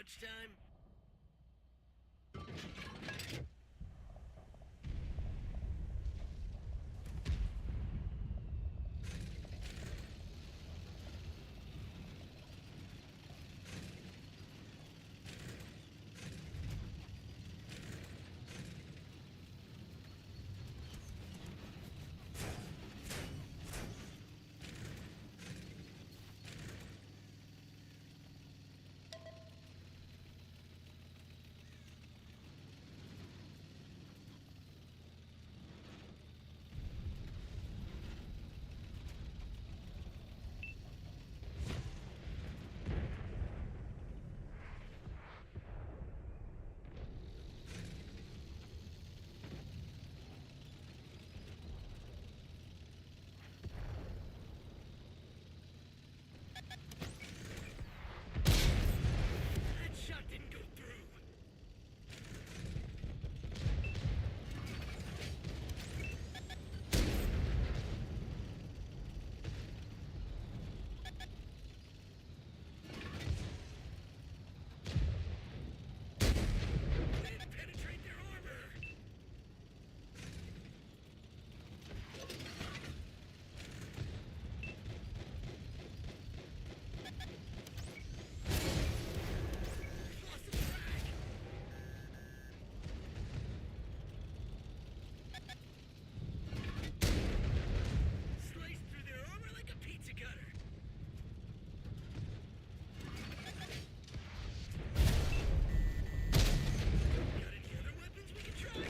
lunchtime? That shot didn't go through. Didn't penetrate their armor. Lost the track. Sliced through their armor like a pizza cutter. Got any other weapons we can try?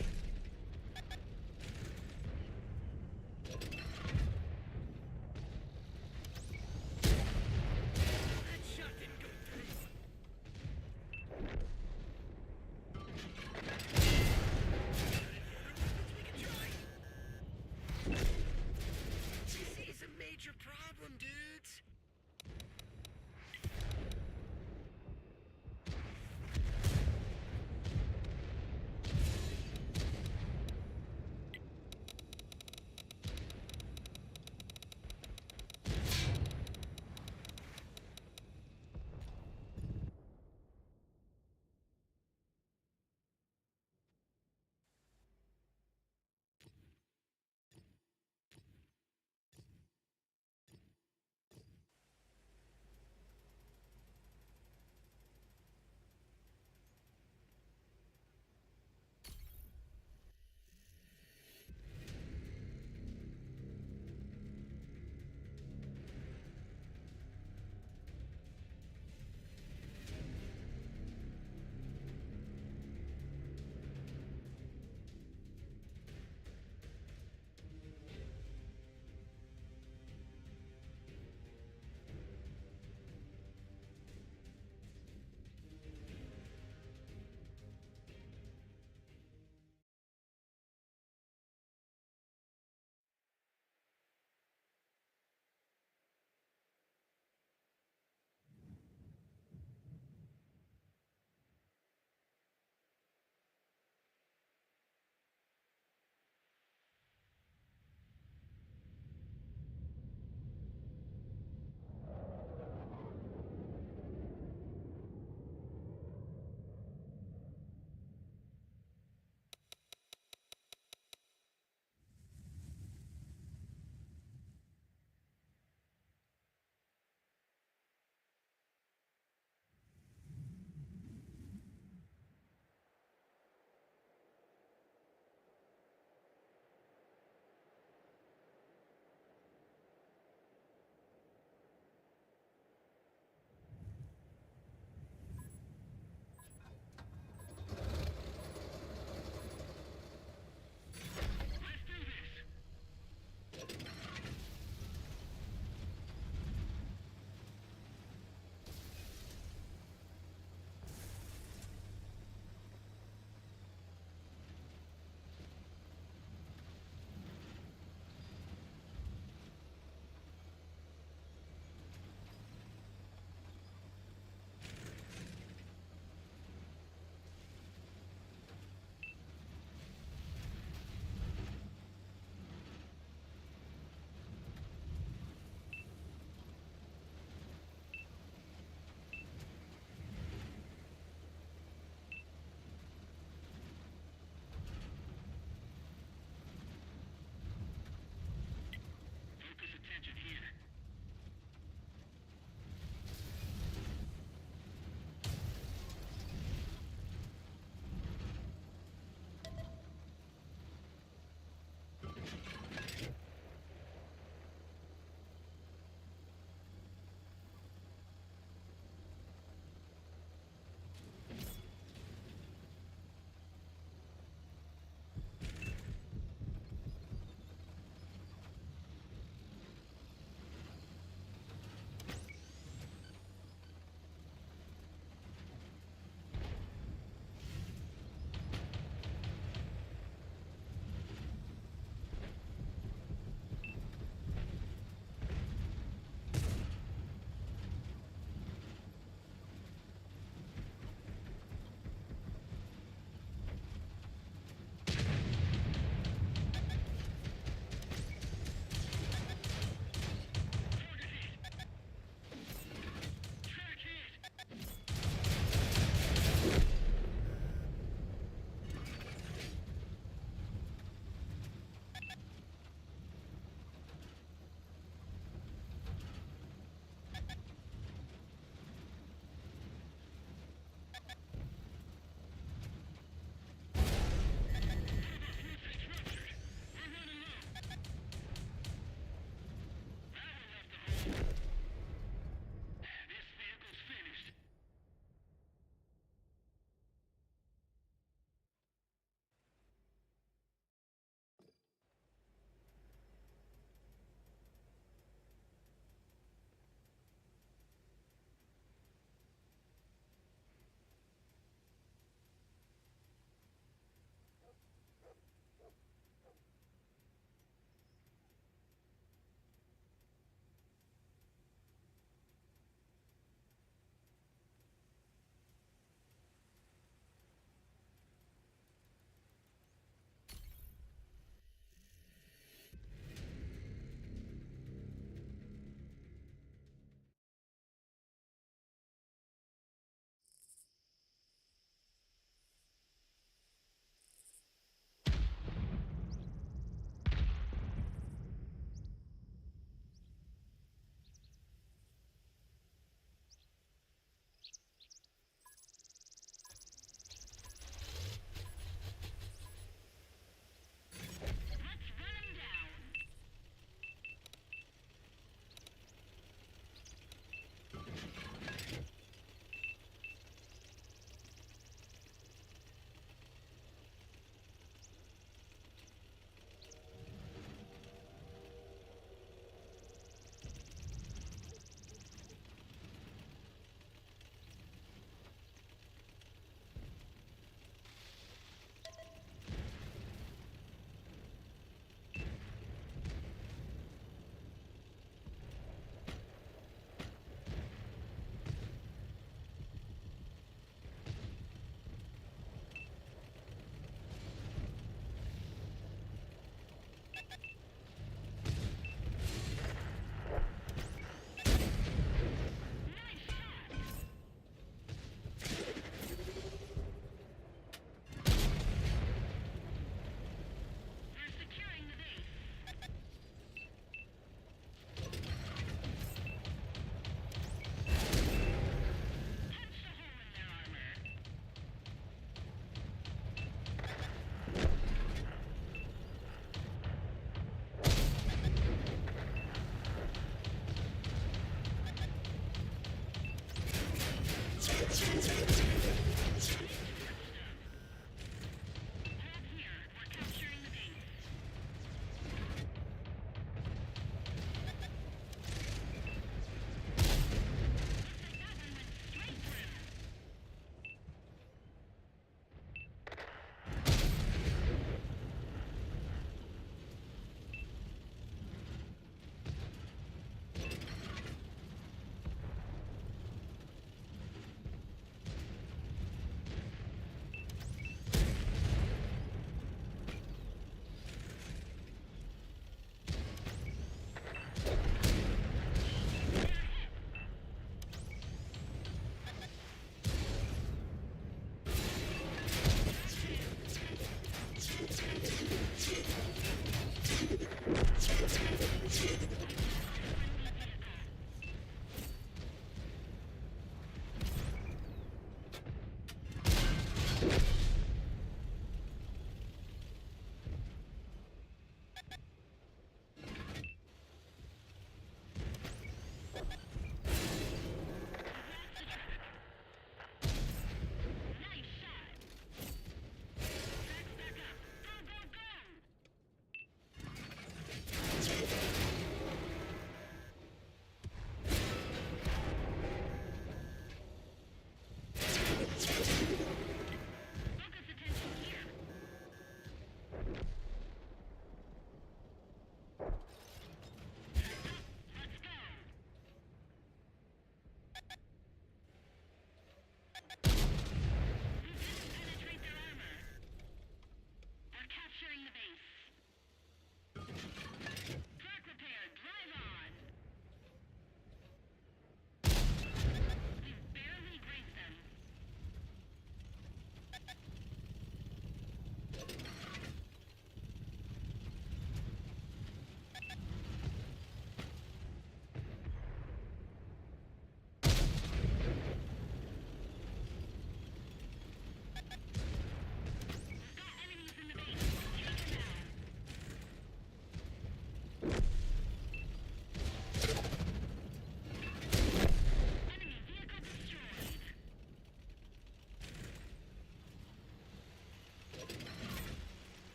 That shot didn't go through. Got any other weapons we can try? This is a major problem, dudes.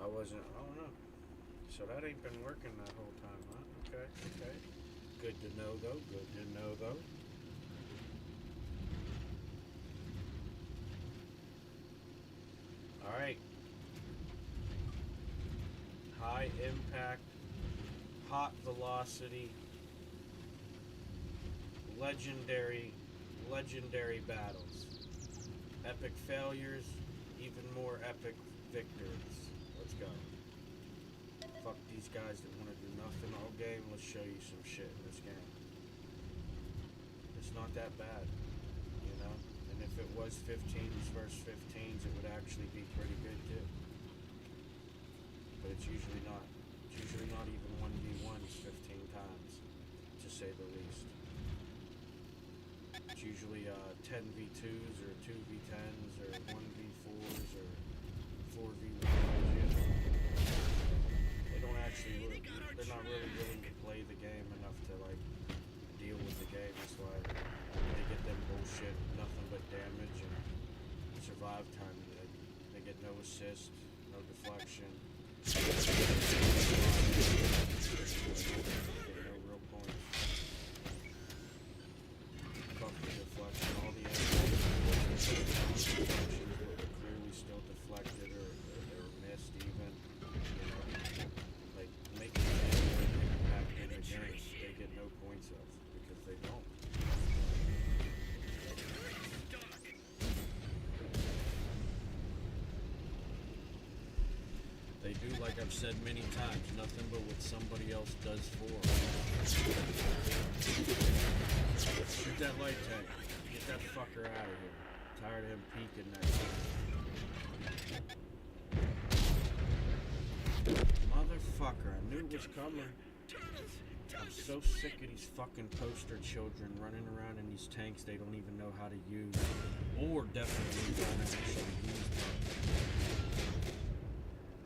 I wasn't. I don't know. So that ain't been working that whole time, huh? Okay, okay. Good to know though. Good to know though. All right. High impact, hot velocity, legendary, legendary battles. Epic failures, even more epic victories. Let's go. Fuck these guys that want to do nothing all game. Let's show you some shit in this game. It's not that bad, you know? And if it was 15s versus 15s, it would actually be pretty good too. But it's usually not. It's usually not even 1v1s 15 times, to say the least. It's usually 10v2s or 2v10s or 1v4s or 4v1s. They don't actually really, they're not really willing to play the game enough to like deal with the game. That's why they get them bullshit, nothing but damage and survive time. They get no assist, no deflection. Get no real points. Fuck the deflection. All the enemies were clearly still deflected or missed even. You know, like making an impact in the game, they get no points of because they don't. They do, like I've said many times, nothing but what somebody else does for them. Shoot that light tank. Get that fucker out of here. I'm tired of him peeking that thing. Motherfucker, I knew it was coming. I'm so sick of these fucking poster children running around in these tanks they don't even know how to use. Or definitely don't actually use them.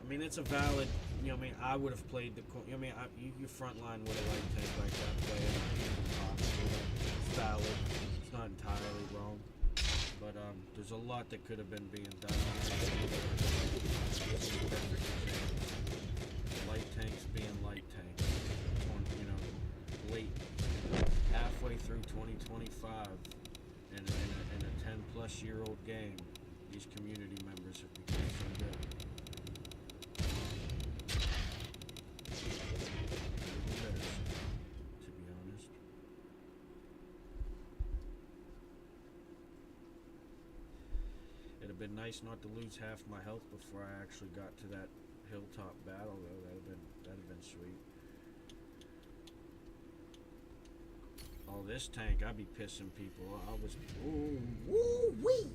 I mean, it's a valid, you know what I mean, I would have played the, you know what I mean, your front line with a light tank like that, play it, it's valid, it's not entirely wrong, but there's a lot that could have been being done. Light tanks being light tanks, you know, late, halfway through 2025, in a 10-plus-year-old game, these community members have become so good. To be honest. It'd have been nice not to lose half my health before I actually got to that hilltop battle, though. That'd have been sweet. Oh, this tank, I'd be pissing people. I was, ooh, wee.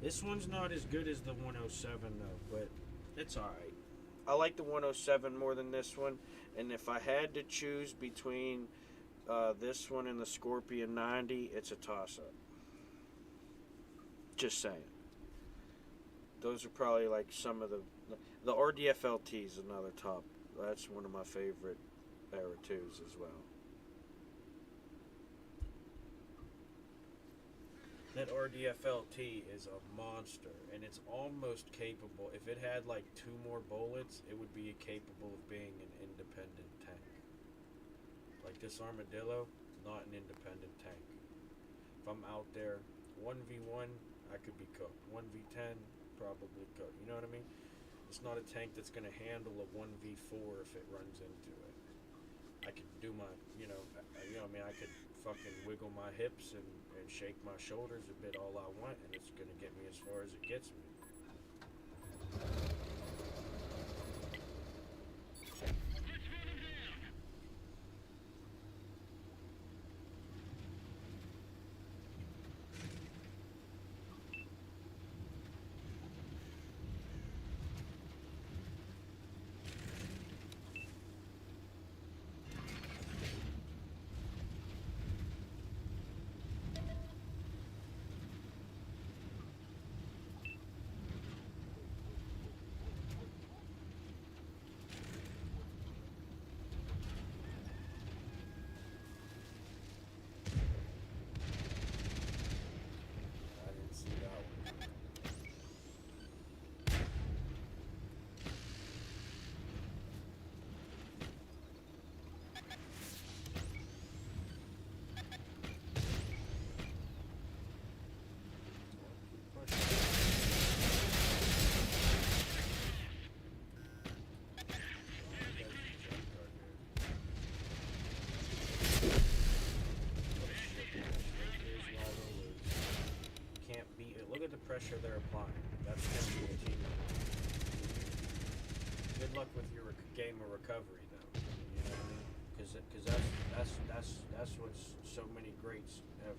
This one's not as good as the 107 though, but it's alright. I like the 107 more than this one, and if I had to choose between this one and the Scorpion 90, it's a toss-up. Just saying. Those are probably like some of the RDF LT is another top. That's one of my favorite Era 2s as well. That RDF LT is a monster, and it's almost capable. If it had like 2 more bullets, it would be capable of being an independent tank. Like this Armadillo, not an independent tank. If I'm out there 1v1, I could be cooked. 1v10, probably cooked. You know what I mean? It's not a tank that's going to handle a 1v4 if it runs into it. I could do my, you know what I mean, I could fucking wiggle my hips and shake my shoulders a bit all I want, and it's going to get me as far as it gets me. they're applying. That's going to be a team. Good luck with your game of recovery, though. You know what I mean? Because that's what so many greats have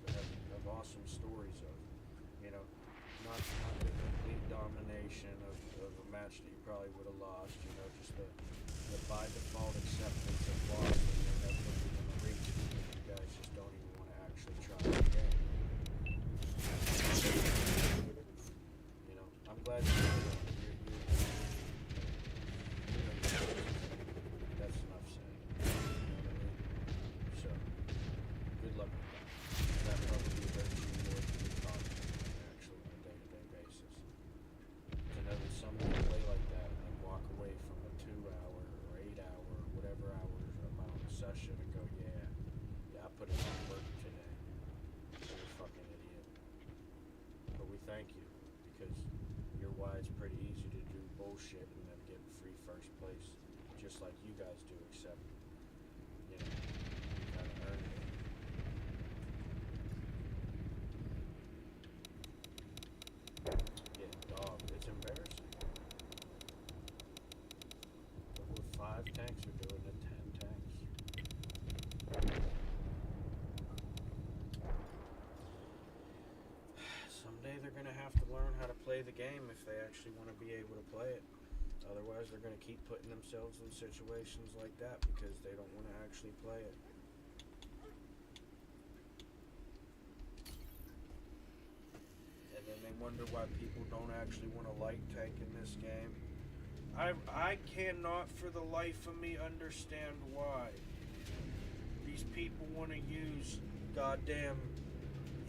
awesome stories of. You know, not the complete domination of a match that you probably would have lost. You know, just the by default acceptance of loss, and you're never going to reach it because you guys just don't even want to actually try the game. You know, I'm glad you that's enough saying. You know what I mean? So, good luck with that. That probably hurts you more than you talk actually on a day-to-day basis. To know that someone will play like that and walk away from a 2-hour or 8-hour, whatever hours amount of session and go, yeah, I put in my work today. You're a fucking idiot. But we thank you because you're why it's pretty easy to do bullshit and then get free first place, just like you guys do, except, you know, you kind of earned it. Yeah, dog, it's embarrassing. But with 5 tanks, we're doing it 10 tanks. Someday they're going to have to learn how to play the game if they actually want to be able to play it. Otherwise, they're going to keep putting themselves in situations like that because they don't want to actually play it. And then they wonder why people don't actually want to light tank in this game. I cannot for the life of me understand why these people want to use goddamn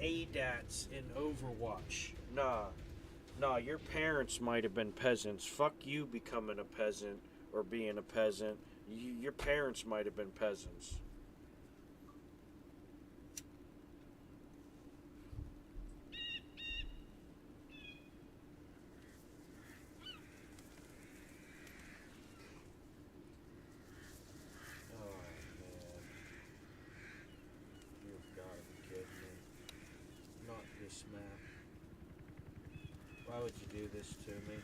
ADATs in Overwatch. Nah, your parents might have been peasants. Fuck you becoming a peasant or being a peasant. Your parents might have been peasants. Oh, man. You've got to be kidding me. Not this map. Why would you do this to me?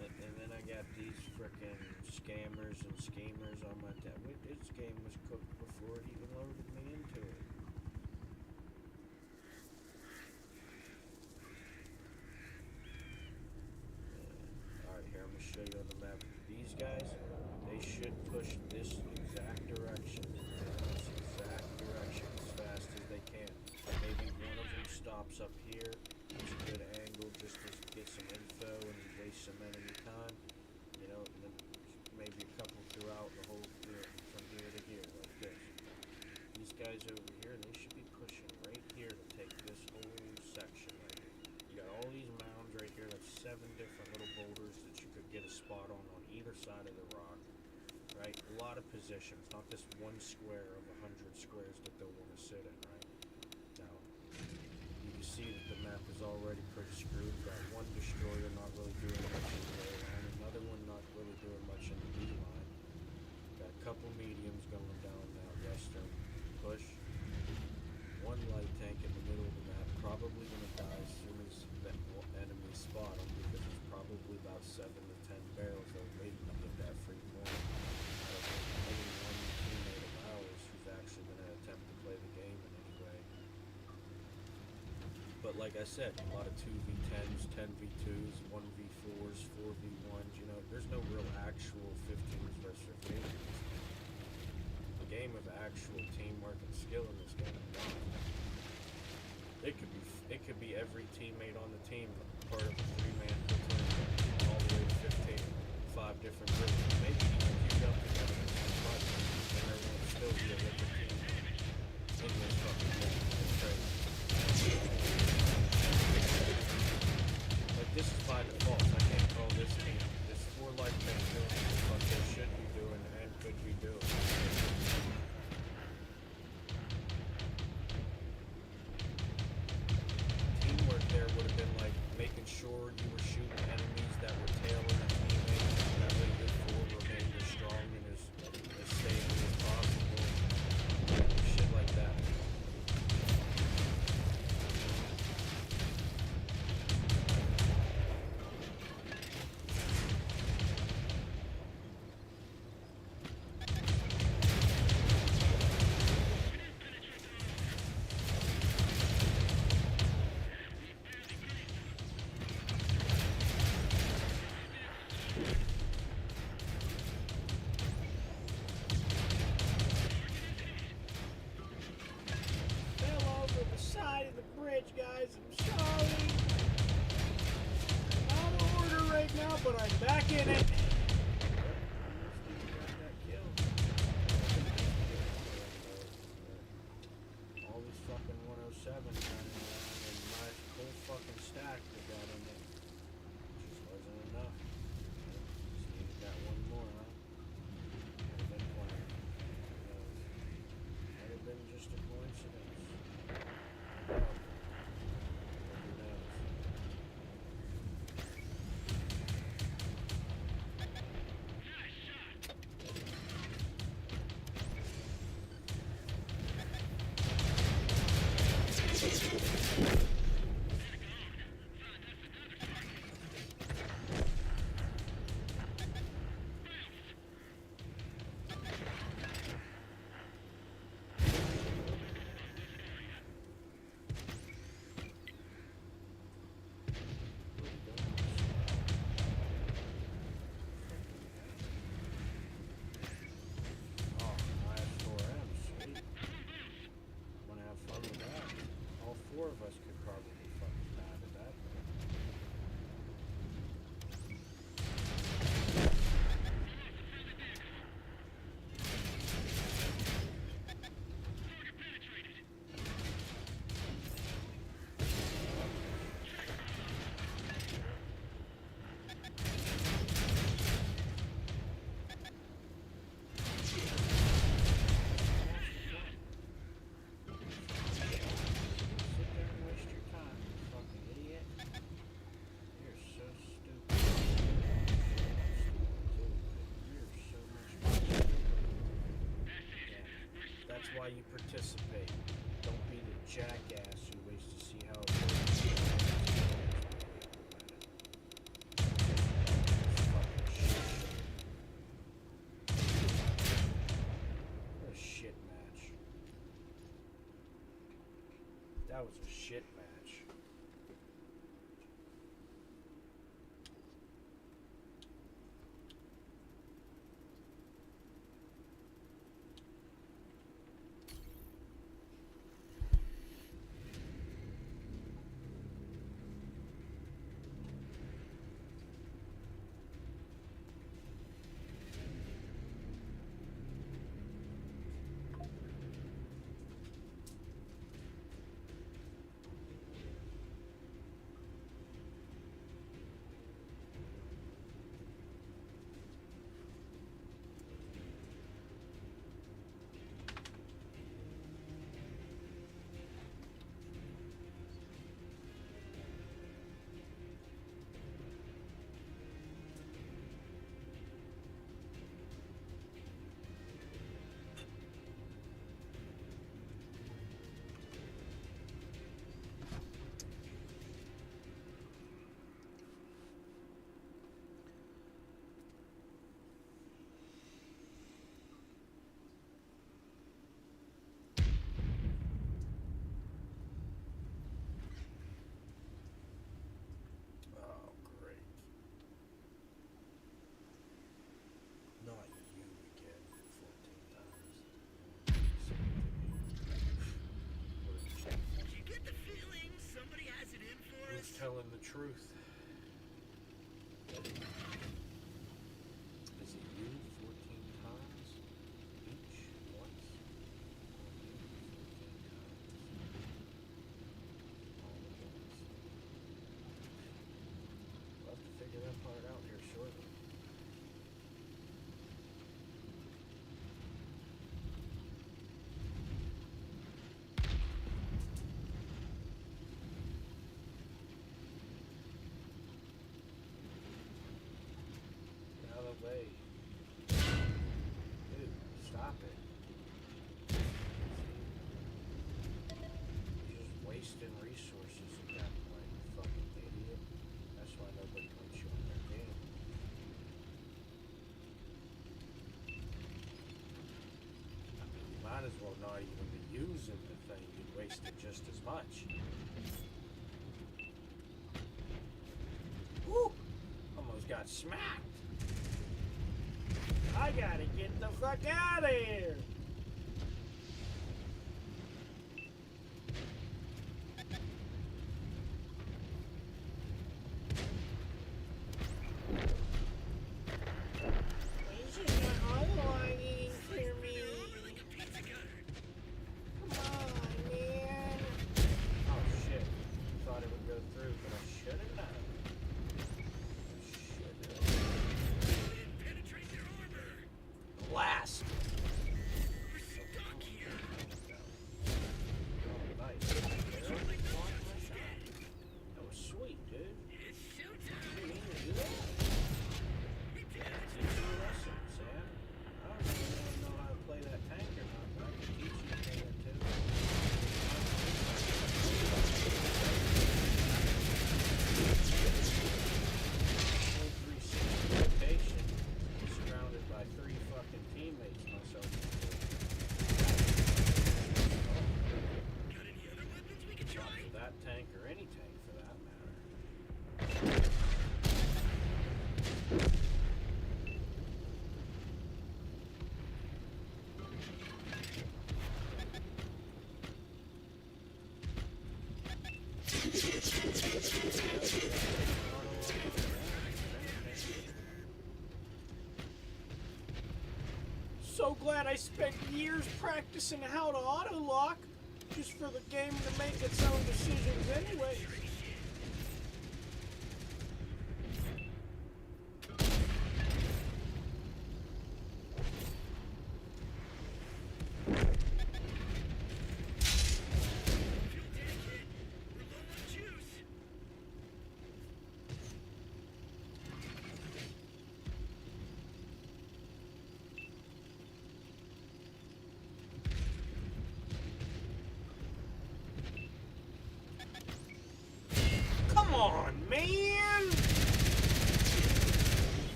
And then I got these frickin' scammers and schemers on my tab. This game was cooked before it even loaded me into it. Alright, here, I'm going to show you on the map. These guys, they should push this exact direction. This exact direction as fast as they can. Maybe one of them stops up here. It's a good angle just to get some info and waste some enemy time. You know, and then maybe a couple throughout the whole, from here to here, like this. These guys over here, they should be pushing right here to take this whole section right here. You got all these mounds right here. That's 7 different little boulders that you could get a spot on either side of the rock. Right? A lot of positions, not this one square of 100 squares that they'll want to sit in, right? Now, you can see that the map is already pretty screwed. Got one destroyer not really doing much in the A line, another one not really doing much in the B line. Got a couple mediums going down that western push. One light tank in the middle of the map, probably going to die as soon as that enemy spot him because it's probably about 7 to 10 barrels that are waiting to get that free point. Maybe one teammate of ours who's actually going to attempt to play the game in any way. But like I said, a lot of 2v10s, 10v2s, 1v4s, 4v1s, you know, there's no real actual 15s versus 15s. The game of actual teamwork and skill in this game. It could be every teammate on the team part of a 3-man platoon all the way to 15, 5 different groups. Maybe even queued up together in some fight, and there won't still be a liquid team in this fucking game. It's crazy. Like, this is by default. I can't call this team. This 4 life tanks doing what they should be doing and could be doing. Teamwork there would have been like making sure you were shooting enemies that were tailing a teammate. That way your 4 remained why you participate. Don't be the jackass who waits to see how it goes. Fucking shit. What a shit match. That was a shit match. Telling the truth. Is it you 14 times? Each? Once? All at once. We'll have to figure that part out here shortly. Way. Dude, stop it. You're just wasting resources at that point, you fucking idiot. That's why nobody puts you on their game. I mean, you might as well not even be using the thing. You'd waste it just as much. Woo! Almost got smacked. I gotta get the fuck out of here! This is not unlocking for me. Come on, man. Oh shit. Thought it would go through, but I should have done. Blast! We're stuck here. Oh, nice. That was sweet, dude. It's showtime. You didn't do that? We did it. Teach you a lesson, Sam. I don't really know how to play that tank or not, but I can teach you a thing or two. Rotation, surrounded by 3 fucking teammates, myself included. Got any other weapons we could try? Not for that tank or any tank for that matter. So glad I spent years practicing how to auto-lock, just for the game to make its own decisions anyway.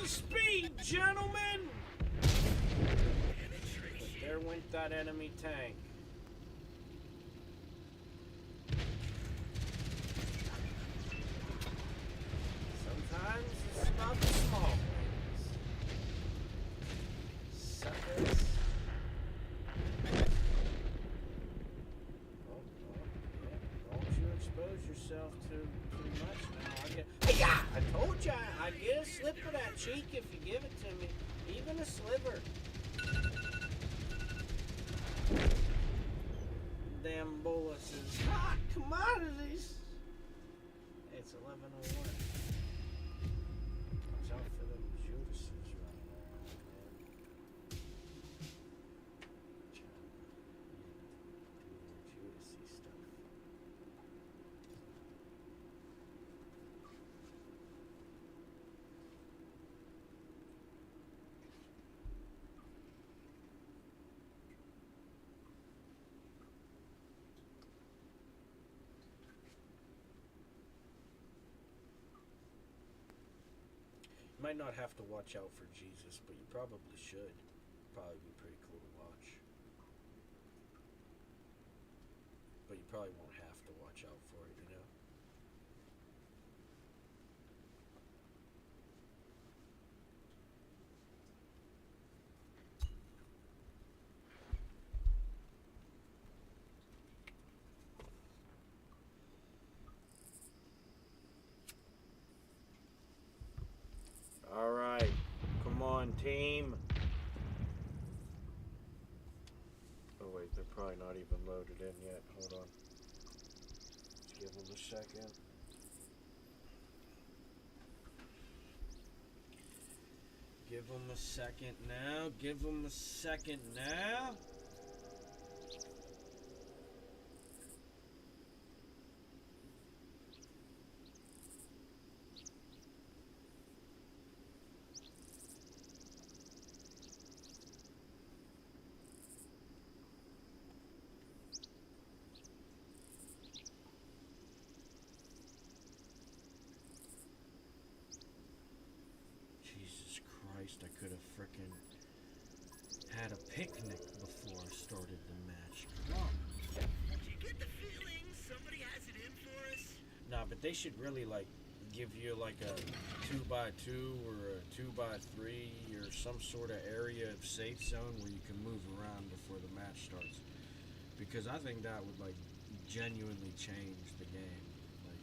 the speed, gentlemen! But there went that enemy tank. Sometimes it's about the small things. Suckers. Oh, yeah. Don't you expose yourself too much now. Yeah, I told you I'd get a slip of that cheek if you give it to me. Even a sliver. Damn bullets is hot commodities. It's 11:01. Watch out for them Judases running around, man. Trying to do their Judasy stuff. You might not have to watch out for Jesus, but you probably should. Probably be pretty cool to watch. But you probably won't have to watch out for it, you know? Alright, come on, team. Oh wait, they're probably not even loaded in yet. Hold on. Let's give them a second. Give them a second now. Give them a second now. Jesus Christ, I could have frickin' had a picnic before I started the match. Come on. Did you get the feeling somebody has it in for us? Nah, but they should really, like, give you, like, a 2x2 or a 2x3 or some sort of area of safe zone where you can move around before the match starts. Because I think that would, like, genuinely change the game. Like,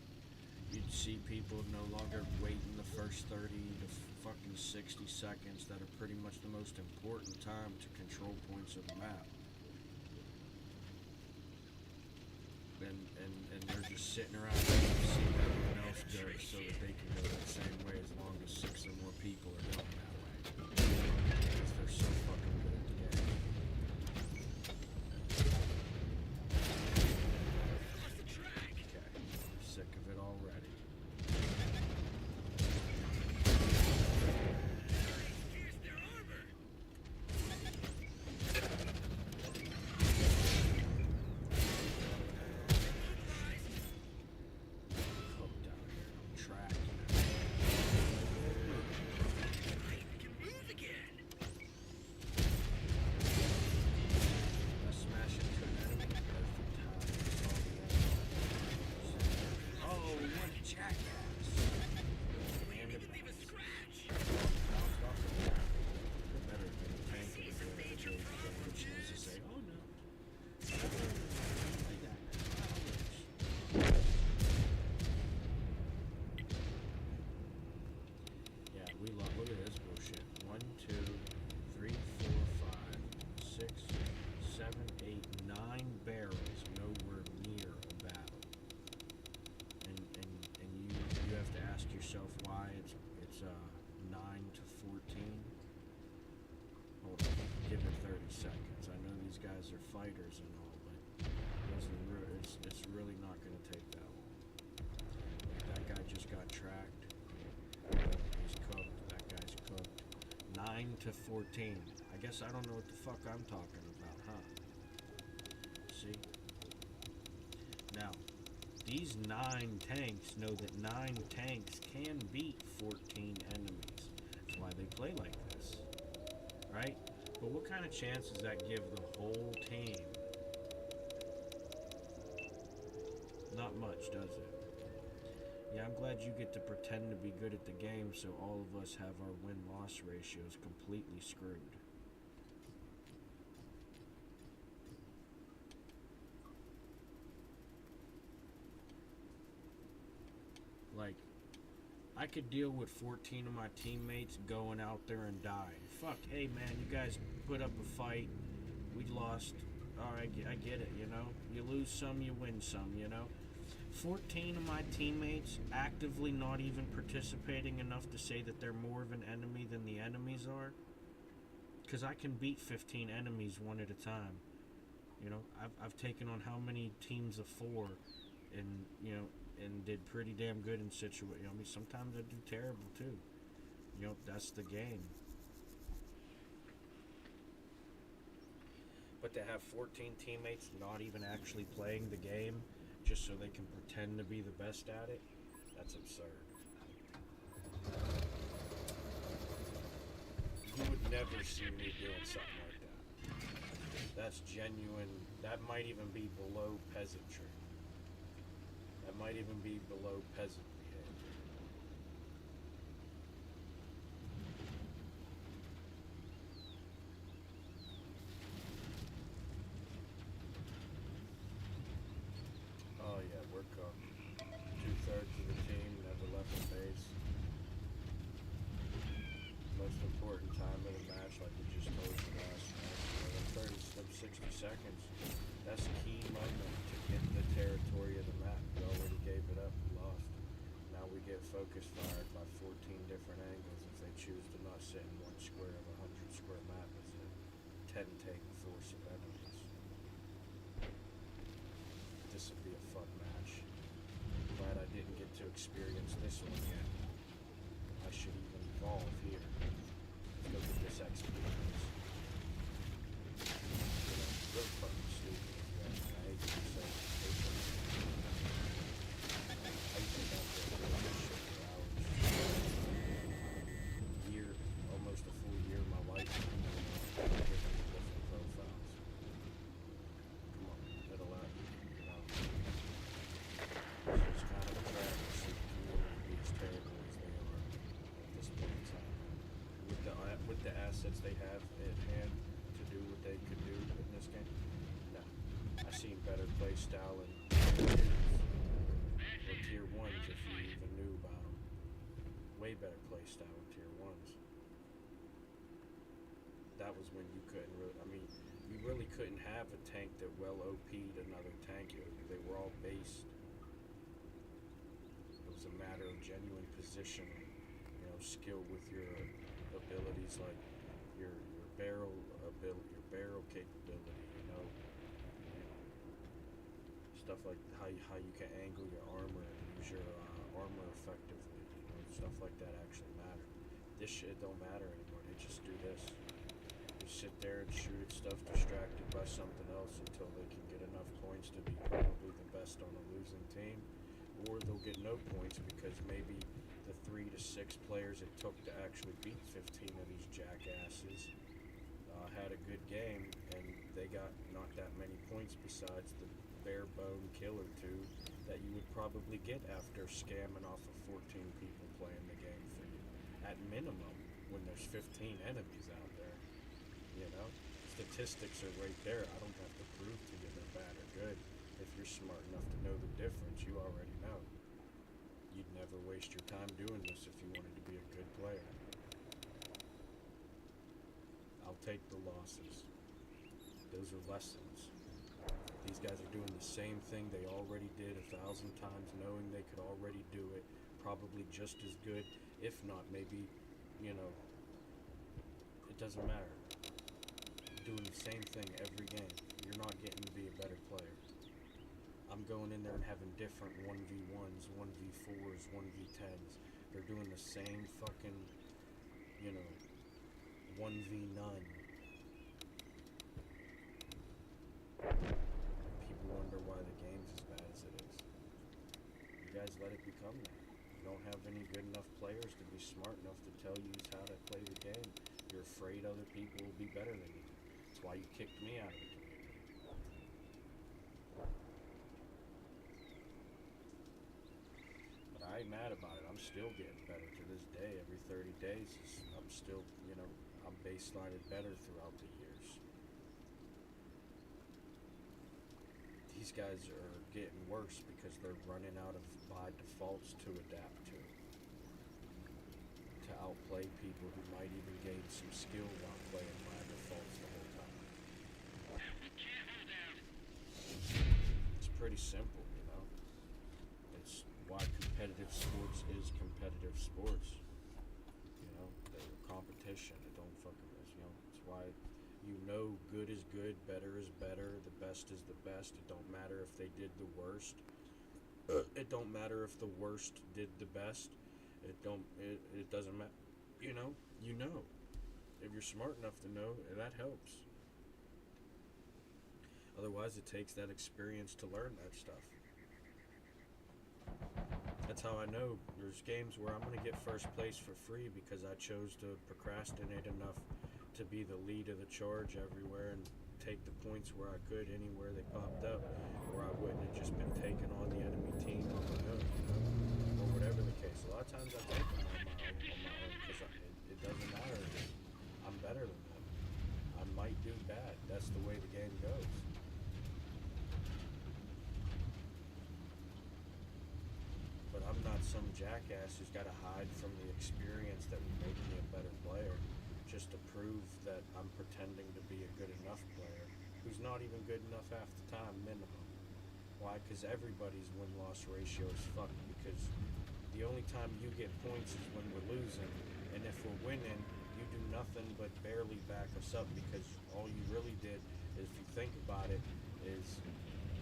you'd see people no longer waiting the first 30 to fucking 60 seconds that are pretty much the most important time to control points of the map. And they're just sitting around waiting to see what everyone else goes so that they can go that same way as long as 6 or more people are going that way. Because they're so fucking good at the game. Lost the track. Okay, I'm sick of it already. Pierce their armor. Cooked out here on track. I can move again. Let's smash into an enemy. Perfect time. Oh, what a jackass. We didn't leave a scratch. Bounced off the ground. Better than a tank in the game. Which is to say, oh no. I got it. Yeah, we love. Look at this bullshit. 1, 2, 3, 4, 5, 6, 7, 8, 9 barrels nowhere near a battle. And you have to ask yourself why it's 9 to 14. Hold on, give it 30 seconds. I know these guys are fighters and all, but it's really not going to take that long. That guy just got tracked. He's cooked. That guy's cooked. 9 to 14. I guess I don't know what the fuck I'm talking about, huh? See? Now, these 9 tanks know that 9 tanks can beat 14 enemies. That's why But what kind of chance does that give the whole team? Not much, does it? Yeah, I'm glad you get to pretend to be good at the game so all of us have our win-loss ratios completely screwed. Like, I could deal with 14 of my teammates going out there and dying. Fuck, hey man, you guys put up a fight. We lost. Alright, I get it, you know? You lose some, you win some, you know? 14 of my teammates actively not even participating enough to say that they're more of an enemy than the enemies are. Because I can beat 15 enemies one at a time. You know, I've taken on how many teams of 4 and, you know, and did pretty damn good in situations. You know, I mean, sometimes I do terrible too. You know, that's the game. But to have 14 teammates not even actually playing the game just so they can pretend to be the best at it, that's absurd. You would never see me doing something like that. That's genuine. That might even be below peasantry. That might even be below peasant behavior. Oh yeah, we're cooked. 2/3 of the team never left the base. Most important time of the match, like we just told you last night. 60 seconds. That's a key moment to get the territory of the map. We already gave it up, we lost. Now we get focus fired by 14 different angles if they choose to not sit in one square of a 100 square map as a 10 take force of enemies. This would be a fun match. Glad I didn't get to experience this one yet. I should even evolve here. Let's go get this experience. Real fucking stupid if you ask me. I hate to be so patient. I used to have to do this shit for hours. Year, almost a full year of my life. Different profiles. Come on, middle out. You know. So it's kind of a trap to see the community be as terrible as they are at this point in time. With the assets they have at hand to do what they could do in this game, no. I seen better play style in tier 1s if you even knew about them. Way better play style in tier 1s. That was when you couldn't really, I mean, you really couldn't have a tank that well OP'd another tank. They were all based. It was a matter of genuine positioning, you know, skill with your abilities, like your barrel ability, your barrel capability, you know, stuff like how you can angle your armor and use your armor effectively, you know, stuff like that actually matter. This shit don't matter anymore. They just do this. They sit there and shoot at stuff distracted by something else until they can get enough points to be probably the best on a losing team, or they'll get no points because maybe the 3 to 6 players it took to actually beat 15 of these jackasses had a good game, and they got not that many points besides the bare bone kill or 2 that you would probably get after scamming off of 14 people playing the game for you. At minimum, when there's 15 enemies out there, you know? Statistics are right there. I don't have to prove to you they're bad or good. If you're smart enough to know the difference, you already know. You'd never waste your time doing this if you wanted to be a good player. I'll take the losses. Those are lessons. These guys are doing the same thing they already did 1,000 times, knowing they could already do it, probably just as good, if not maybe, you know, it doesn't matter. Doing the same thing every game. You're not getting to be a better player. I'm going in there and having different 1v1s, 1v4s, 1v10s. They're doing the same fucking, you know, 1v none. People wonder why the game's as bad as it is. You guys let it become that. You don't have any good enough players to be smart enough to tell you how to play the game. You're afraid other people will be better than you. That's why you kicked me out of the community. But I ain't mad about it. I'm still getting better to this day. Every 30 days, I'm still, I'm baselining better throughout the years. These guys are getting worse because they're running out of by defaults to adapt to outplay people who might even gain some skill while playing by defaults the whole time. It's pretty simple, It's why competitive sports is competitive sports. The competition, it don't fucking, it's why good is good, better is better, the best is the best. It don't matter if they did the worst. It don't matter if the worst did the best. It doesn't matter. You know. If you're smart enough to know, that helps. Otherwise, it takes that experience to learn that stuff. That's how I know there's games where I'm going to get first place for free because I chose to procrastinate enough to be the lead of the charge everywhere and take the points where I could anywhere they popped up, or I wouldn't have just been taking on the enemy team on my own, or whatever the case. A lot of times I take them on my own because it doesn't matter. I'm better than them. I might do bad. That's the way the game goes. But I'm not some jackass who's got to hide from the experience that would make me a better player just to prove that I'm pretending to be a good enough player who's not even good enough half the time, minimum. Why? Because everybody's win-loss ratio is fucked, because the only time you get points is when we're losing, and if we're winning, you do nothing but barely back us up, because all you really did, is, if you think about it, is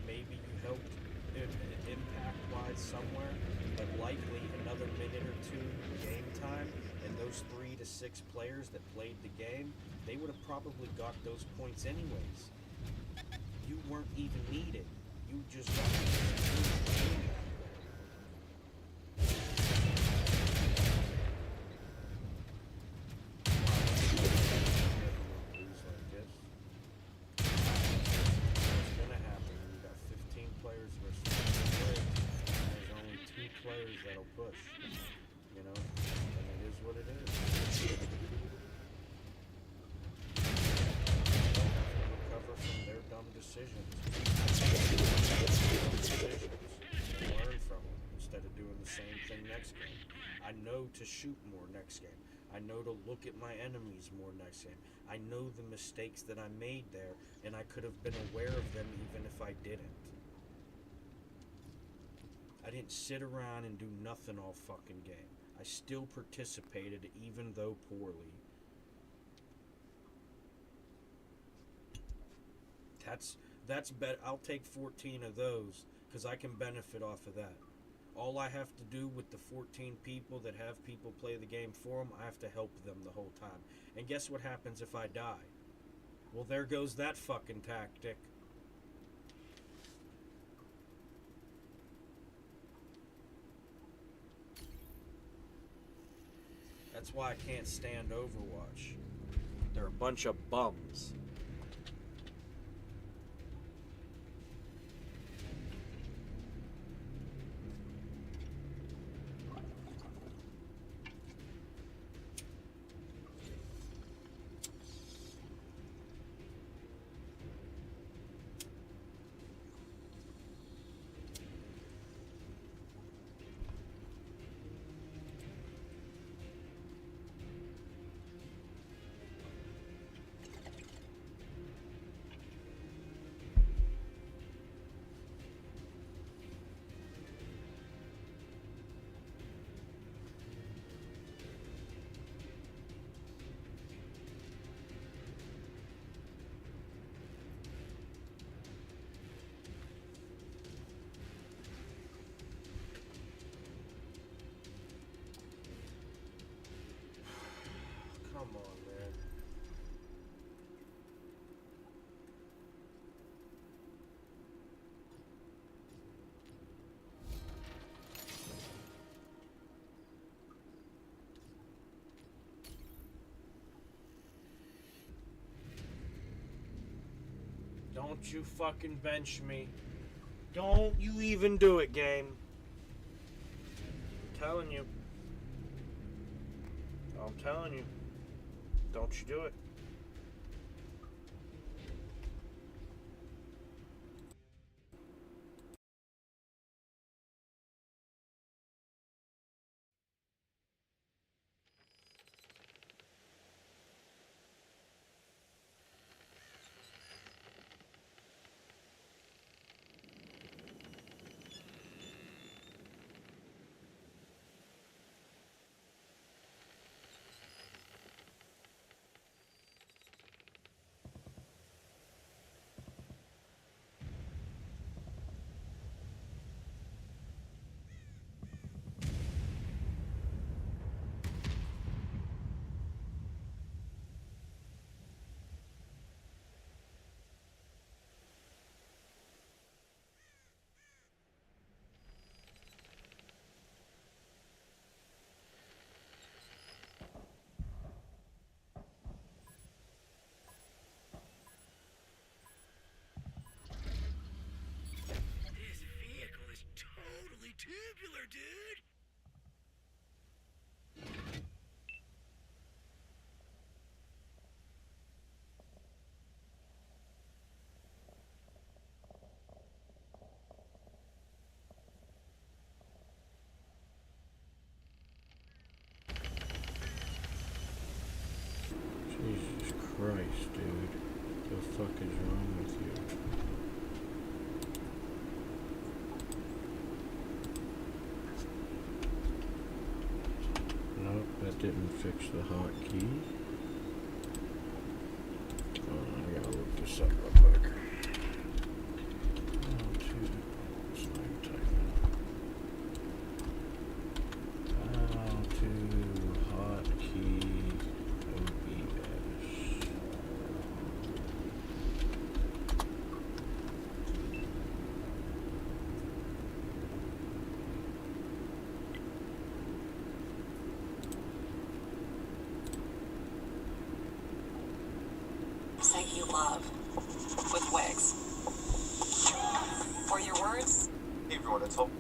maybe you helped impact-wise somewhere, but likely another minute or two game time, and those 3 to 6 players that played the game, they would have probably got those points anyways. You weren't even needed. You just got players that'll push, and it is what it is. You don't have to recover from their dumb decisions. And learn from them instead of doing the same thing next game. I know to shoot more next game. I know to look at my enemies more next game. I know the mistakes that I made there, and I could have been aware of them even if I didn't. I didn't sit around and do nothing all fucking game. I still participated, even though poorly. That's bet. I'll take 14 of those because I can benefit off of that. All I have to do with the 14 people that have people play the game for them, I have to help them the whole time. And guess what happens if I die? Well, there goes that fucking tactic. That's why I can't stand Overwatch. They're a bunch of bums. Don't you fucking bench me. Don't you even do it, game. I'm telling you. I'm telling you. Don't you do it. This vehicle is totally tubular, dude. Jesus Christ, dude. The fuck is wrong with you? Nope, that didn't fix the hotkey. Oh, I gotta look this up real quick. How to hotkey OBS. Say you love with wigs. For your words? Hey everyone, it's Hope.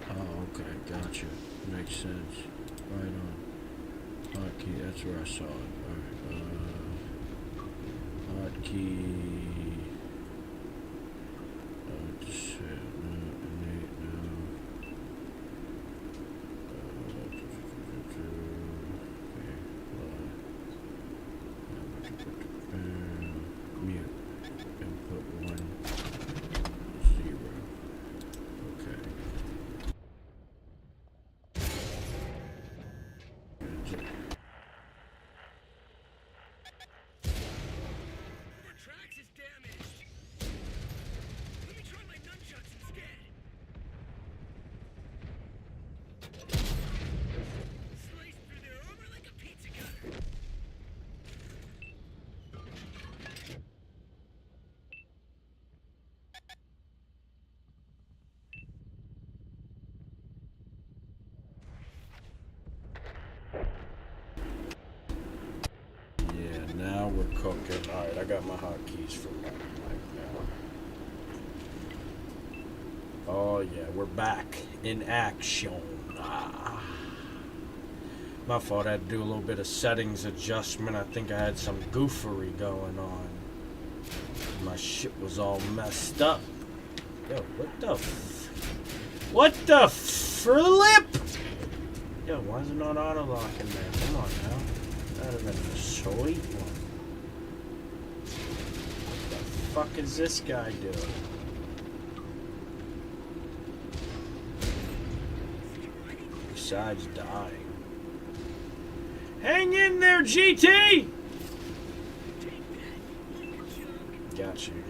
Oh, okay, gotcha. Makes sense. Right on. Hotkey, that's where I saw it. Alright, hotkey. Mute. Input 1, 0. Okay. Our tracks is damaged. Let me try my nunchucks instead. Slice through their armor like a pizza cutter. Yeah, now we're cooking. Alright, I got my hotkeys for my mic now. Oh yeah, we're back in action. My fault, I had to do a little bit of settings adjustment. I think I had some goofery going on. My shit was all messed up. Yo, what the flip? Yo, why is it not auto-locking there? Come on now. That would have been a sweet one. What the fuck is this guy doing? Besides dying. Hang in there, GT! Got you.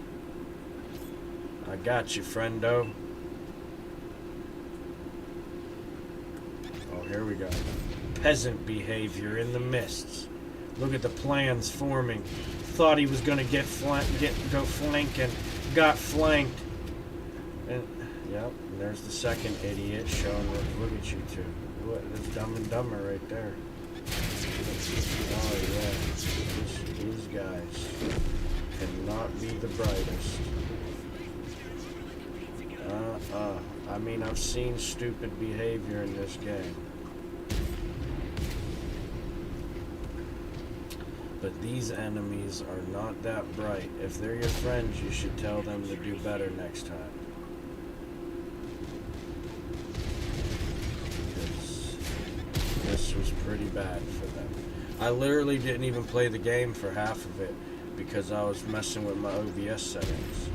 I got you, friendo. Oh, here we go. Peasant behavior in the mists. Look at the plans forming. Thought he was gonna go flanking. Got flanked. And yep, and there's the second idiot showing look at you two. What? That's Dumb and Dumber right there. Oh yeah, these guys cannot be the brightest. I mean, I've seen stupid behavior in this game. But these enemies are not that bright. If they're your friends, you should tell them to do better next time. Because this was pretty bad for them. I literally didn't even play the game for half of it because I was messing with my OBS settings.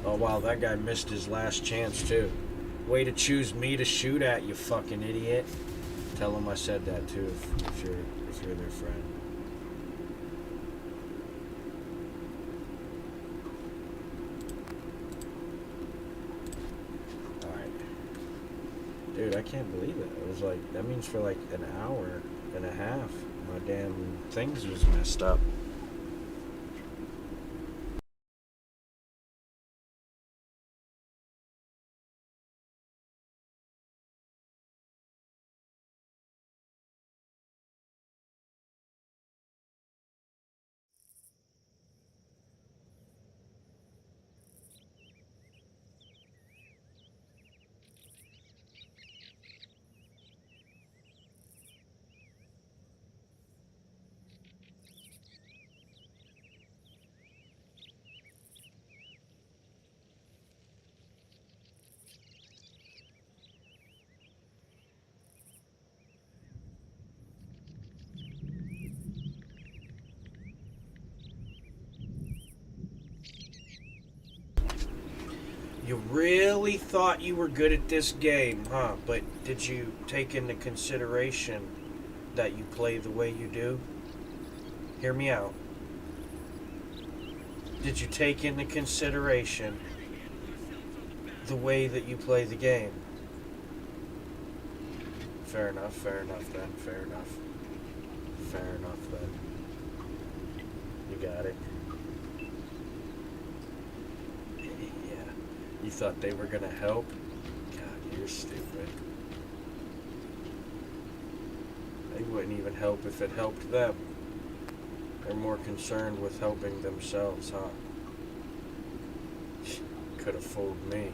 Oh wow, that guy missed his last chance too. Way to choose me to shoot at, you fucking idiot. Tell him I said that too if you're their friend. Alright. Dude, I can't believe it. It was like, that means for like an hour and a half, my damn things was messed up. You really thought you were good at this game, huh? But did you take into consideration that you play the way you do? Hear me out. Did you take into consideration the way that you play the game? Fair enough then, fair enough. Fair enough then. You got it. You thought they were gonna help? God, you're stupid. They wouldn't even help if it helped them. They're more concerned with helping themselves, huh? Could have fooled me.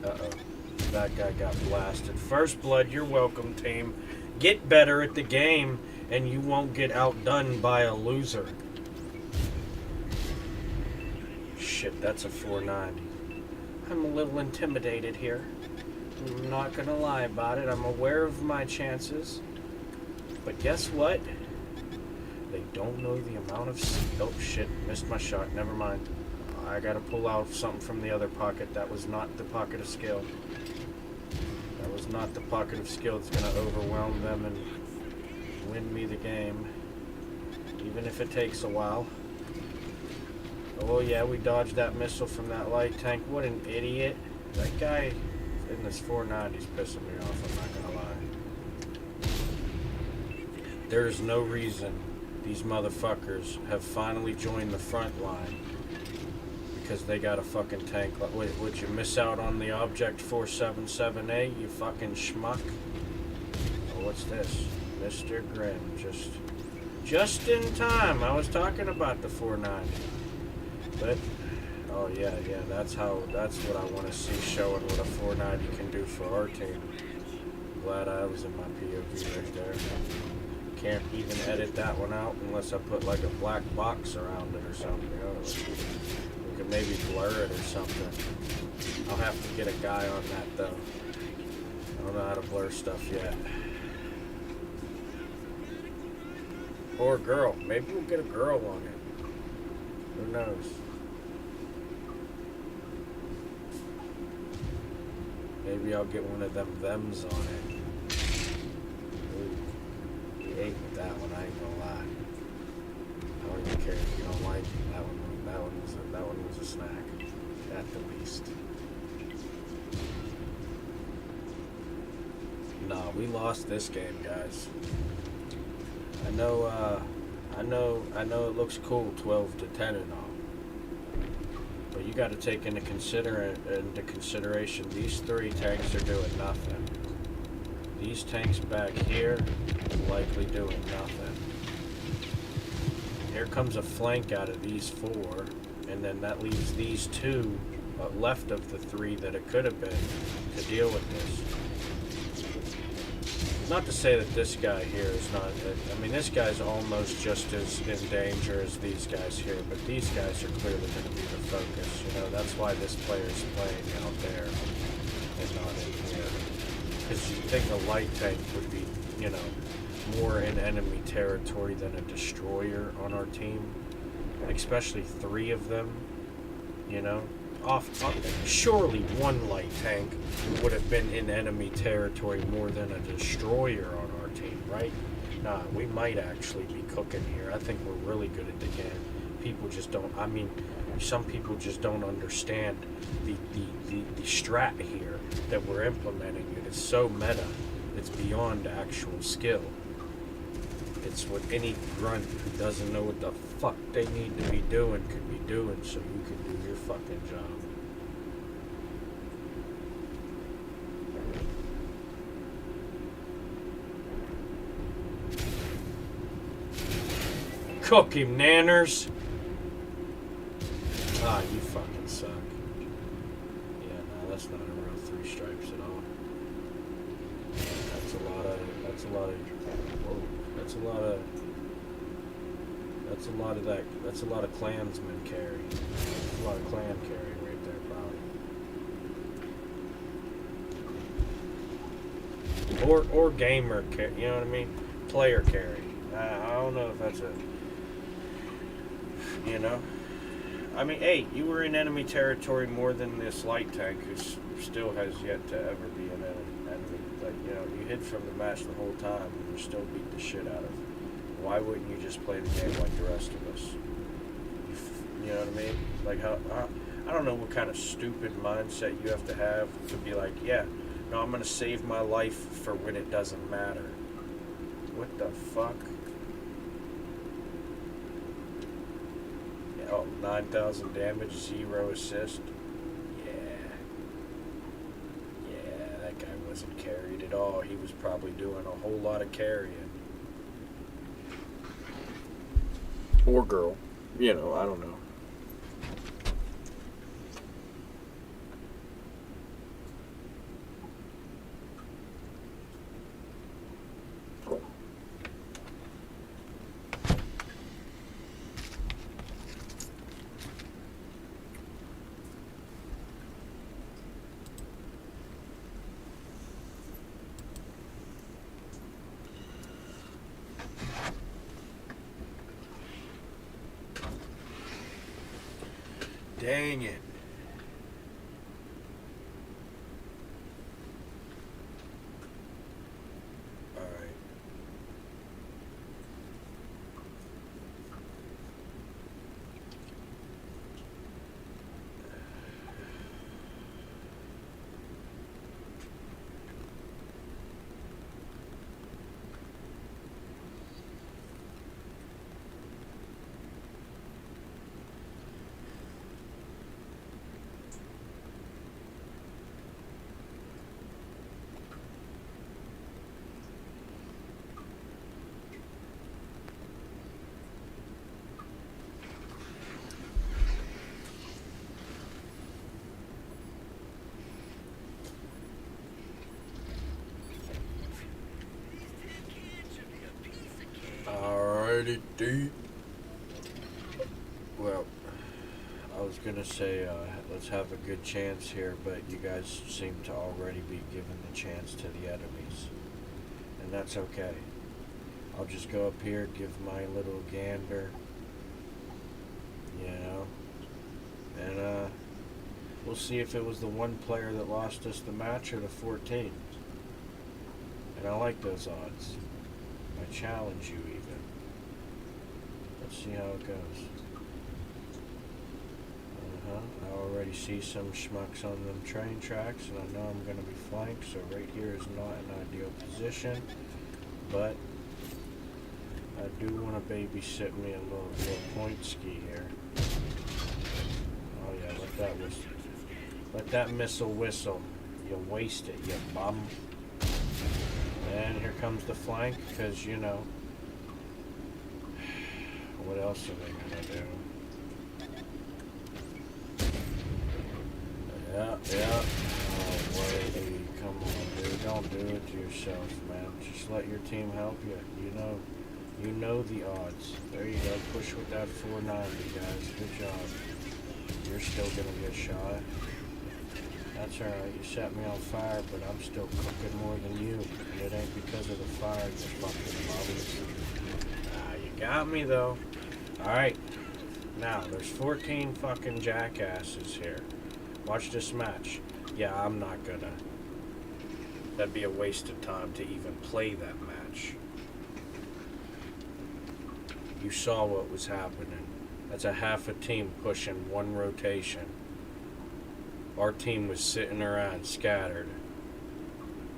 Uh-oh. That guy got blasted. First blood, you're welcome, team. Get better at the game, and you won't get outdone by a loser. Shit, that's a 490. I'm a little intimidated here. I'm not gonna lie about it. I'm aware of my chances. But guess what? They don't know the amount of... Oh, shit. Missed my shot. Never mind. I gotta pull out something from the other pocket. That was not the pocket of skill. That was not the pocket of skill that's gonna overwhelm them and win me the game, even if it takes a while. Oh yeah, we dodged that missile from that light tank. What an idiot. That guy in this 490's pissing me off, I'm not gonna lie. There's no reason these motherfuckers have finally joined the front line because they got a fucking tank. Wait, would you miss out on the Object 477A, you fucking schmuck? Oh, what's this? Mr. Grimm, just in time. I was talking about the 490. But, oh yeah, that's what I want to see, showing what a 490 can do for our team. Glad I was in my POV right there. Can't even edit that one out unless I put like a black box around it or something. We could maybe blur it or something. I'll have to get a guy on that though. I don't know how to blur stuff yet. Or a girl. Maybe we'll get a girl on it. Who knows? Maybe I'll get one of them-thems on it. Ooh. You ate with that one, I ain't gonna lie. I don't even care if you don't like it. That one was a snack. At the least. Nah, we lost this game, guys. I know it looks cool, 12 to 10 and all. But you got to take into consideration these 3 tanks are doing nothing. These tanks back here likely doing nothing. Here comes a flank out of these 4, and then that leaves these 2 left of the 3 that it could have been to deal with this. Not to say that this guy here is not, I mean, this guy's almost just as in danger as these guys here, but these guys are clearly going to be the focus. You know, that's why this player's playing out there and not in here. Because you'd think a light tank would be, you know, more in enemy territory than a destroyer on our team. Especially 3 of them, you know. Surely 1 light tank would have been in enemy territory more than a destroyer on our team, right? Nah, we might actually be cooking here. I think we're really good at the game. People just don't, I mean, some people just don't understand the strat here that we're implementing. It is so meta, it's beyond actual skill. It's what any grunt who doesn't know what the fuck they need to be doing could be doing, so you can do your fucking job. Cook him, nanners! Ah, you fucking suck. Yeah, no, that's not a real 3 stripes at all. That's a lot of clansman carry. That's a lot of clan carry right there, probably. Or gamer carry, you know what I mean? Player carry. I don't know if that's a, you know? I mean, hey, you were in enemy territory more than this light tank who still has yet to ever be an enemy. Like, you know, you hid from the match the whole time and you still beat the shit out of it. Why wouldn't you just play the game like the rest of us? You know what I mean? Like, how I don't know what kind of stupid mindset you have to be like, yeah, no, I'm going to save my life for when it doesn't matter. What the fuck? Yeah, oh, 9,000 damage, 0 assist. Yeah, that guy wasn't carried at all. He was probably doing a whole lot of carrying. Or girl. You know, I don't know. Dang it. Alright. Alrighty, dude. Well, I was gonna say, let's have a good chance here, but you guys seem to already be given the chance to the enemies. And that's okay. I'll just go up here, give my little gander, you know, and we'll see if it was the 1 player that lost us the match or the 14. And I like those odds. I challenge you even. Let's see how it goes. I already see some schmucks on them train tracks, and I know I'm going to be flanked, so right here is not an ideal position, but I do want to babysit me a little point ski here. Oh yeah, look that whistle. Let that missile whistle. You waste it, you bum. And here comes the flank, because, you know, what else are they going to do? Yeah. Oh, lady, come on, dude. Don't do it to yourself, man. Just let your team help you. You know the odds. There you go. Push with that 490, guys. Good job. You're still going to get shot. That's alright. You set me on fire, but I'm still cooking more than you. And it ain't because of the fire, you fucking bubbles. You got me, though. Alright. Now, there's 14 fucking jackasses here. Watch this match. Yeah, I'm not gonna. That'd be a waste of time to even play that match. You saw what was happening. That's a half a team pushing one rotation. Our team was sitting around scattered.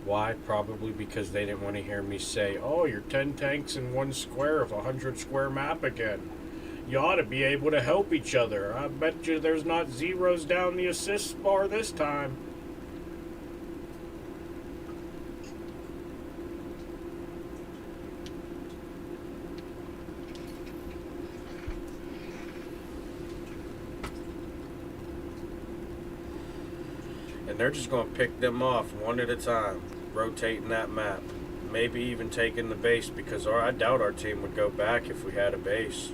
Why? Probably because they didn't want to hear me say, oh, you're 10 tanks in one square of a 100 square map again. You ought to be able to help each other. I bet you there's not zeros down the assist bar this time. And they're just going to pick them off one at a time, rotating that map. Maybe even taking the base, because I doubt our team would go back if we had a base.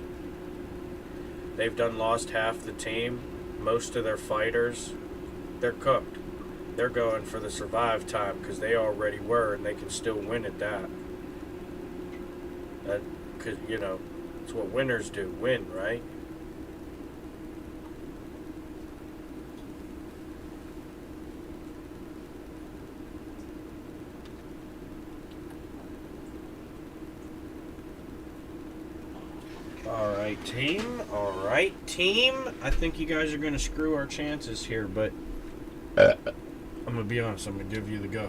They've done lost half the team. Most of their fighters, they're cooked. They're going for the survive time because they already were, and they can still win at that. Because, you know, it's what winners do. Win, right? Alright, team. I think you guys are going to screw our chances here, but I'm going to be honest. I'm going to give you the go.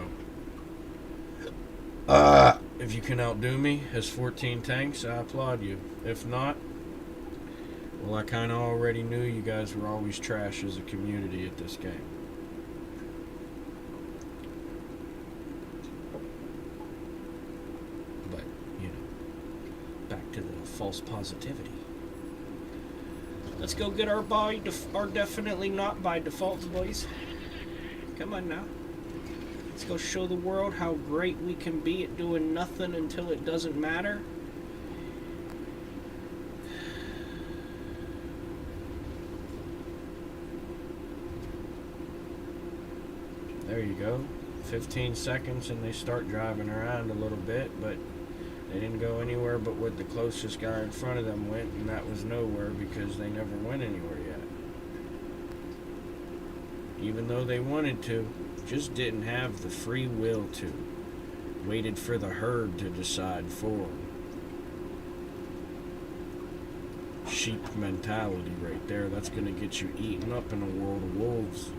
If you can outdo me as 14 tanks, I applaud you. If not, well, I kind of already knew you guys were always trash as a community at this game. But, you know, back to the false positivity. Let's go get our definitely not by defaults, boys. Come on now. Let's go show the world how great we can be at doing nothing until it doesn't matter. There you go. 15 seconds and they start driving around a little bit, but they didn't go anywhere but what the closest guy in front of them went, and that was nowhere because they never went anywhere yet. Even though they wanted to, just didn't have the free will to. Waited for the herd to decide for them. Sheep mentality right there. That's going to get you eaten up in a world of wolves.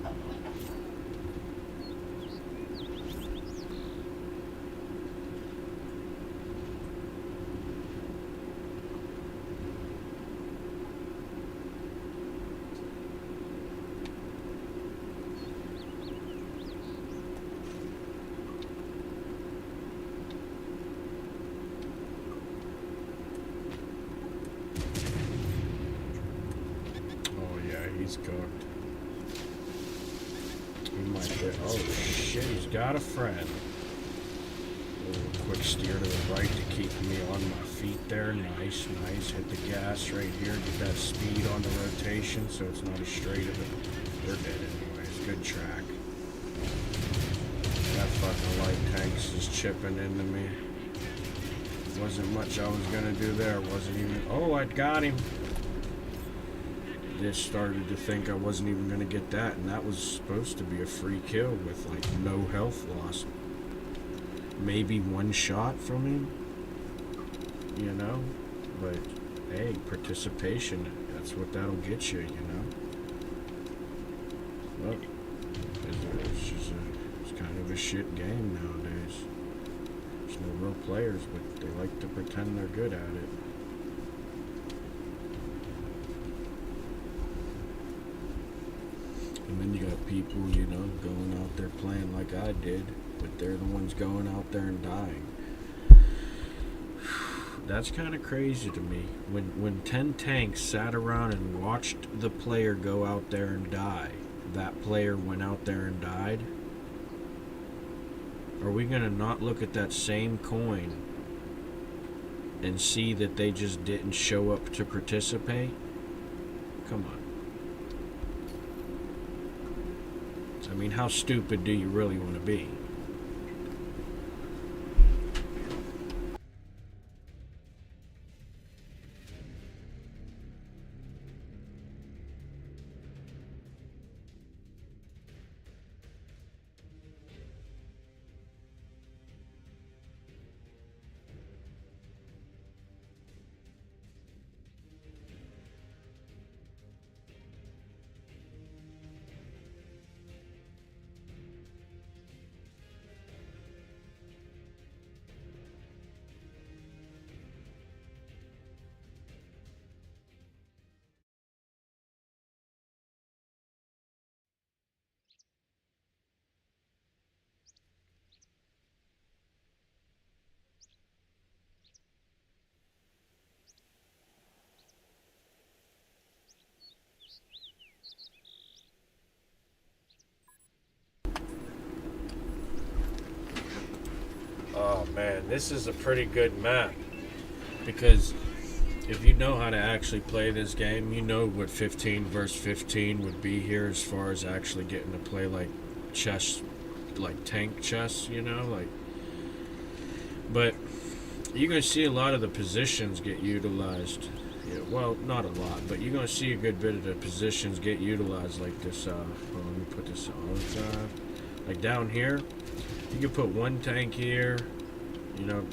He's cooked. He might get. Oh shit, he's got a friend. A little quick steer to the right to keep me on my feet there. Nice. Hit the gas right here. Get that speed on the rotation so it's not as straight of a. They're dead anyways. Good track. That fucking light tanks is chipping into me. Wasn't much I was gonna do there. Wasn't even. Oh, I got him. Just started to think I wasn't even going to get that, and that was supposed to be a free kill with like no health loss. Maybe one shot from him, you know, but hey, participation, that's what that'll get you, you know. Well, it's kind of a shit game nowadays. There's no real players, but they like to pretend they're good at it. then you got people, going out there playing like I did, but they're the ones going out there and dying. That's kind of crazy to me. When 10 tanks sat around and watched the player go out there and die, that player went out there and died. Are we going to not look at that same coin and see that they just didn't show up to participate? Come on. I mean, how stupid do you really want to be? Oh man, this is a pretty good map, because if you know how to actually play this game, you know what 15 versus 15 would be here as far as actually getting to play like chess, like tank chess, like. But you're going to see a lot of the positions get utilized. Yeah, well, not a lot, but you're going to see a good bit of the positions get utilized, like this. Let me put this on. Like down here, you can put one tank here,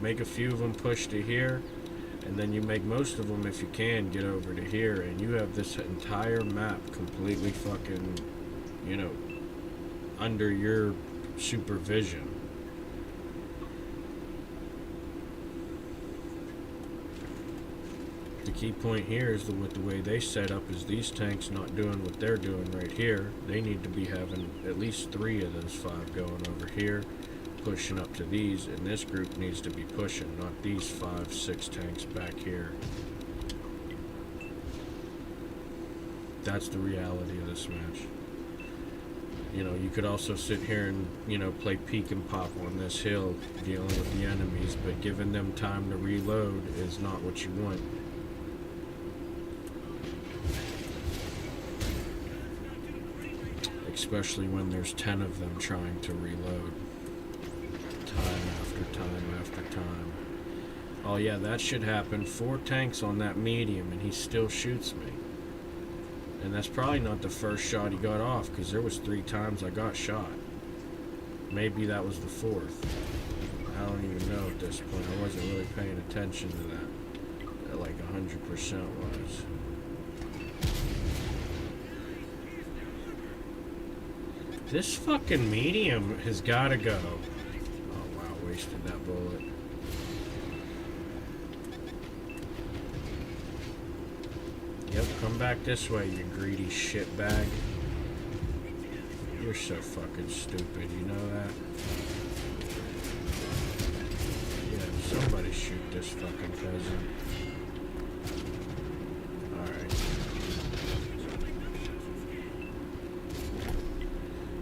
make a few of them push to here, and then you make most of them, if you can, get over to here, and you have this entire map completely fucking, under your supervision. The key point here is with the way they set up is these tanks not doing what they're doing right here. They need to be having at least 3 of those 5 going over here, pushing up to these, and this group needs to be pushing, not these 5, 6 tanks back here. That's the reality of this match. You could also sit here and, play peek and pop on this hill, dealing with the enemies, but giving them time to reload is not what you want. Especially when there's 10 of them trying to reload. Time after time after time. Oh yeah, that should happen. 4 tanks on that medium and he still shoots me. And that's probably not the first shot he got off, because there was 3 times I got shot. Maybe that was the 4th. I don't even know at this point. I wasn't really paying attention to that. That like 100% was. This fucking medium has gotta go. Oh wow, wasted that bullet. Yep, come back this way, you greedy shitbag. You're so fucking stupid, you know that? Yeah, somebody shoot this fucking peasant. Alright.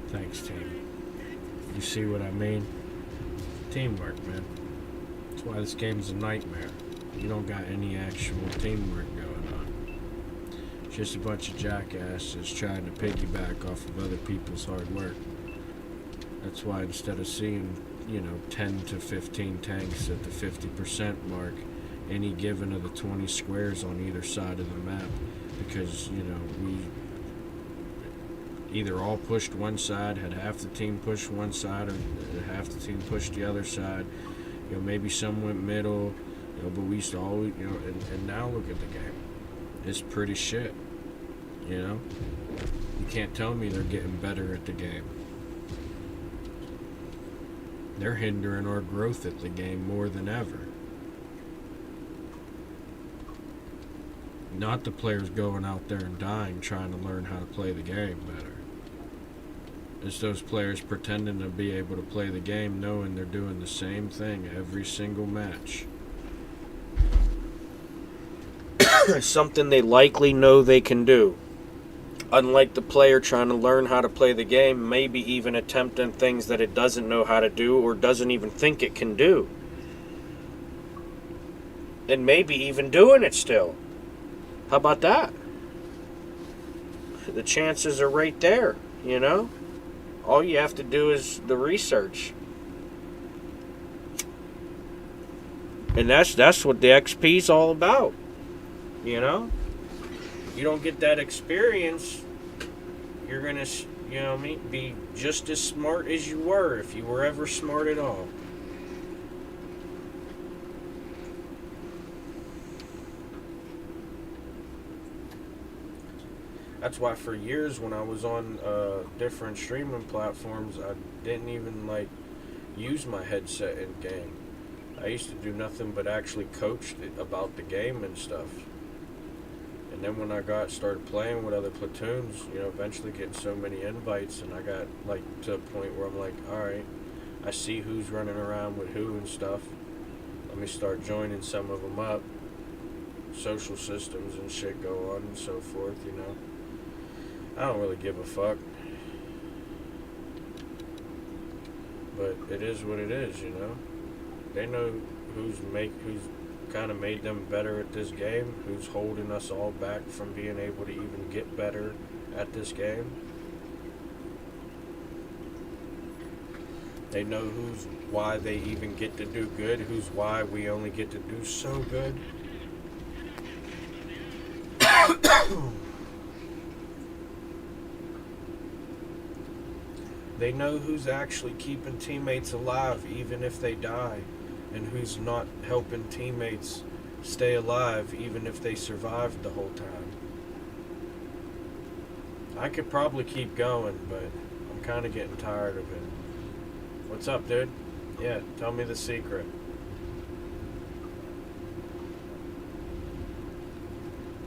Thanks, team. You see what I mean? Teamwork, man. That's why this game's a nightmare. You don't got any actual teamwork going on. Just a bunch of jackasses trying to piggyback off of other people's hard work. That's why instead of seeing, 10 to 15 tanks at the 50% mark, any given of the 20 squares on either side of the map, because, we either all pushed one side, had half the team push one side, or half the team pushed the other side. Maybe some went middle, but we used to always, and now look at the game. It's pretty shit, You can't tell me they're getting better at the game. They're hindering our growth at the game more than ever. Not the players going out there and dying trying to learn how to play the game better. It's those players pretending to be able to play the game knowing they're doing the same thing every single match. Something they likely know they can do. Unlike the player trying to learn how to play the game, maybe even attempting things that it doesn't know how to do or doesn't even think it can do. And maybe even doing it still. How about that? The chances are right there, you know? All you have to do is the research. And that's what the XP's all about, you know? You don't get that experience, you're gonna, you know what I mean, be just as smart as you were if you were ever smart at all. That's why for years when I was on different streaming platforms, I didn't even like use my headset in game. I used to do nothing but actually coach about the game and stuff. And then when I started playing with other platoons, you know, eventually getting so many invites, and I got like to a point where I'm like, all right, I see who's running around with who and stuff. Let me start joining some of them up. Social systems and shit go on and so forth, you know. I don't really give a fuck. But it is what it is, you know. They know who's kind of made them better at this game, who's holding us all back from being able to even get better at this game. They know why they even get to do good, who's why we only get to do so good. They know who's actually keeping teammates alive even if they die, and who's not helping teammates stay alive even if they survived the whole time. I could probably keep going, but I'm kind of getting tired of it. What's up, dude? Yeah, tell me the secret.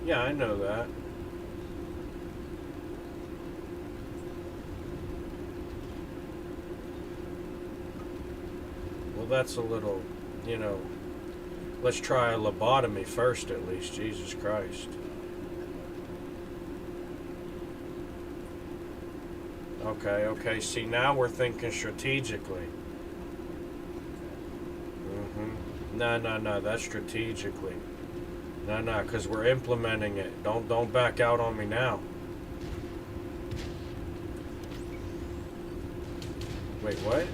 Yeah, I know that. Well, that's a little, you know, let's try a lobotomy first at least, Jesus Christ. Okay, see, now we're thinking strategically. No, that's strategically. No, because we're implementing it. Don't back out on me now. Wait, what?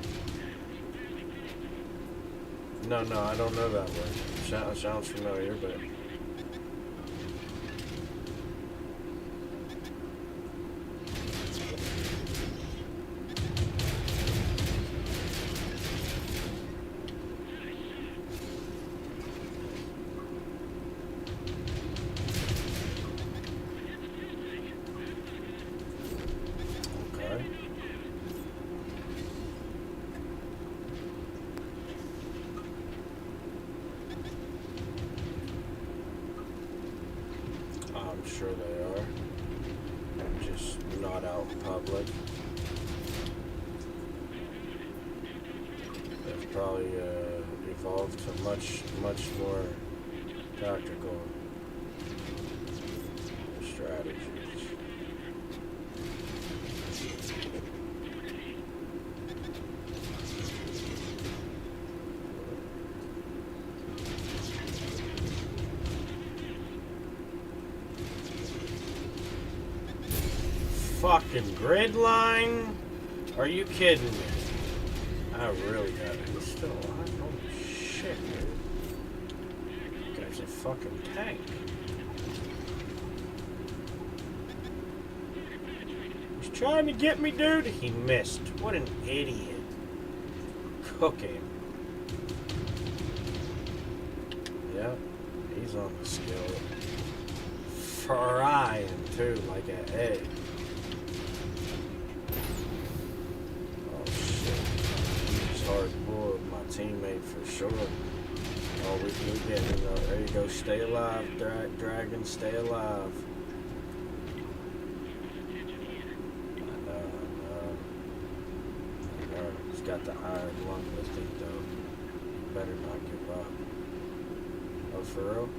No, I don't know that word. Sounds familiar, but... Okay. I'm sure they are. Just not out in public. They've probably evolved to much more tactical strategies. Fucking grid line? Are you kidding me? I really got it. He's still alive? Holy shit, dude. Guy's a fucking tank. He's trying to get me, dude. He missed. What an idiot. Cooking. Yep. He's on the skillet. Frying, too, like an egg. Hard bull with my teammate for sure. Oh, we getting there you go. Stay alive, dragon. Stay alive. He's got the iron lung with him, though. You better not give up. Oh, for real?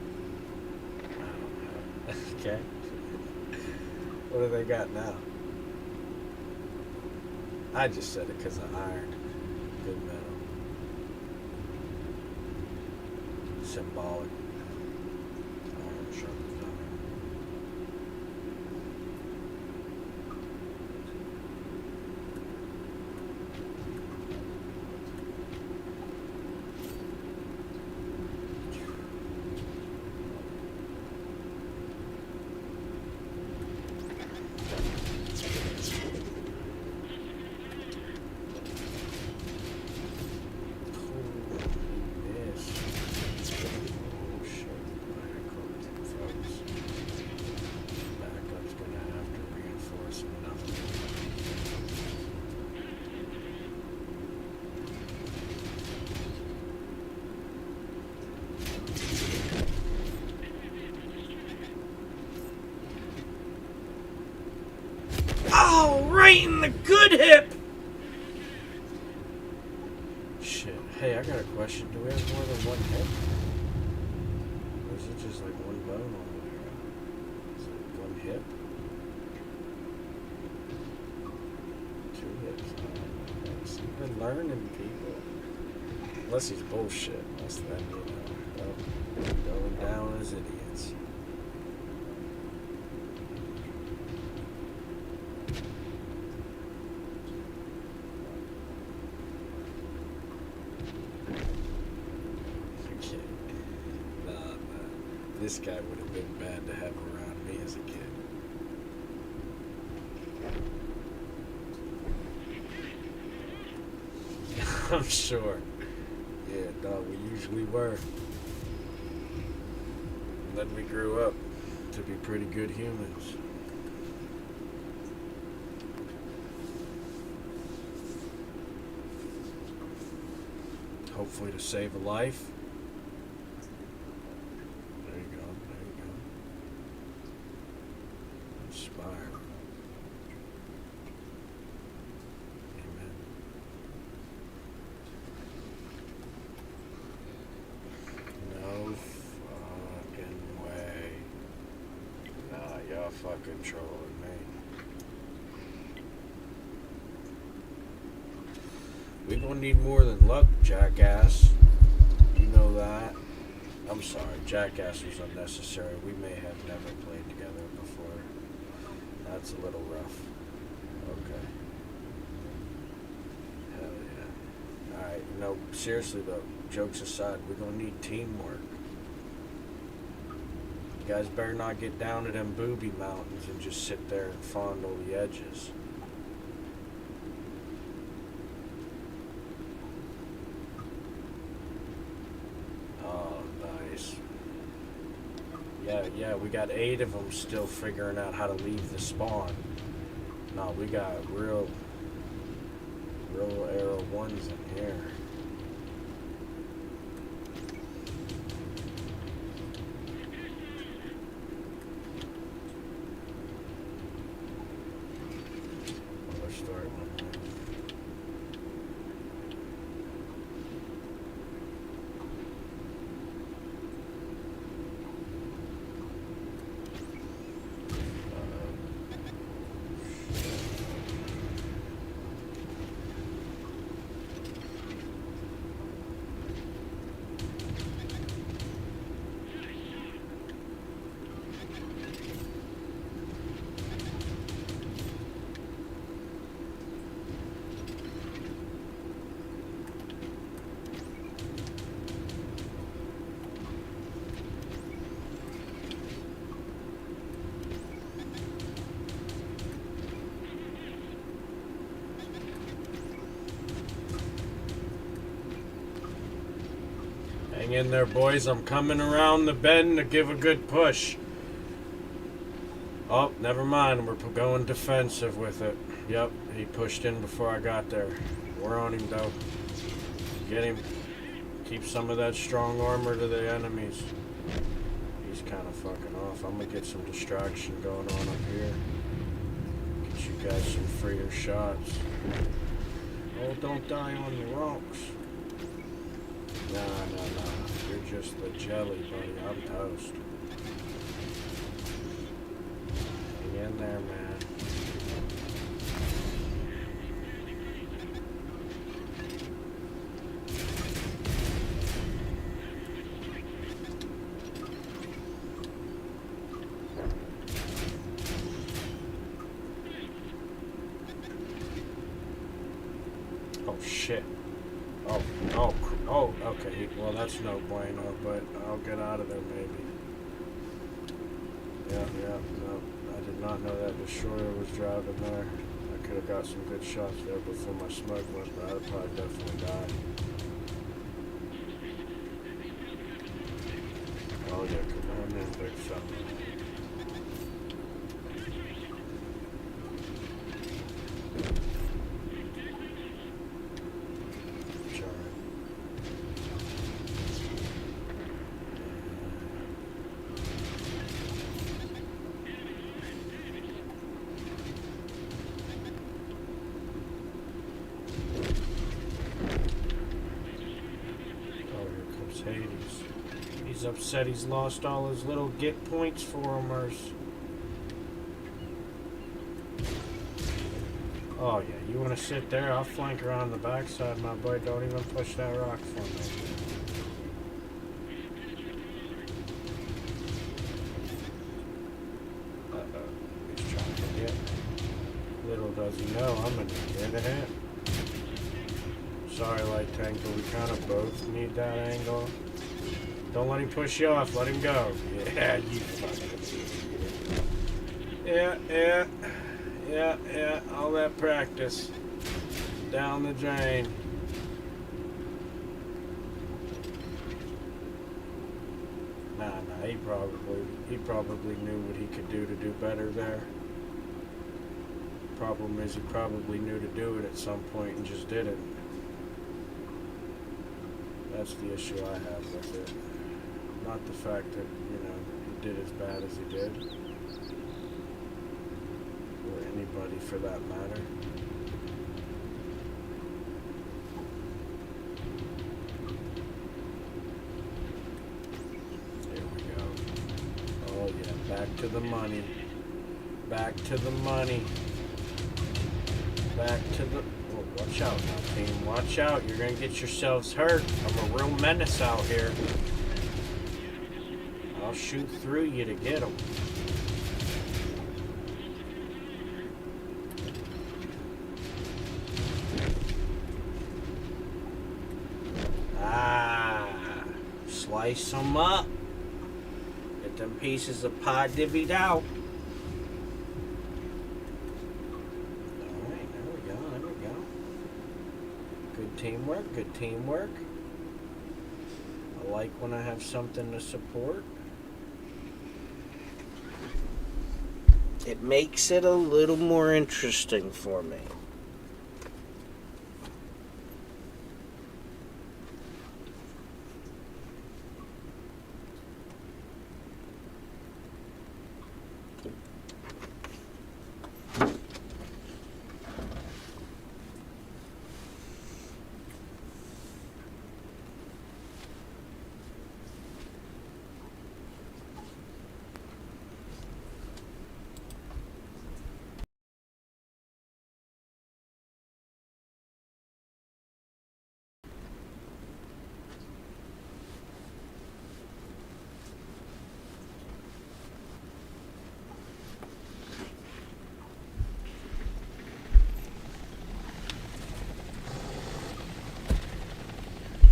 I don't know. Okay. What do they got now? I just said it because of iron. Good metal. Symbolic. Iron sharpens iron. Oh, right in the good hip! Shit. Hey, I got a question. Do we have more than one hip? Or is it just like one bone all the way around? Is it one hip? Two hips. Nice. You've been learning, people. Unless he's bullshit. Unless then, going down as idiots. This guy would have been bad to have around me as a kid. I'm sure. Yeah, dog, we usually were. And then we grew up to be pretty good humans. Hopefully to save a life. Fucking trolling me. We gonna need more than luck, jackass. You know that. I'm sorry, jackass was unnecessary. We may have never played together before. That's a little rough. Okay. Hell yeah. Alright, no, seriously though, jokes aside, we're gonna need teamwork. You guys better not get down to them booby mountains and just sit there and fondle the edges. Oh, nice. Yeah, we got 8 of them still figuring out how to leave the spawn. No, we got real arrow ones in here. Hang in there, boys. I'm coming around the bend to give a good push. Oh, never mind. We're going defensive with it. Yep, he pushed in before I got there. We're on him, though. Get him. Keep some of that strong armor to the enemies. He's kind of fucking off. I'm going to get some distraction going on up here. Get you guys some freer shots. Oh, don't die on the rocks. Nah. You're just the jelly, buddy. I'm toast. Hang in there, man. Oh, shit. Oh, okay. Well, that's no bueno, but I'll get out of there maybe. Yeah, no. I did not know that destroyer was driving there. I could have got some good shots there before my smoke went, but I'd probably definitely die. Oh, yeah, come on in, big fella. Hades. He's upset he's lost all his little get points formers. Oh yeah, you want to sit there? I'll flank around the backside, my boy. Don't even push that rock for me. He's trying to get. Little does he know, I'm gonna get a hit. Sorry, light tank, but we kind of both need that angle. Don't let him push you off. Let him go. Yeah, you fucking. Yeah. All that practice down the drain. Nah. He probably knew what he could do to do better there. Problem is, he probably knew to do it at some point and just did it. That's the issue I have with it. Not the fact that, he did as bad as he did. Or anybody for that matter. There we go. Oh yeah, back to the money. Back to the money. Back to the... Oh, watch out now, team. Watch out. You're going to get yourselves hurt. I'm a real menace out here. I'll shoot through you to get them. Slice them up. Get them pieces of pie divvied out. Alright, there we go. Good teamwork. I like when I have something to support. It makes it a little more interesting for me.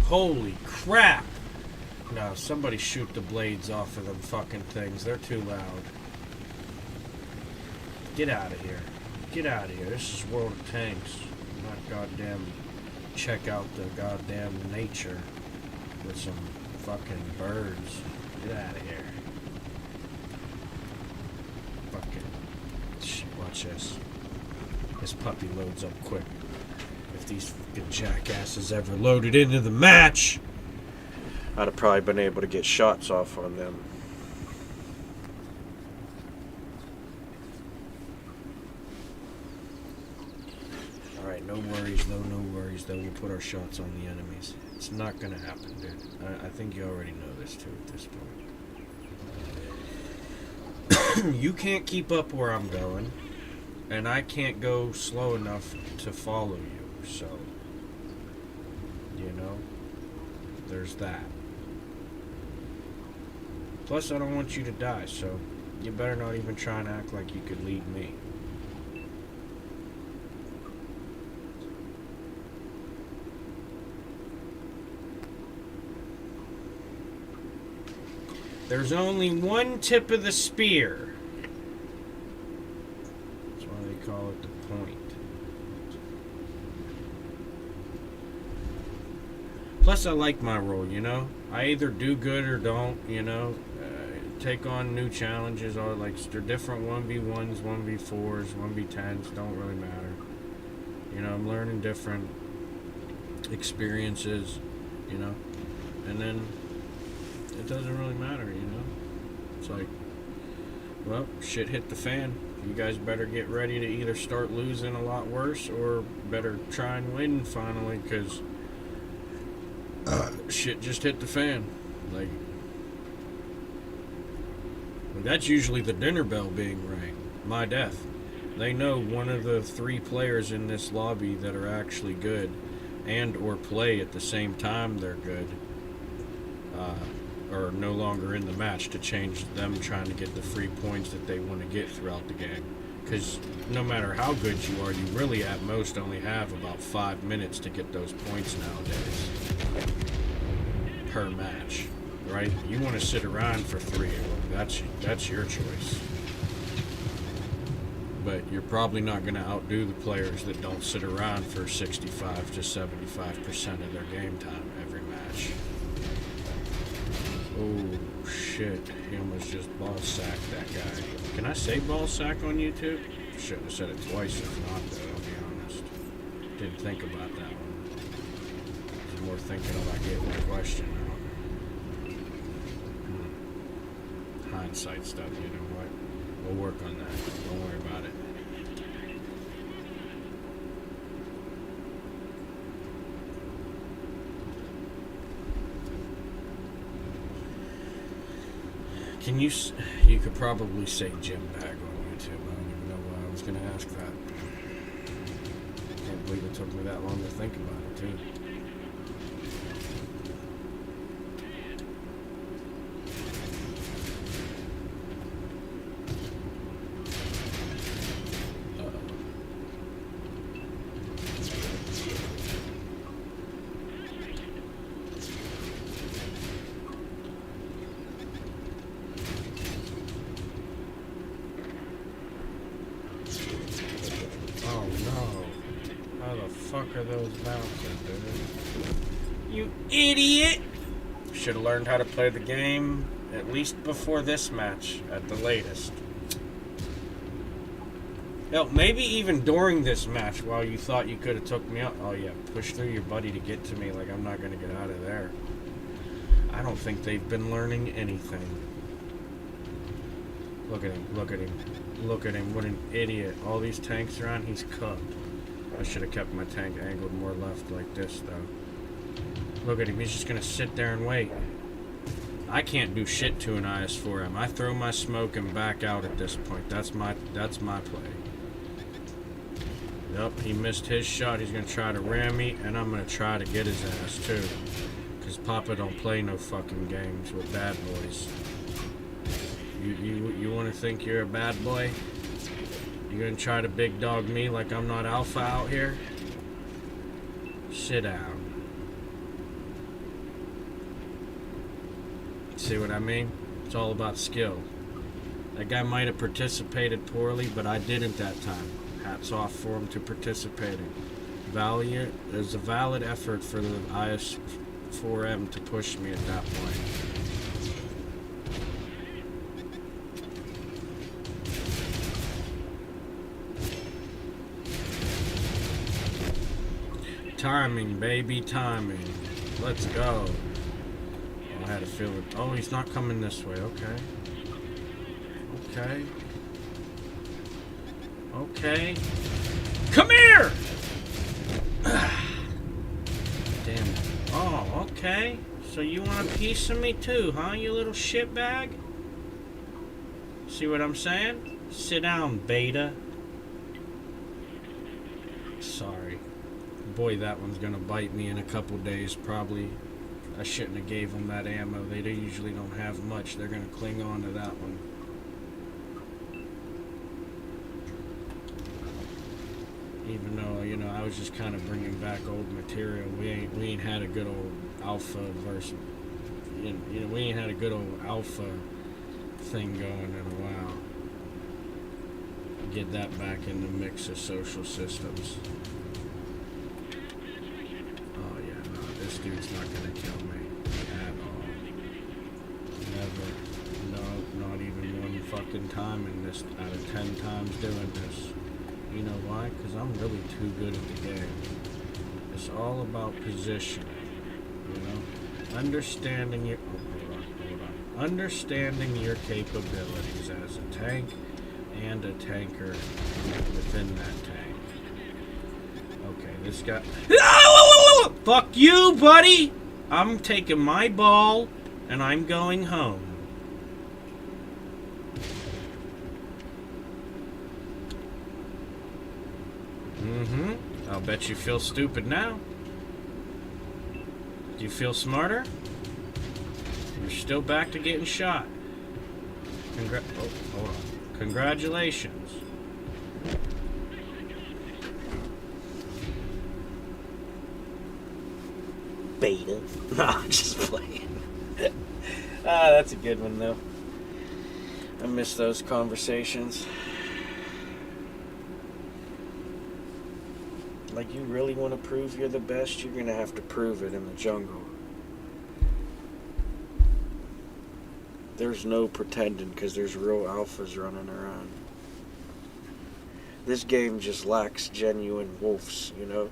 Holy crap! No, somebody shoot the blades off of them fucking things. They're too loud. Get out of here. Get out of here. This is World of Tanks. Not goddamn check out the goddamn nature with some fucking birds. Get out of here. Fucking... Watch this. This puppy loads up quick. If these fucking jackasses ever loaded into the match, I'd have probably been able to get shots off on them. Alright, Alright, no worries though, no worries though. We'll put our shots on the enemies. It's not gonna happen, dude. I think you already know this too at this point. You can't keep up where I'm going, and I can't go slow enough to follow you, so, you know, there's that. Plus, I don't want you to die, so you better not even try and act like you could lead me. There's only one tip of the spear. That's why they call it the point. Plus, I like my role, you know? I either do good or don't, you know? Take on new challenges, or like, they're different 1v1s, 1v4s, 1v10s, don't really matter. You know, I'm learning different experiences, you know? And then it doesn't really matter, you know? It's like, well, shit hit the fan. You guys better get ready to either start losing a lot worse or better try and win finally, because shit just hit the fan. Like, that's usually the dinner bell being rang. My death. They know one of the 3 players in this lobby that are actually good and or play at the same time they're good are no longer in the match, to change them trying to get the free points that they want to get throughout the game. Because no matter how good you are, you really at most only have about 5 minutes to get those points nowadays per match, right? You want to sit around for 3 of them, that's your choice. But you're probably not going to outdo the players that don't sit around for 65 to 75% of their game time every match. Oh shit, he almost just ball sacked that guy. Can I say ball sack on YouTube? Shouldn't have said it twice if not, though, I'll be honest. Didn't think about that one. I was more thinking about getting the question out. Hindsight stuff, you know what? We'll work on that. Don't worry about it. Can you could probably say gym bag on YouTube. I don't even know why I was going to ask that. Can't believe it took me that long to think about it, too. Fuck are those bouncing, dude? You idiot! Should have learned how to play the game at least before this match, at the latest. Hell, maybe even during this match, while you thought you could have took me out. Oh yeah, push through your buddy to get to me, like I'm not gonna get out of there. I don't think they've been learning anything. Look at him, look at him, look at him, what an idiot. All these tanks around, he's cooked. I should have kept my tank angled more left like this, though. Look at him. He's just going to sit there and wait. I can't do shit to an IS-4M. I throw my smoke and back out at this point. That's my play. Yep, he missed his shot. He's going to try to ram me, and I'm going to try to get his ass, too. Because Papa don't play no fucking games with bad boys. You want to think you're a bad boy? You gonna try to big dog me like I'm not alpha out here? Sit down. See what I mean? It's all about skill. That guy might have participated poorly, but I didn't that time. Hats off for him to participating. Valiant. There's a valid effort for the IS-4M to push me at that point. Timing, baby, timing. Let's go. Oh, I had a feeling. Oh, he's not coming this way. Okay. Okay. Okay. Come here! Okay, so you want a piece of me too, huh, you little shitbag? See what I'm saying? Sit down, beta. Sorry. Boy, that one's gonna bite me in a couple days, probably. I shouldn't have gave them that ammo. They usually don't have much. They're gonna cling on to that one. Even though, you know, I was just kind of bringing back old material. We ain't had a good old alpha versus, you know, we ain't had a good old alpha thing going in a while. Get that back in the mix of social systems. Oh yeah, no, this dude's not gonna kill me at all. Never. No, not even one fucking time in this, out of 10 times doing this. You know why? Because I'm really too good at the game. It's all about positioning, you know? Understanding your... Oh, hold on. Understanding your capabilities as a tank and a tanker within that tank. Okay, this guy... Fuck you, buddy! I'm taking my ball, and I'm going home. I'll bet you feel stupid now. Do you feel smarter? You're still back to getting shot. Hold on. Congratulations. Beta. No, I'm just playing. That's a good one, though. I miss those conversations. Like, you really want to prove you're the best, you're going to have to prove it in the jungle. There's no pretending because there's real alphas running around. This game just lacks genuine wolves, you know?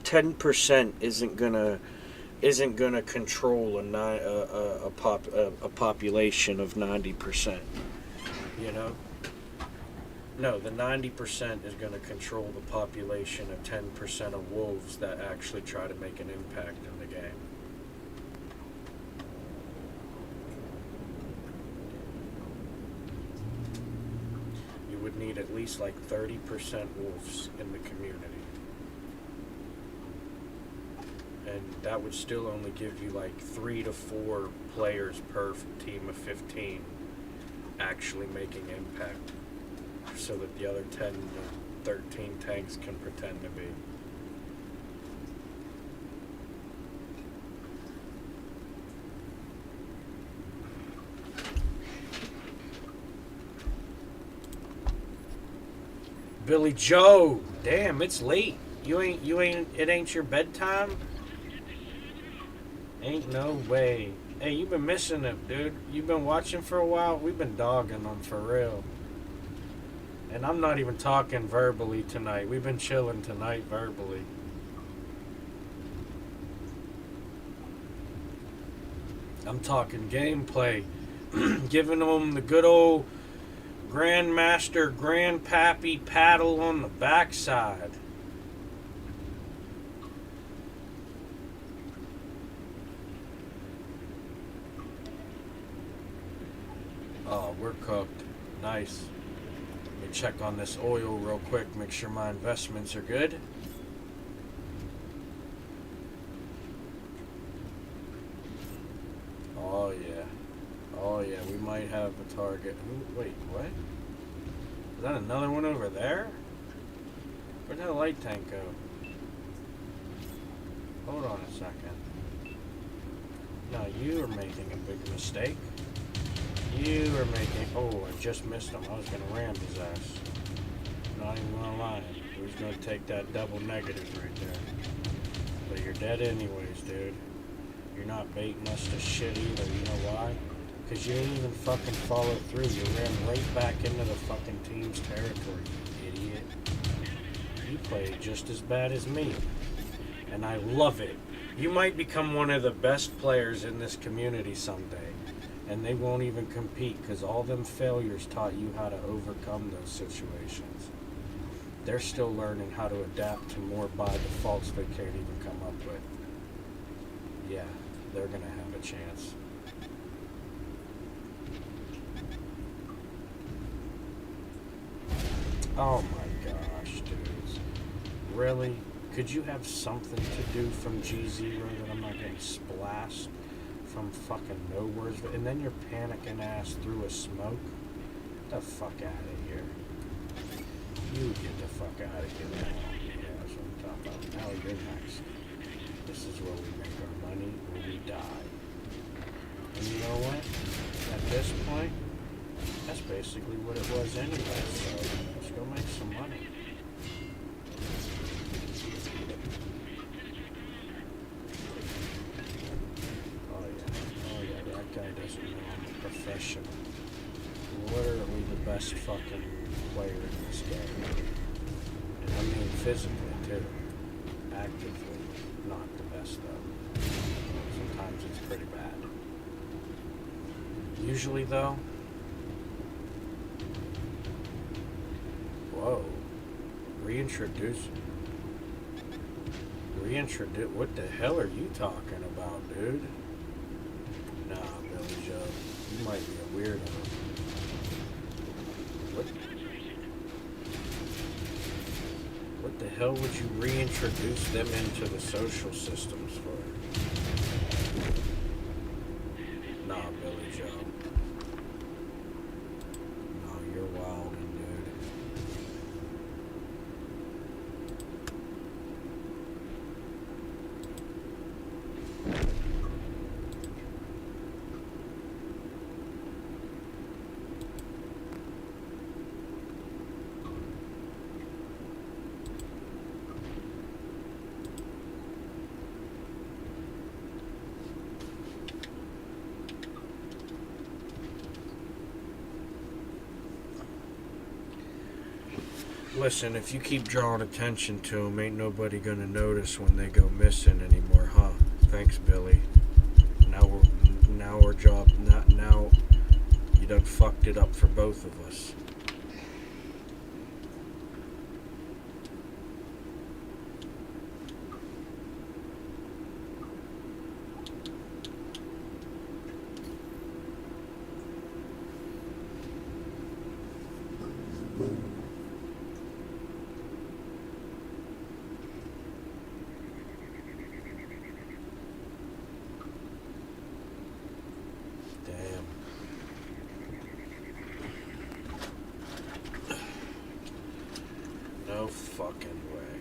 10% isn't gonna control a population of 90%, you know? No, the 90% is going to control the population of 10% of wolves that actually try to make an impact in the game. You would need at least like 30% wolves in the community. And that would still only give you like 3 to 4 players per team of 15 actually making impact, so that the other 10 to 13 tanks can pretend to be. Billy Joe, damn, it's late. It ain't your bedtime? Ain't no way. Hey, you've been missing it, dude. You've been watching for a while. We've been dogging them for real. And I'm not even talking verbally tonight. We've been chilling tonight verbally. I'm talking gameplay. Giving them the good old Grandmaster, Grandpappy paddle on the backside. Oh, we're cooked. Nice. Let me check on this oil real quick, make sure my investments are good. Oh yeah. Oh yeah, we might have a target. Ooh, wait, what? Is that another one over there? Where'd that light tank go? Hold on a second. No, you are making a big mistake. You are making... Oh, I just missed him. I was going to ram his ass. Not even going to lie. He was going to take that double negative right there. But you're dead anyways, dude. You're not baiting us to shit either. You know why? Because you didn't even fucking follow through. You ran right back into the fucking team's territory, you idiot. You played just as bad as me. And I love it. You might become one of the best players in this community someday. And they won't even compete because all them failures taught you how to overcome those situations. They're still learning how to adapt to more by defaults they can't even come up with. Yeah. they're gonna have a chance. Oh my gosh, dudes. Really? Could you have something to do from G0 that I'm not getting splashed from fucking nowhere? And then you're panicking ass through a smoke? Get the fuck out of here. You get the fuck out of here now. Yeah, that's what I'm talking about. Now you're next. This is where we make our money or we die. And you know what? At this point, that's basically what it was anyway, so let's go make some money. Oh yeah, that guy doesn't know I'm a professional. Literally the best fucking player in this game. And I mean physically too. Actively, not the best though. Sometimes it's pretty bad. Usually though, whoa. Reintroduce. What the hell are you talking about, dude? Nah, Billy Joe. You might be a weirdo. What the hell would you reintroduce them into the social systems for? Nah, Billy Joe. No, you're wildin', dude. Listen, if you keep drawing attention to them, ain't nobody gonna notice when they go missing anymore, huh? Thanks, Billy. Now our job. Now you done fucked it up for both of us. No fucking way.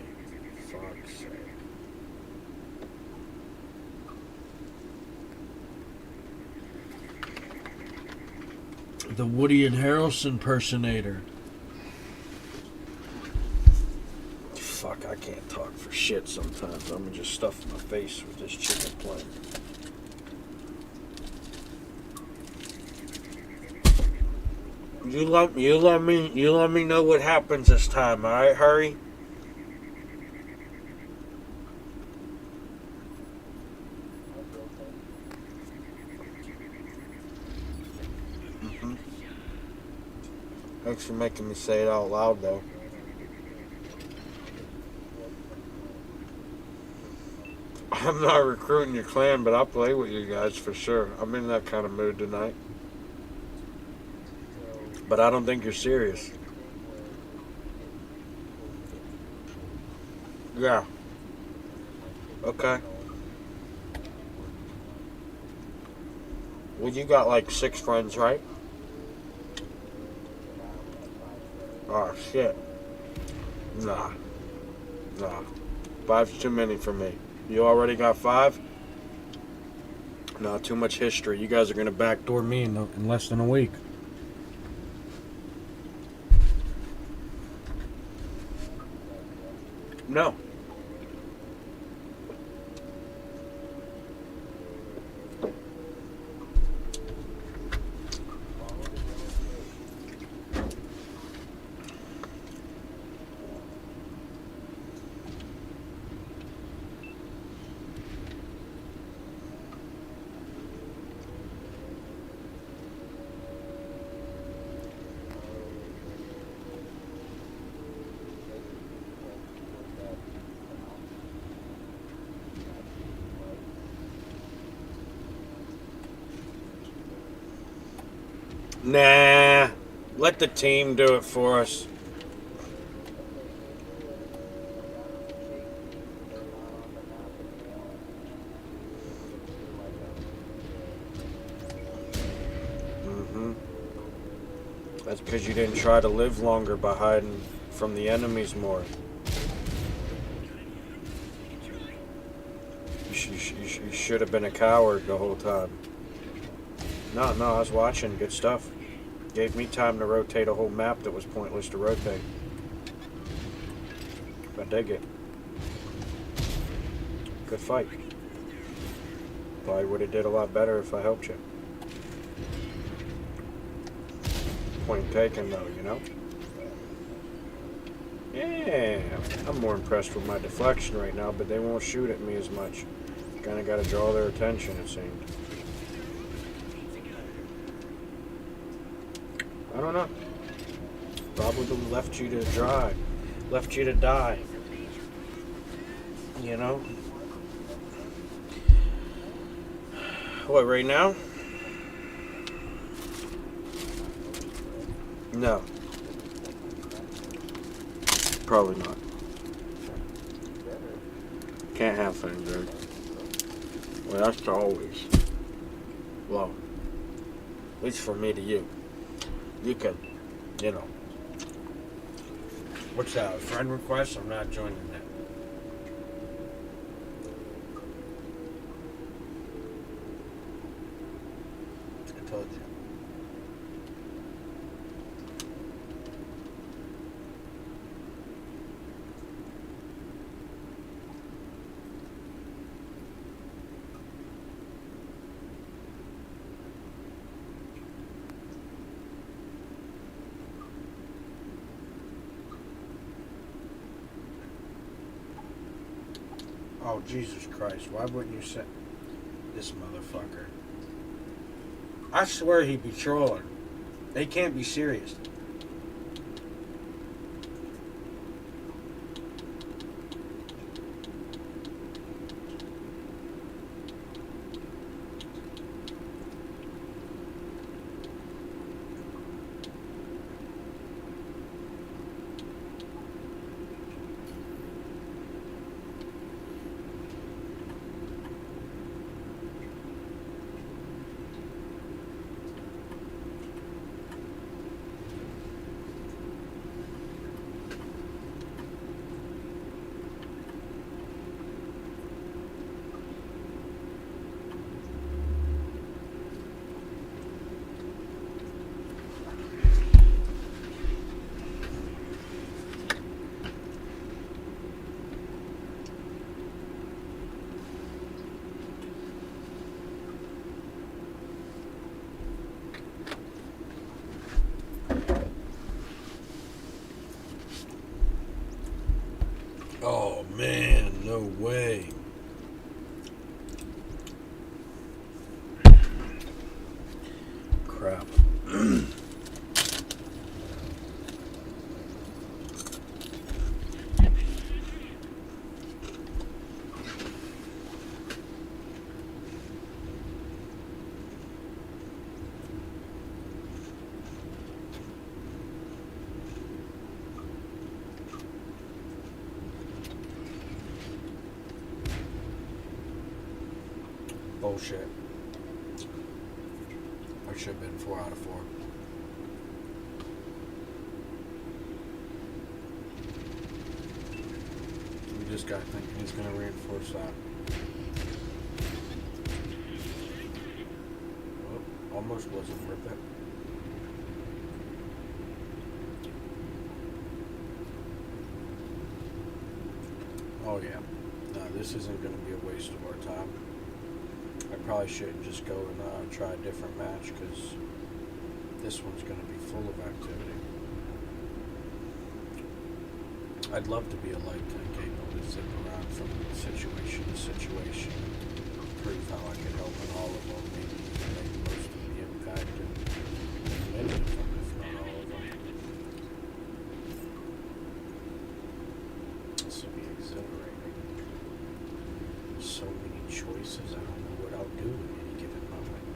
Fuck's sake. The Woody and Harrelson impersonator. Fuck, I can't talk for shit sometimes. I'm gonna just stuff my face with this chicken plate. You let me know what happens this time, alright, Hurry? Thanks for making me say it out loud, though. I'm not recruiting your clan, but I'll play with you guys for sure. I'm in that kind of mood tonight. But I don't think you're serious. Yeah. Okay. Well, you got like 6 friends, right? Oh, shit. Nah. 5's too many for me. You already got 5? Nah, too much history. You guys are gonna backdoor me in less than a week. No. Nah. Let the team do it for us. That's because you didn't try to live longer by hiding from the enemies more. You should have been a coward the whole time. No, I was watching. Good stuff. Gave me time to rotate a whole map that was pointless to rotate. I dig it. Good fight. Probably would have did a lot better if I helped you. Point taken though, you know? Yeah, I'm more impressed with my deflection right now, but they won't shoot at me as much. Kinda gotta draw their attention, it seemed. I don't know. Probably left you to dry. Left you to die. You know? What, right now? No. Probably not. Can't have things, right? Well, that's always. Well, at least for me to you. You can, you know. What's that? A friend request? I'm not joining that. I told you. Oh, Jesus Christ. Why wouldn't you say this motherfucker? I swear he'd be trolling. They can't be serious. Oh man, no way. Crap. Bullshit. I should have been 4 out of 4. This guy thinking he's going to reinforce that. Well, almost wasn't worth it. Oh yeah. No, this isn't going to be a waste of our time. I probably shouldn't just go and try a different match because this one's going to be full of activity. I'd love to be a light tank able to zip around from situation to situation, prove how I could help in all of them, maybe even make most of the impact in many of them, if not all of them. This would be exhilarating. So many choices, I don't know what I'll do at any given moment.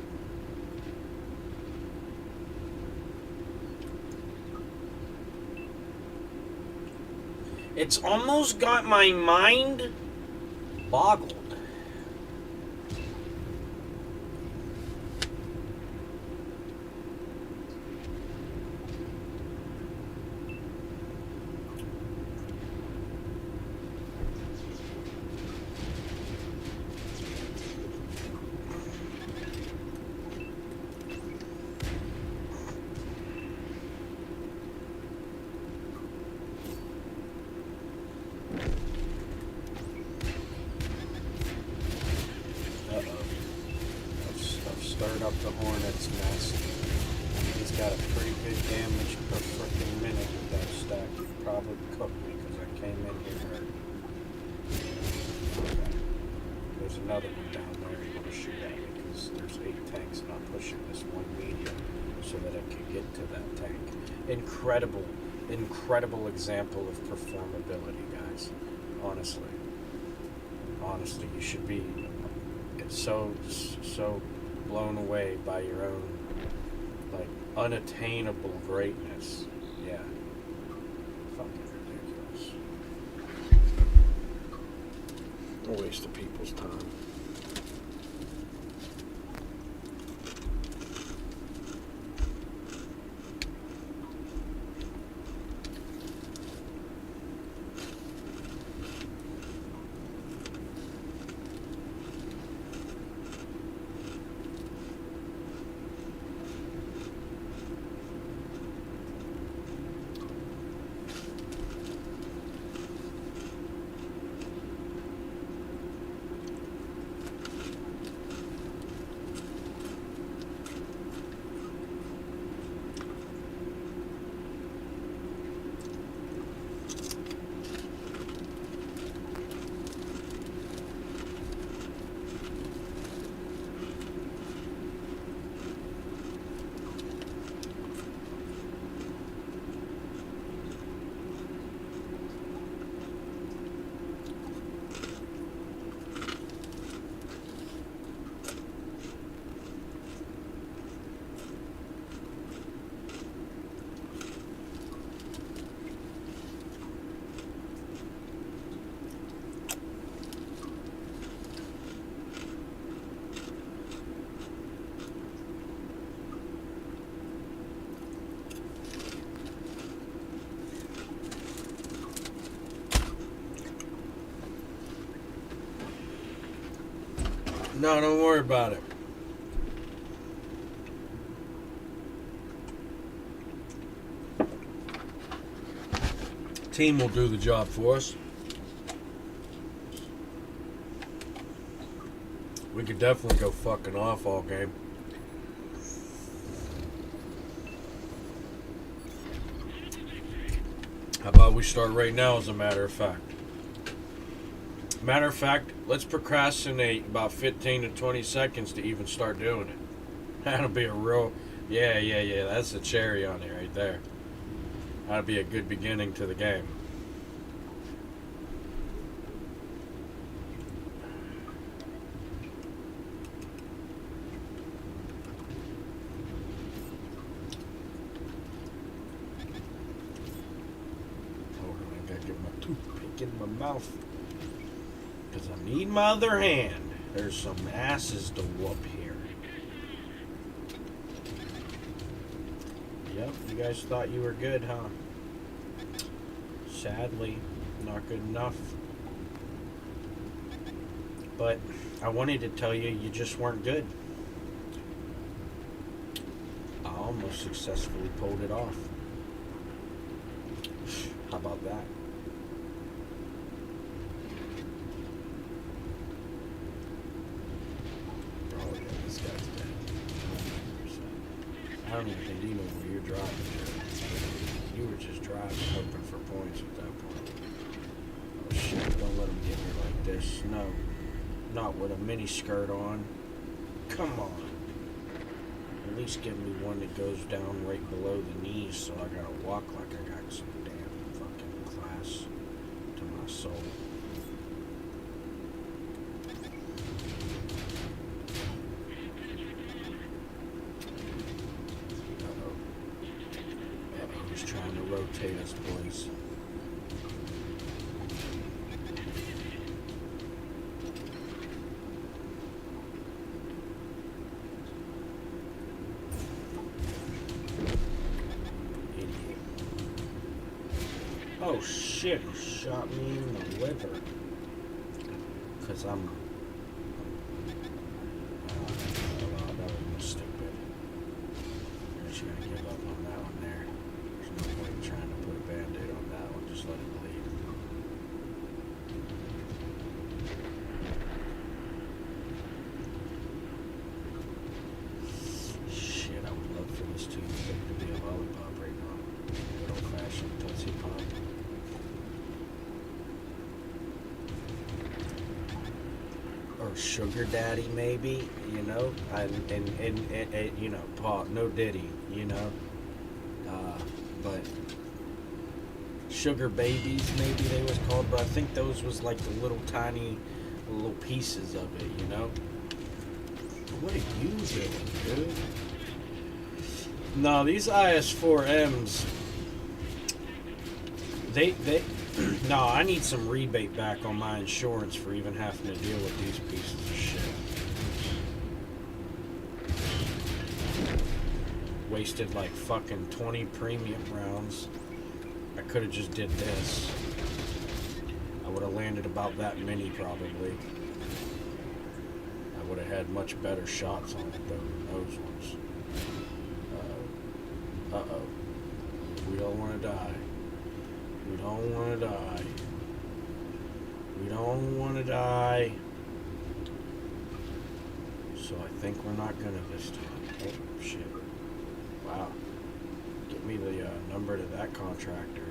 It's almost got my mind boggled. I've stirred up the hornet's nest. He's got a pretty good damage per freaking minute with that stack. He probably cooked me because I came in here hurt. Okay. There's another one down there you want to shoot at me because there's 8 tanks and I'm pushing this one medium so that I can get to that tank. Incredible example of performability, guys. Honestly, you should be so blown away by your own like unattainable greatness. Yeah, fucking ridiculous. A waste of people's time. No, don't worry about it. Team will do the job for us. We could definitely go fucking off all game. How about we start right now, as a matter of fact? Matter of fact, let's procrastinate about 15 to 20 seconds to even start doing it. That'll be a real... Yeah, that's the cherry on it right there. That'll be a good beginning to the game. Oh, I gotta get my toothpick in my mouth. Because I need my other hand. There's some asses to whoop here. Yep, you guys thought you were good, huh? Sadly, not good enough. But I wanted to tell you, you just weren't good. I almost successfully pulled it off. How about that? I don't even think you know where you're driving. You were just driving, hoping for points at that point. Oh shit, don't let them get me like this. No. Not with a mini skirt on. Come on. At least give me one that goes down right below the knees so I gotta walk like I got some damn fucking class to my soul. Rotate us, boys. Oh shit, he shot me in the liver. Cause I'm that was stupid. You're just gonna give up on that one there. There's no point in trying to put a band-aid on that one, just let it bleed. Shit, I would love for this toothpick to be a lollipop right now. Good old-fashioned Tootsie Pop. Or sugar daddy, maybe, you know, and you know, Paul, no Diddy, you know, but sugar babies, maybe they was called, but I think those was like the little tiny little pieces of it, you know. What are you doing, dude? No, these IS4Ms, they no, I need some rebate back on my insurance for even having to deal with these pieces of shit. Wasted like fucking 20 premium rounds. I could have just did this. I would have landed about that many probably. I would have had much better shots on it though than those ones. Uh-oh. We don't want to die. We don't want to die. We don't want to die. So I think we're not gonna this time. Oh, shit. Wow. Get me the number to that contractor.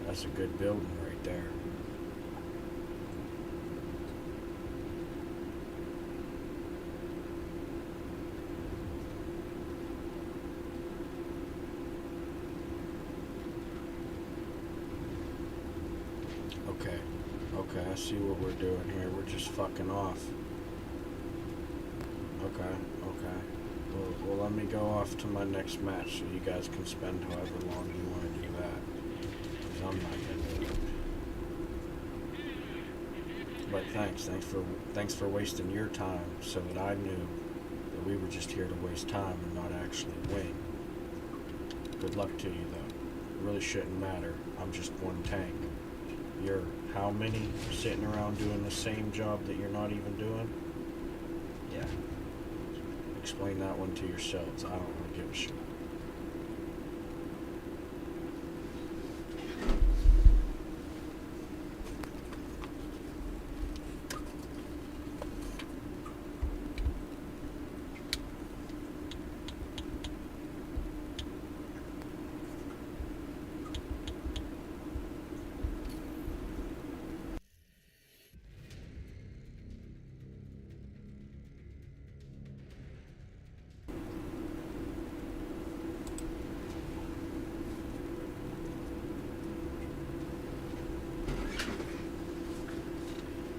That's a good building right there. Okay, I see what we're doing here. We're just fucking off. Okay. Well, let me go off to my next match so you guys can spend however long you want to do that. Because I'm not going to do it. But thanks for wasting your time so that I knew that we were just here to waste time and not actually win. Good luck to you, though. It really shouldn't matter. I'm just one tank. You're how many sitting around doing the same job that you're not even doing? Yeah. Explain that one to yourselves. I don't want to give a shit.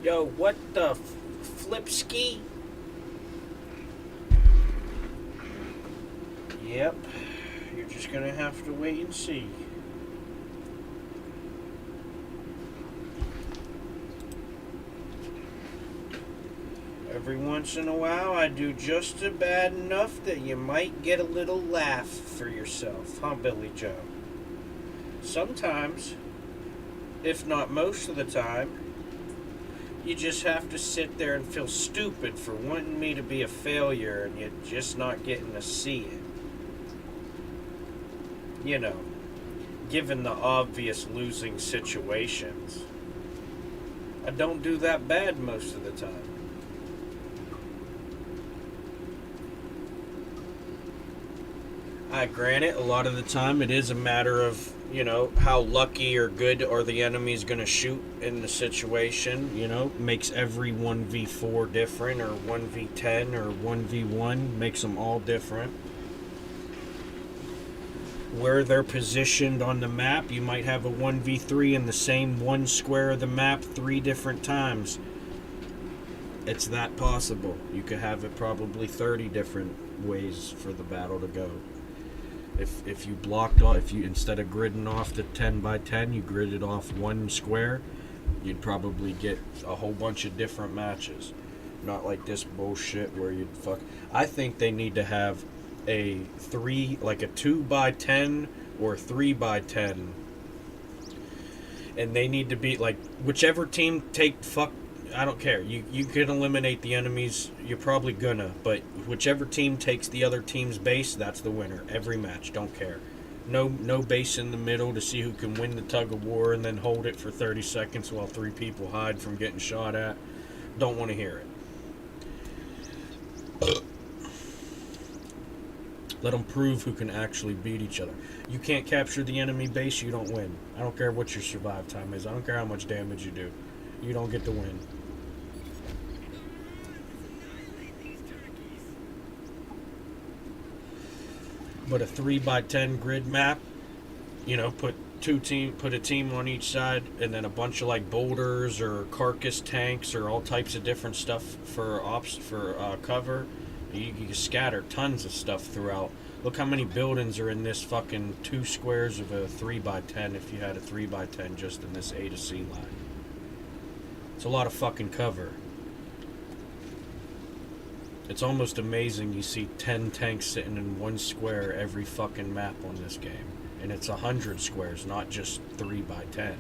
Yo, what the flipski? Yep, you're just gonna have to wait and see. Every once in a while, I do just bad enough that you might get a little laugh for yourself, huh, Billy Joe? Sometimes, if not most of the time, you just have to sit there and feel stupid for wanting me to be a failure and you're just not getting to see it. You know, given the obvious losing situations. I don't do that bad most of the time. Granted, a lot of the time it is a matter of, you know, how lucky or good are the enemies going to shoot in the situation, you know, makes every 1v4 different, or 1v10 or 1v1 makes them all different. Where they're positioned on the map, you might have a 1v3 in the same one square of the map 3 different times. It's that possible. You could have it probably 30 different ways for the battle to go. If you blocked off, if you, instead of gridding off the 10 by 10, you gridded off one square, you'd probably get a whole bunch of different matches. Not like this bullshit where you'd fuck. I think they need to have a 2 by 10 or 3 by 10 and they need to be like whichever team I don't care. You can eliminate the enemies. You're probably gonna, but whichever team takes the other team's base, that's the winner every match. Don't care. No base in the middle to see who can win the tug of war and then hold it for 30 seconds while 3 people hide from getting shot at. Don't want to hear it. Let them prove who can actually beat each other. You can't capture the enemy base, you don't win. I don't care what your survive time is. I don't care how much damage you do. You don't get to win. But a 3x10 grid map, you know, put a team on each side, and then a bunch of like boulders or carcass tanks or all types of different stuff for cover. You can scatter tons of stuff throughout. Look how many buildings are in this fucking 2 squares of a 3x10 if you had a 3x10 just in this A to C line. It's a lot of fucking cover. It's almost amazing you see 10 tanks sitting in 1 square every fucking map on this game. And it's 100 squares, not just 3x10.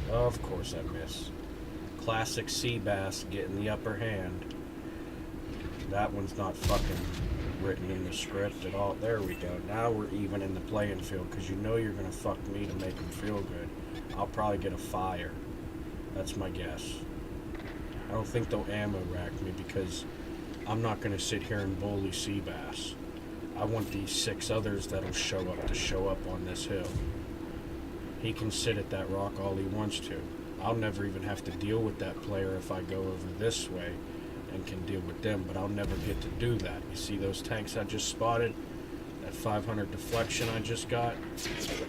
Of course I miss. Classic sea bass getting the upper hand. That one's not fucking written in the script at all. There we go. Now we're even in the playing field because you know you're going to fuck me to make them feel good. I'll probably get a fire. That's my guess. I don't think they'll ammo rack me because I'm not going to sit here and bully sea bass. I want these 6 others that'll show up on this hill. He can sit at that rock all he wants to. I'll never even have to deal with that player if I go over this way and can deal with them, but I'll never get to do that. You see those tanks I just spotted? That 500 deflection I just got?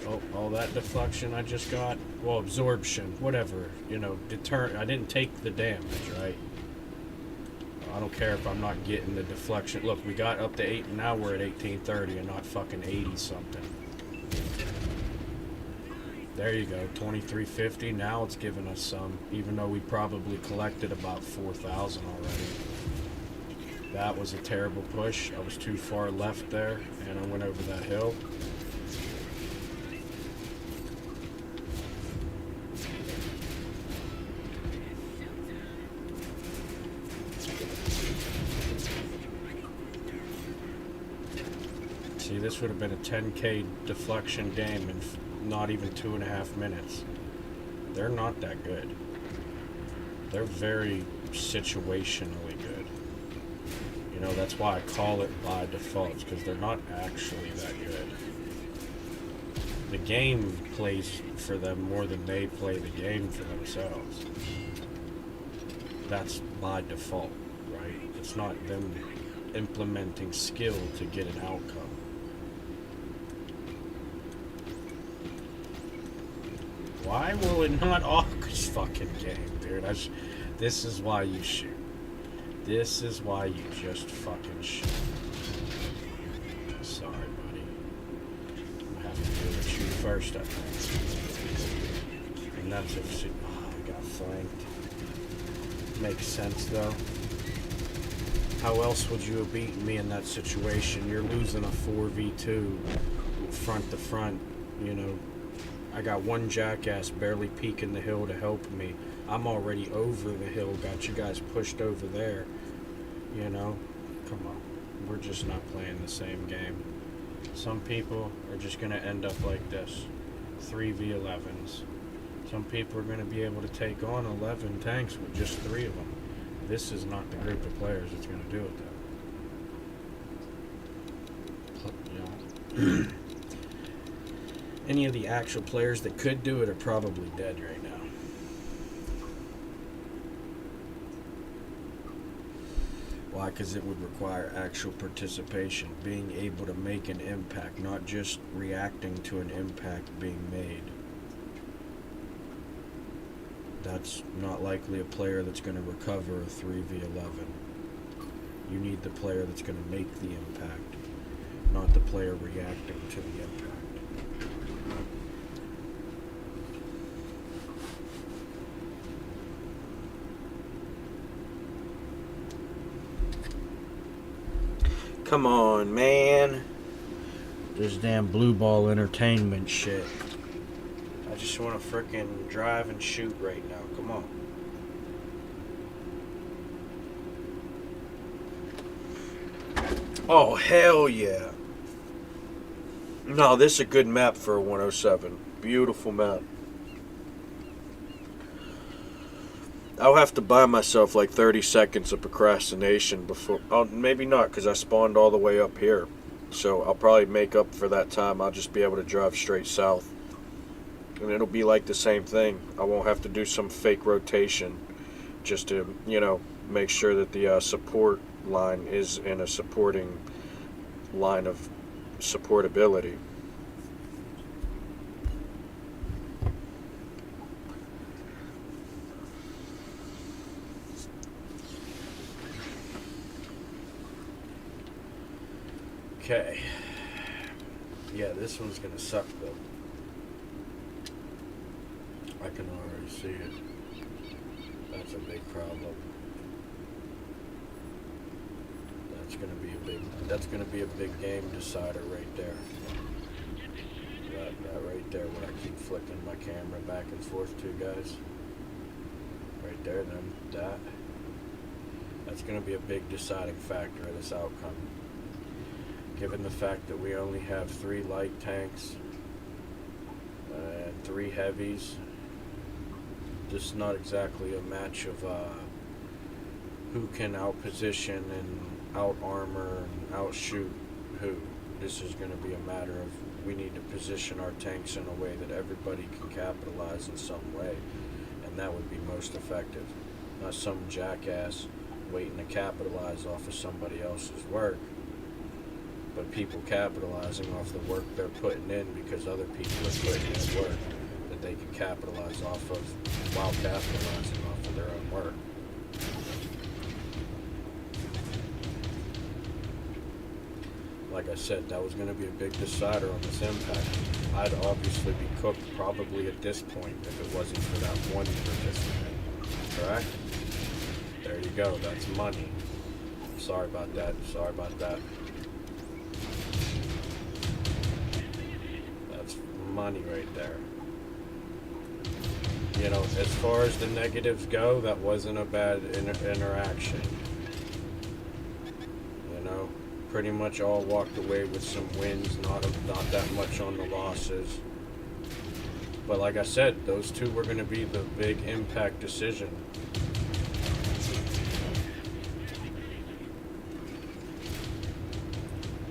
Oh, all that deflection I just got? Well, absorption, whatever. You know, I didn't take the damage, right? I don't care if I'm not getting the deflection. Look, we got up to 8, and now we're at 1830 and not fucking 80 something. There you go, 2350. Now it's giving us some, even though we probably collected about 4,000 already. That was a terrible push. I was too far left there, and I went over that hill. See, this would have been a 10K deflection game in not even 2.5 minutes. They're not that good. They're very situationally good. You know, that's why I call it by default, because they're not actually that good. The game plays for them more than they play the game for themselves. That's by default, right? It's not them implementing skill to get an outcome. Why will it not this fucking game, dude? This is why you shoot. This is why you just fucking shoot. Sorry, buddy. I have to deal with you first, I think. And that's if she... Oh, I got flanked. Makes sense, though. How else would you have beaten me in that situation? You're losing a 4v2 front to front, you know. I got one jackass barely peeking the hill to help me. I'm already over the hill, got you guys pushed over there. You know? Come on. We're just not playing the same game. Some people are just going to end up like this. 3v11s. Some people are going to be able to take on 11 tanks with just 3 of them. This is not the group of players that's going to do it, though. You know? Any of the actual players that could do it are probably dead right now. Why? Because it would require actual participation, being able to make an impact, not just reacting to an impact being made. That's not likely a player that's going to recover a 3v11. You need the player that's going to make the impact, not the player reacting to the impact. Come on, man. this damn blue ball entertainment shit. I just want to frickin' drive and shoot right now. Come on. Oh, hell yeah. No, this is a good map for a 107. Beautiful map. I'll have to buy myself like 30 seconds of procrastination before... Oh, maybe not, because I spawned all the way up here. So I'll probably make up for that time. I'll just be able to drive straight south. And it'll be like the same thing. I won't have to do some fake rotation just to, you know, make sure that the support line is in a supporting line of supportability. Okay. Yeah, this one's gonna suck though. I can already see it. That's a big problem. That's gonna be a big game decider right there. That right there where I keep flicking my camera back and forth to, guys. Right there, then that. That's gonna be a big deciding factor of this outcome. Given the fact that we only have 3 light tanks and 3 heavies, this is not exactly a match of who can outposition and out armor and outshoot who. This is going to be a matter of we need to position our tanks in a way that everybody can capitalize in some way, and that would be most effective. Not some jackass waiting to capitalize off of somebody else's work, but people capitalizing off the work they're putting in because other people are putting in work that they can capitalize off of while capitalizing off of their own work. Like I said, that was going to be a big decider on this impact. I'd obviously be cooked probably at this point if it wasn't for that one participant. Correct? There you go. That's money. Sorry about that. Sorry about that. That's money right there. You know, as far as the negatives go, that wasn't a bad interaction. You know, pretty much all walked away with some wins, not that much on the losses. But like I said, those two were going to be the big impact decision.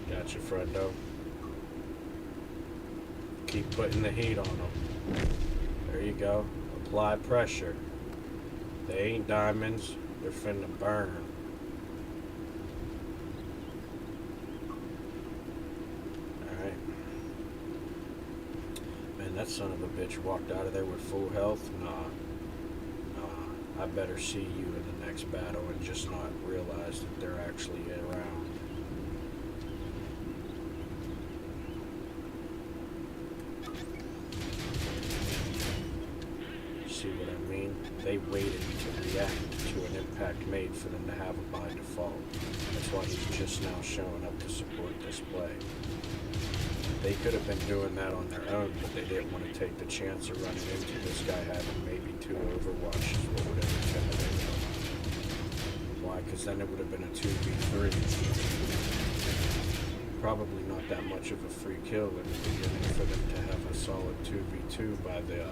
Gotcha, Fredo. Keep putting the heat on them. There you go. Apply pressure. They ain't diamonds. They're finna burn. Alright. Man, that son of a bitch walked out of there with full health. Nah. I better see you in the next battle and just not realize that they're actually around. See what I mean? They waited to react to an impact made for them to have it by default. That's why he's just now showing up to support this play. They could have been doing that on their own, but they didn't want to take the chance of running into this guy having maybe 2 overwatches, what would have intimidate them. Why? Because then it would have been a 2v3. Probably not that much of a free kill in the beginning for them to have a solid 2v2 by the,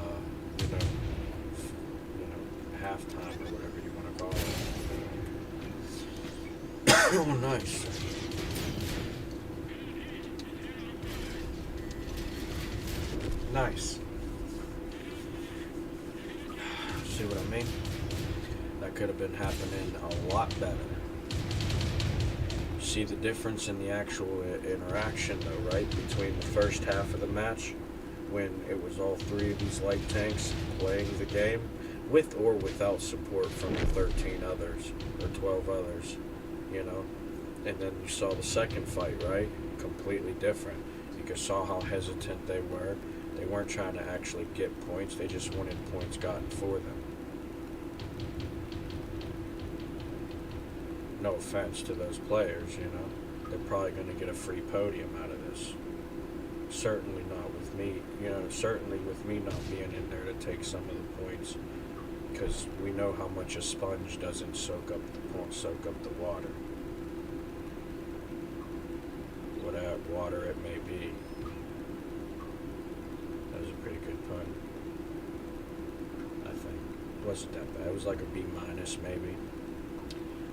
halftime or whatever you want to call it. Oh, nice. Nice. See what I mean? That could have been happening a lot better. See the difference in the actual interaction though, right? Between the first half of the match, when it was all 3 of these light tanks playing the game, with or without support from the 13 others, or 12 others, you know? And then you saw the second fight, right? Completely different. You could saw how hesitant they were. They weren't trying to actually get points, they just wanted points gotten for them. No offense to those players, you know? They're probably going to get a free podium out of this. Certainly not with me. You know, certainly with me not being in there to take some of the points, because we know how much a sponge doesn't soak up the water. Whatever water it may be. That was a pretty good pun. I think it wasn't that bad. It was like a B minus maybe.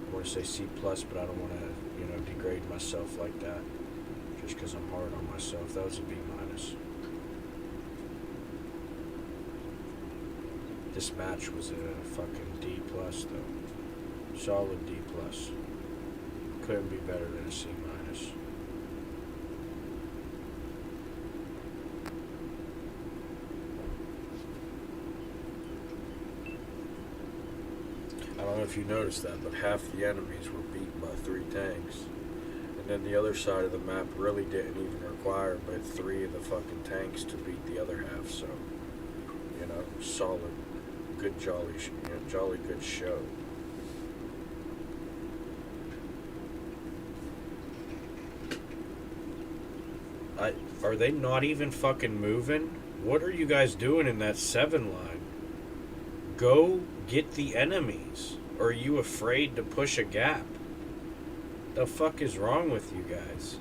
I want to say C plus, but I don't want to, you know, degrade myself like that just because I'm hard on myself. That was a B minus. This match was a fucking D plus though. Solid D plus. Couldn't be better than a C minus. I don't know if you noticed that, but half the enemies were beaten by 3 tanks. And then the other side of the map really didn't even require but 3 of the fucking tanks to beat the other half, so, you know, solid, good jolly good show. Are they not even fucking moving? What are you guys doing in that 7 line? Go get the enemies. Or are you afraid to push a gap? The fuck is wrong with you guys?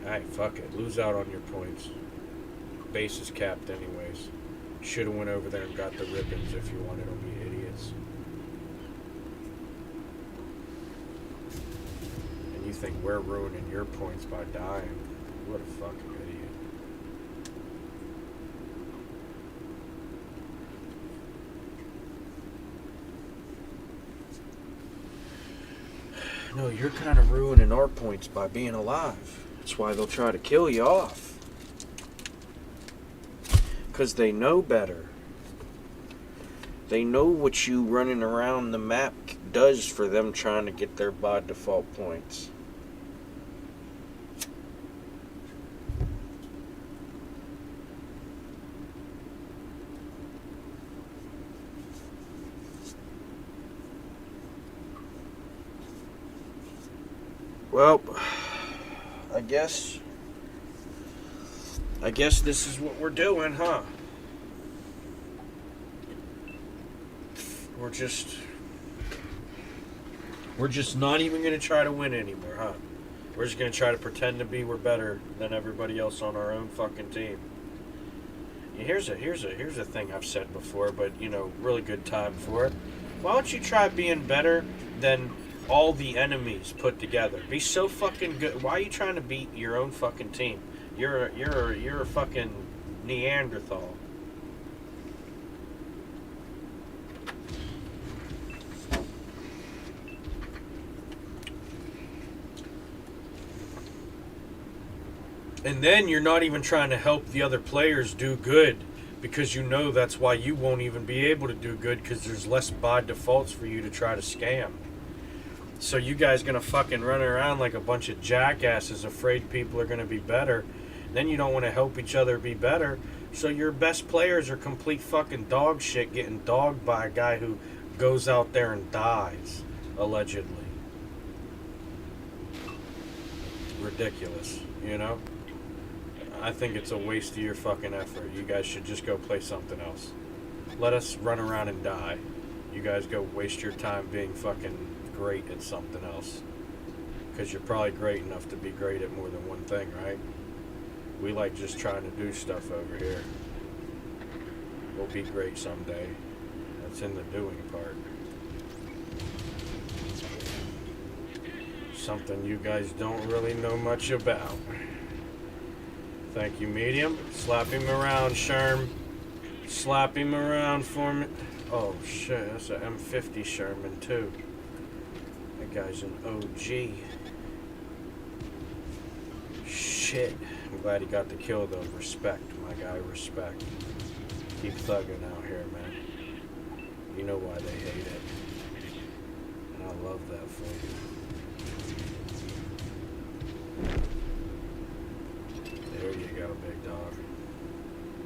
Alright, fuck it. Lose out on your points. Base is capped anyways. Should've went over there and got the ribbons if you wanted them, you idiots. And you think we're ruining your points by dying. What a fucking idiot. No, you're kind of ruining our points by being alive. That's why they'll try to kill you off. Because they know better. They know what you running around the map does for them trying to get their by default points. Well, I guess this is what we're doing, huh? We're just not even going to try to win anymore, huh? We're just going to try to pretend to be we're better than everybody else on our own fucking team. Yeah, here's a thing I've said before, but you know, really good time for it. Why don't you try being better than all the enemies put together? Be so fucking good. Why are you trying to beat your own fucking team? You're a fucking Neanderthal. And then you're not even trying to help the other players do good, because you know that's why you won't even be able to do good, because there's less by defaults for you to try to scam. So you guys gonna fucking run around like a bunch of jackasses afraid people are gonna be better. Then you don't want to help each other be better. So your best players are complete fucking dog shit, getting dogged by a guy who goes out there and dies, allegedly. Ridiculous, you know? I think it's a waste of your fucking effort. You guys should just go play something else. Let us run around and die. You guys go waste your time being fucking great at something else. Because you're probably great enough to be great at more than one thing, right? We like just trying to do stuff over here. We'll be great someday. That's in the doing part. Something you guys don't really know much about. Thank you, medium. Slap him around, Sherm. Slap him around for me. Oh shit, that's an M50 Sherman too. That guy's an OG. Shit. I'm glad he got the kill though. Respect, my guy, respect. Keep thugging out here, man. You know why they hate it. And I love that for you. There you go, big dog.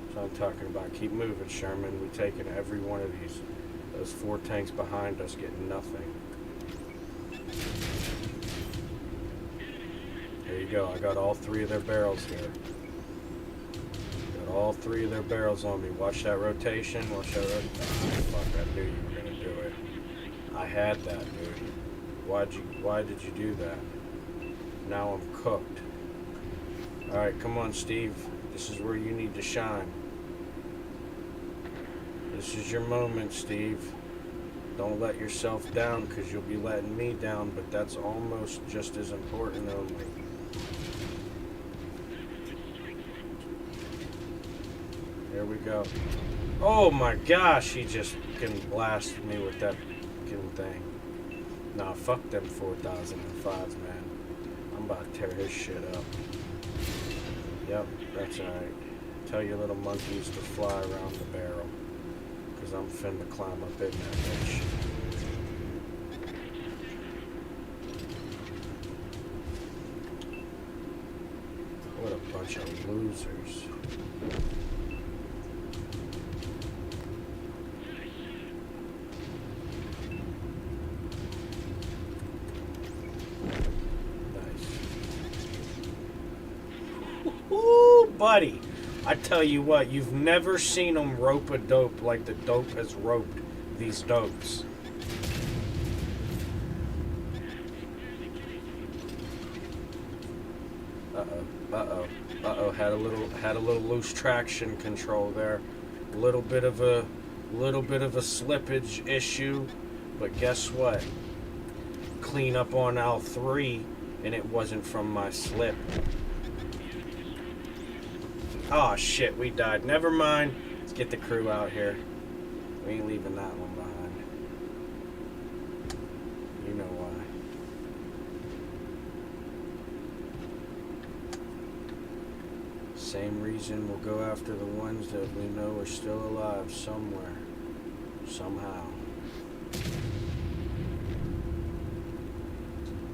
That's what I'm talking about. Keep moving, Sherman. We're taking every one of these. Those 4 tanks behind us getting nothing. There you to go. I got all 3 of their barrels here. Got all 3 of their barrels on me. Watch that rotation. Watch that rotation. Oh, fuck, I knew you were going to do it. I had that, dude. Why did you do that? Now I'm cooked. Alright, come on, Steve. This is where you need to shine. This is your moment, Steve. Don't let yourself down, because you'll be letting me down, but that's almost just as important only. There we go. Oh my gosh, he just fucking blasted me with that fucking thing. Nah, fuck them 4005s, man. I'm about to tear his shit up. Yep, that's alright. Tell your little monkeys to fly around the barrel. Because I'm finna climb up in that bitch. What a bunch of losers. Ooh, buddy. I tell you what, you've never seen them rope a dope like the dope has roped these dopes. Uh-oh. Had a little loose traction control there. A little bit of a slippage issue, but guess what? Clean up on L3 and it wasn't from my slip. Oh shit, we died. Never mind. Let's get the crew out here. We ain't leaving that one behind. You know why. Same reason we'll go after the ones that we know are still alive somewhere. Somehow.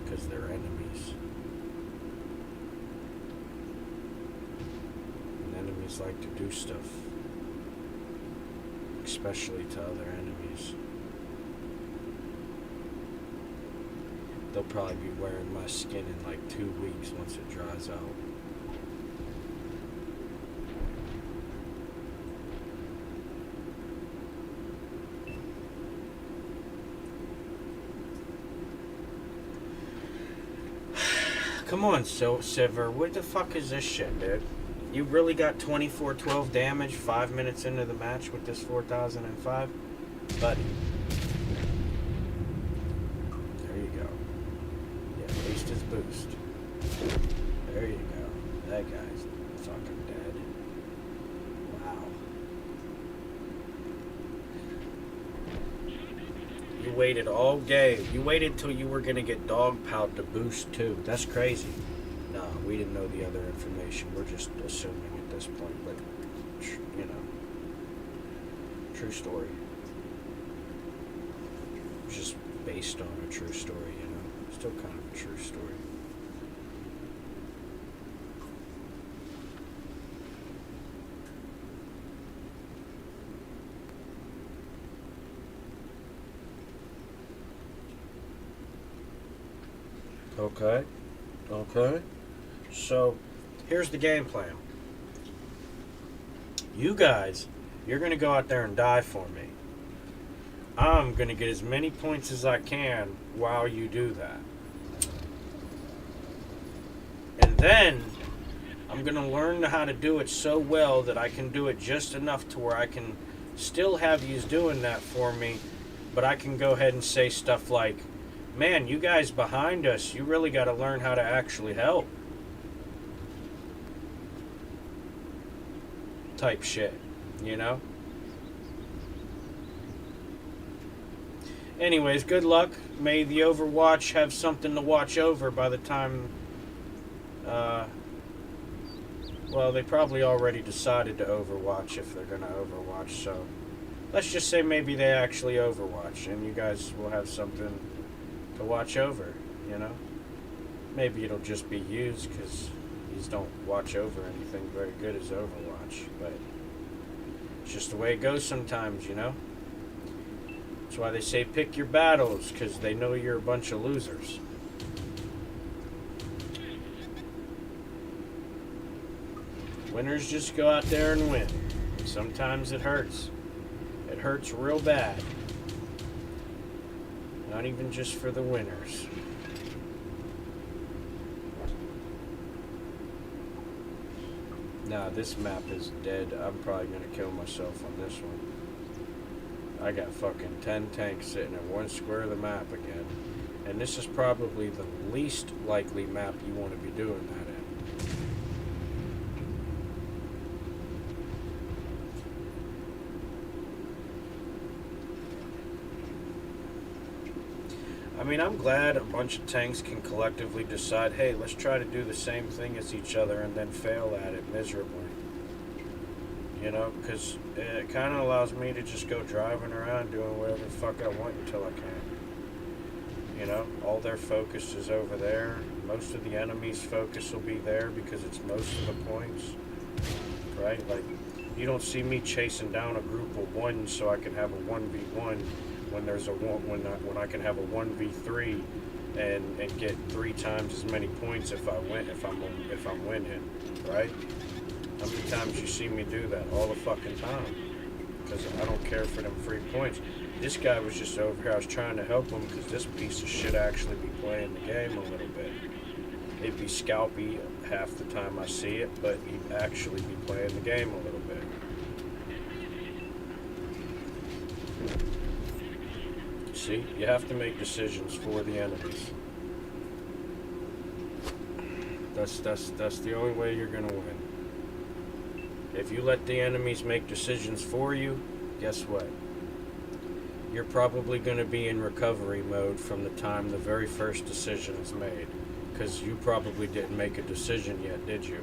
Because they're enemies. Like to do stuff, especially to other enemies. They'll probably be wearing my skin in like 2 weeks once it dries out. Come on, Silver, what the fuck is this shit, dude? You really got 24-12 damage 5 minutes into the match with this 4005? Buddy. There you go. Yeah, waste his boost. There you go. That guy's fucking dead. Wow. You waited all day. You waited till you were going to get dogpiled to boost too. That's crazy. No, we didn't know the other information. We're just assuming at this point, but, you know, true story. Just based on a true story, you know. Still kind of a true story. Okay. So, here's the game plan. You guys, you're going to go out there and die for me. I'm going to get as many points as I can while you do that. And then, I'm going to learn how to do it so well that I can do it just enough to where I can still have you doing that for me, but I can go ahead and say stuff like, man, you guys behind us, you really got to learn how to actually help. Type shit, you know? Anyways, good luck. May the Overwatch have something to watch over by the time, well, they probably already decided to Overwatch if they're going to Overwatch, so let's just say maybe they actually Overwatch, and you guys will have something to watch over, you know? Maybe it'll just be used, because these don't watch over anything very good as Overwatch, but it's just the way it goes sometimes, you know? That's why they say pick your battles, because they know you're a bunch of losers. Winners just go out there and win. Sometimes it hurts. It hurts real bad. Not even just for the winners. Nah, this map is dead. I'm probably gonna kill myself on this one. I got fucking 10 tanks sitting in one square of the map again. And this is probably the least likely map you want to be doing that in. I mean, I'm glad a bunch of tanks can collectively decide, hey, let's try to do the same thing as each other and then fail at it miserably. You know, because it kind of allows me to just go driving around doing whatever the fuck I want until I can. You know, all their focus is over there. Most of the enemy's focus will be there because it's most of the points. Right? Like, you don't see me chasing down a group of ones so I can have a 1v1 when there's a when I can have a 1v3 and get 3 times as many points if I'm winning, right? How many times you see me do that? All the fucking time. Because I don't care for them free points. This guy was just over here. I was trying to help him because this piece of shit actually be playing the game a little bit. It'd be scalpy half the time I see it, but he'd actually be playing the game a little bit. See, you have to make decisions for the enemies. That's the only way you're gonna win. If you let the enemies make decisions for you, guess what? You're probably gonna be in recovery mode from the time the very first decision is made, because you probably didn't make a decision yet, did you?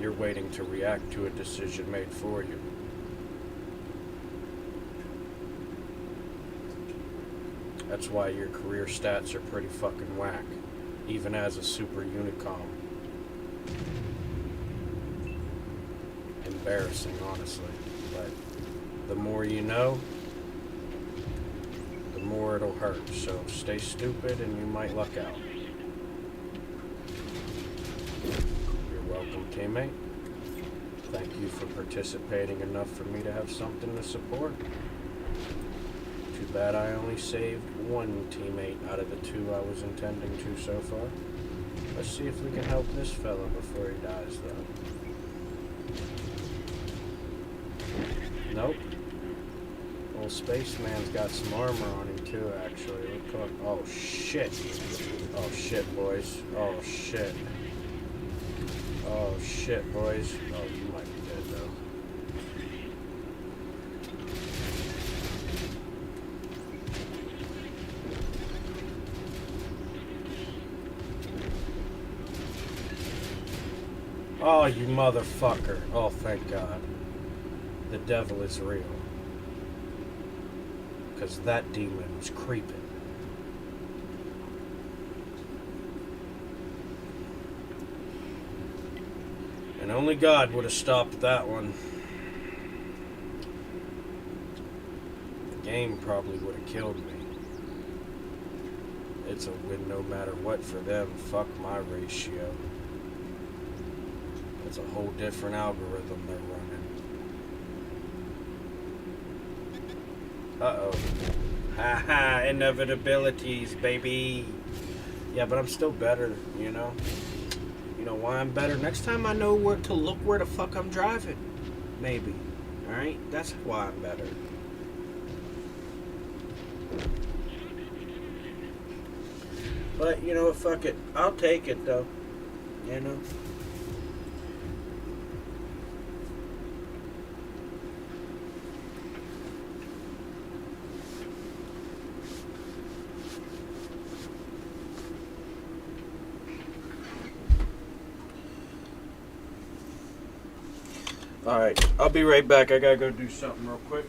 You're waiting to react to a decision made for you. That's why your career stats are pretty fucking whack, even as a super unicom. Embarrassing, honestly. But the more you know, the more it'll hurt. So stay stupid and you might luck out. You're welcome, teammate. Thank you for participating enough for me to have something to support. Too bad I only saved one teammate out of the 2 I was intending to so far. Let's see if we can help this fella before he dies, though. Nope. Old spaceman's got some armor on him, too, actually. Oh, shit. Oh, shit, boys. Oh, shit. Oh, shit, boys. Oh, you might be dead, though. Oh, you motherfucker. Oh, thank God. The devil is real. Because that demon was creeping. And only God would have stopped that one. The game probably would have killed me. It's a win no matter what for them. Fuck my ratio. It's a whole different algorithm they're running. Uh-oh. Haha, inevitabilities, baby. Yeah, but I'm still better, you know? You know why I'm better? Next time I know where to look where the fuck I'm driving. Maybe. Alright? That's why I'm better. But, you know what, fuck it. I'll take it, though. You know? Alright, I'll be right back. I gotta go do something real quick.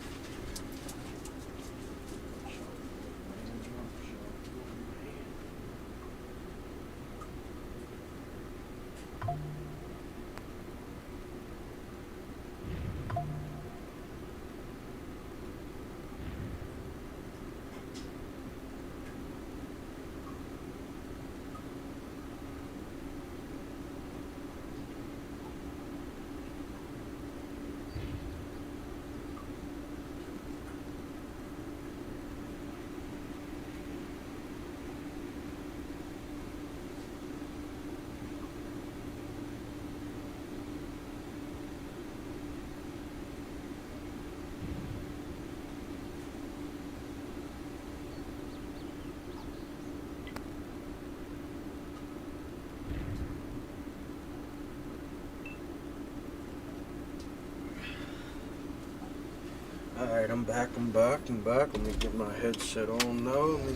Alright, I'm back. Let me get my headset on now. Let me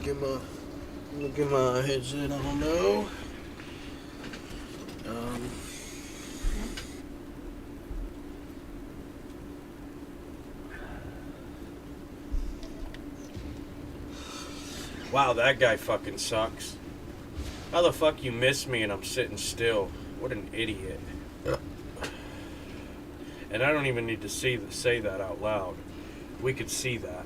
get my headset on now. Wow, that guy fucking sucks. How the fuck you miss me and I'm sitting still? What an idiot. And I don't even need to say that out loud. We could see that.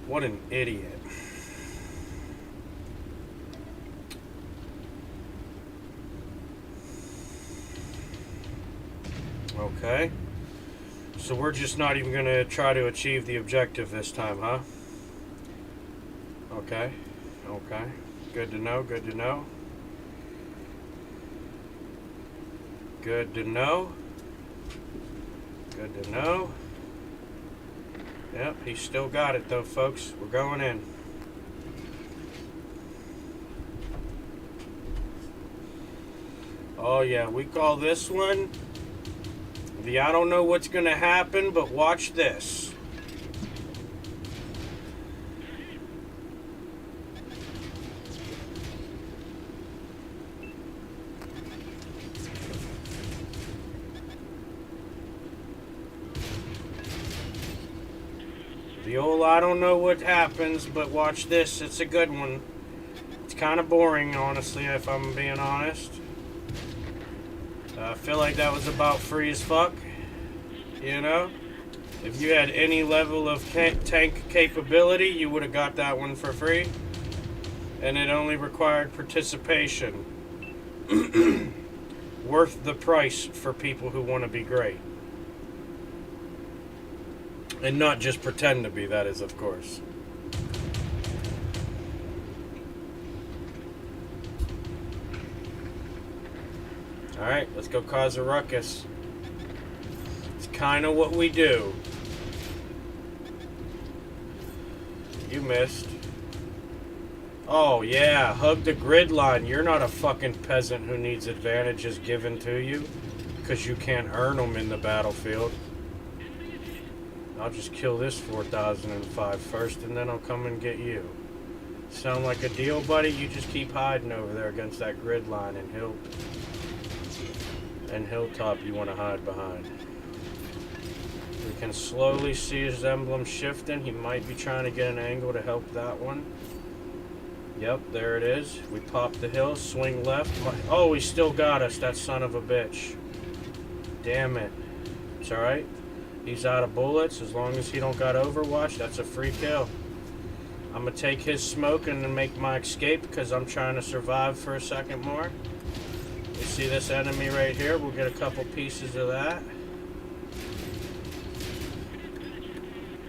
What an idiot. Okay. So we're just not even going to try to achieve the objective this time, huh? Okay. Okay. Good to know, good to know. Good to know. Good to know. Yep, he's still got it though, folks. We're going in. Oh yeah, we call this one the I don't know what's gonna happen, but watch this. The old I don't know what happens, but watch this. It's a good one. It's kind of boring, honestly, if I'm being honest. I feel like that was about free as fuck. You know? If you had any level of tank capability, you would have got that one for free. And it only required participation. Worth the price for people who want to be great. And not just pretend to be, that is, of course. Alright, let's go cause a ruckus. It's kind of what we do. You missed. Oh, yeah, hug the grid line. You're not a fucking peasant who needs advantages given to you because you can't earn them in the battlefield. I'll just kill this 4005 first, and then I'll come and get you. Sound like a deal, buddy? You just keep hiding over there against that grid line and hilltop you want to hide behind. We can slowly see his emblem shifting. He might be trying to get an angle to help that one. Yep, there it is. We pop the hill, swing left. Oh, he still got us, that son of a bitch. Damn it. It's alright. He's out of bullets. As long as he don't got Overwatch, that's a free kill. I'm going to take his smoke and then make my escape because I'm trying to survive for a second more. You see this enemy right here? We'll get a couple pieces of that.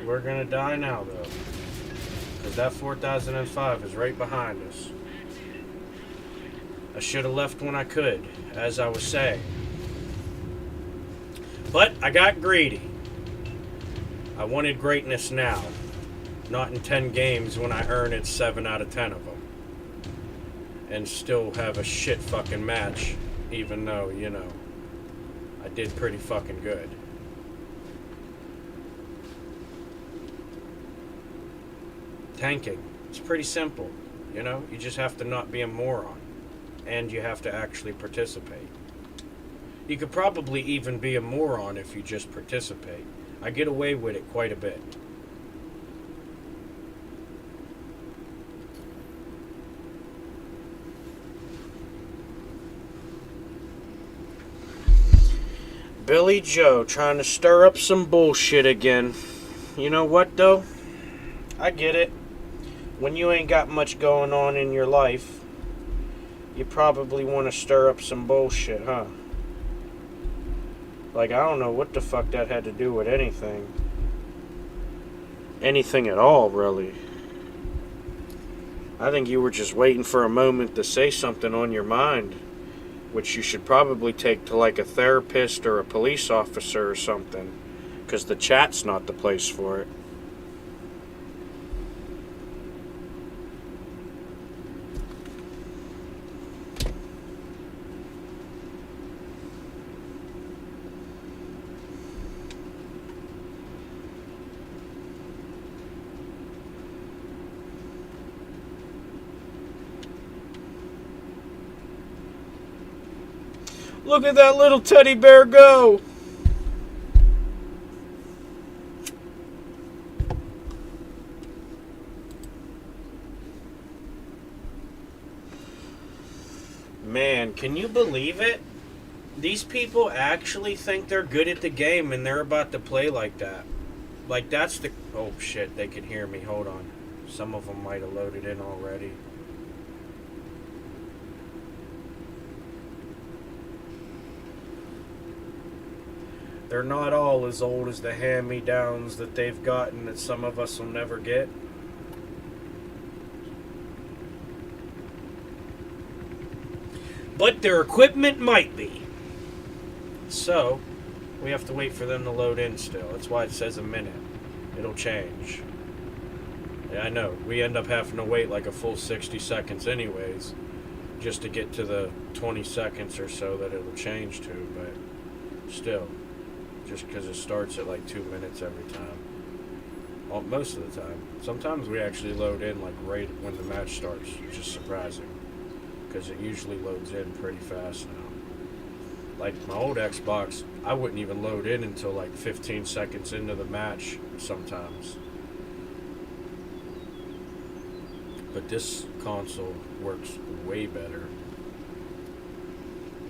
We're going to die now, though. Because that 4005 is right behind us. I should have left when I could, as I was saying. But I got greedy. I wanted greatness now, not in 10 games when I earn it 7 out of 10 of them. And still have a shit fucking match, even though, you know, I did pretty fucking good. Tanking, it's pretty simple, you know? You just have to not be a moron, and you have to actually participate. You could probably even be a moron if you just participate. I get away with it quite a bit. Billy Joe trying to stir up some bullshit again. You know what, though? I get it. When you ain't got much going on in your life, you probably want to stir up some bullshit, huh? Like, I don't know what the fuck that had to do with anything. Anything at all, really. I think you were just waiting for a moment to say something on your mind, which you should probably take to, like, a therapist or a police officer or something, because the chat's not the place for it. Look at that little teddy bear go. Man, can you believe it? These people actually think they're good at the game and they're about to play like that. Like, that's the... Oh, shit, they can hear me. Hold on. Some of them might have loaded in already. They're not all as old as the hand-me-downs that they've gotten that some of us will never get. But their equipment might be. So, we have to wait for them to load in still. That's why it says a minute. It'll change. Yeah, I know. We end up having to wait like a full 60 seconds anyways, just to get to the 20 seconds or so that it'll change to, but still. Just because it starts at like 2 minutes every time. Well, most of the time. Sometimes we actually load in like right when the match starts, which is surprising. Because it usually loads in pretty fast now. Like my old Xbox, I wouldn't even load in until like 15 seconds into the match sometimes. But this console works way better.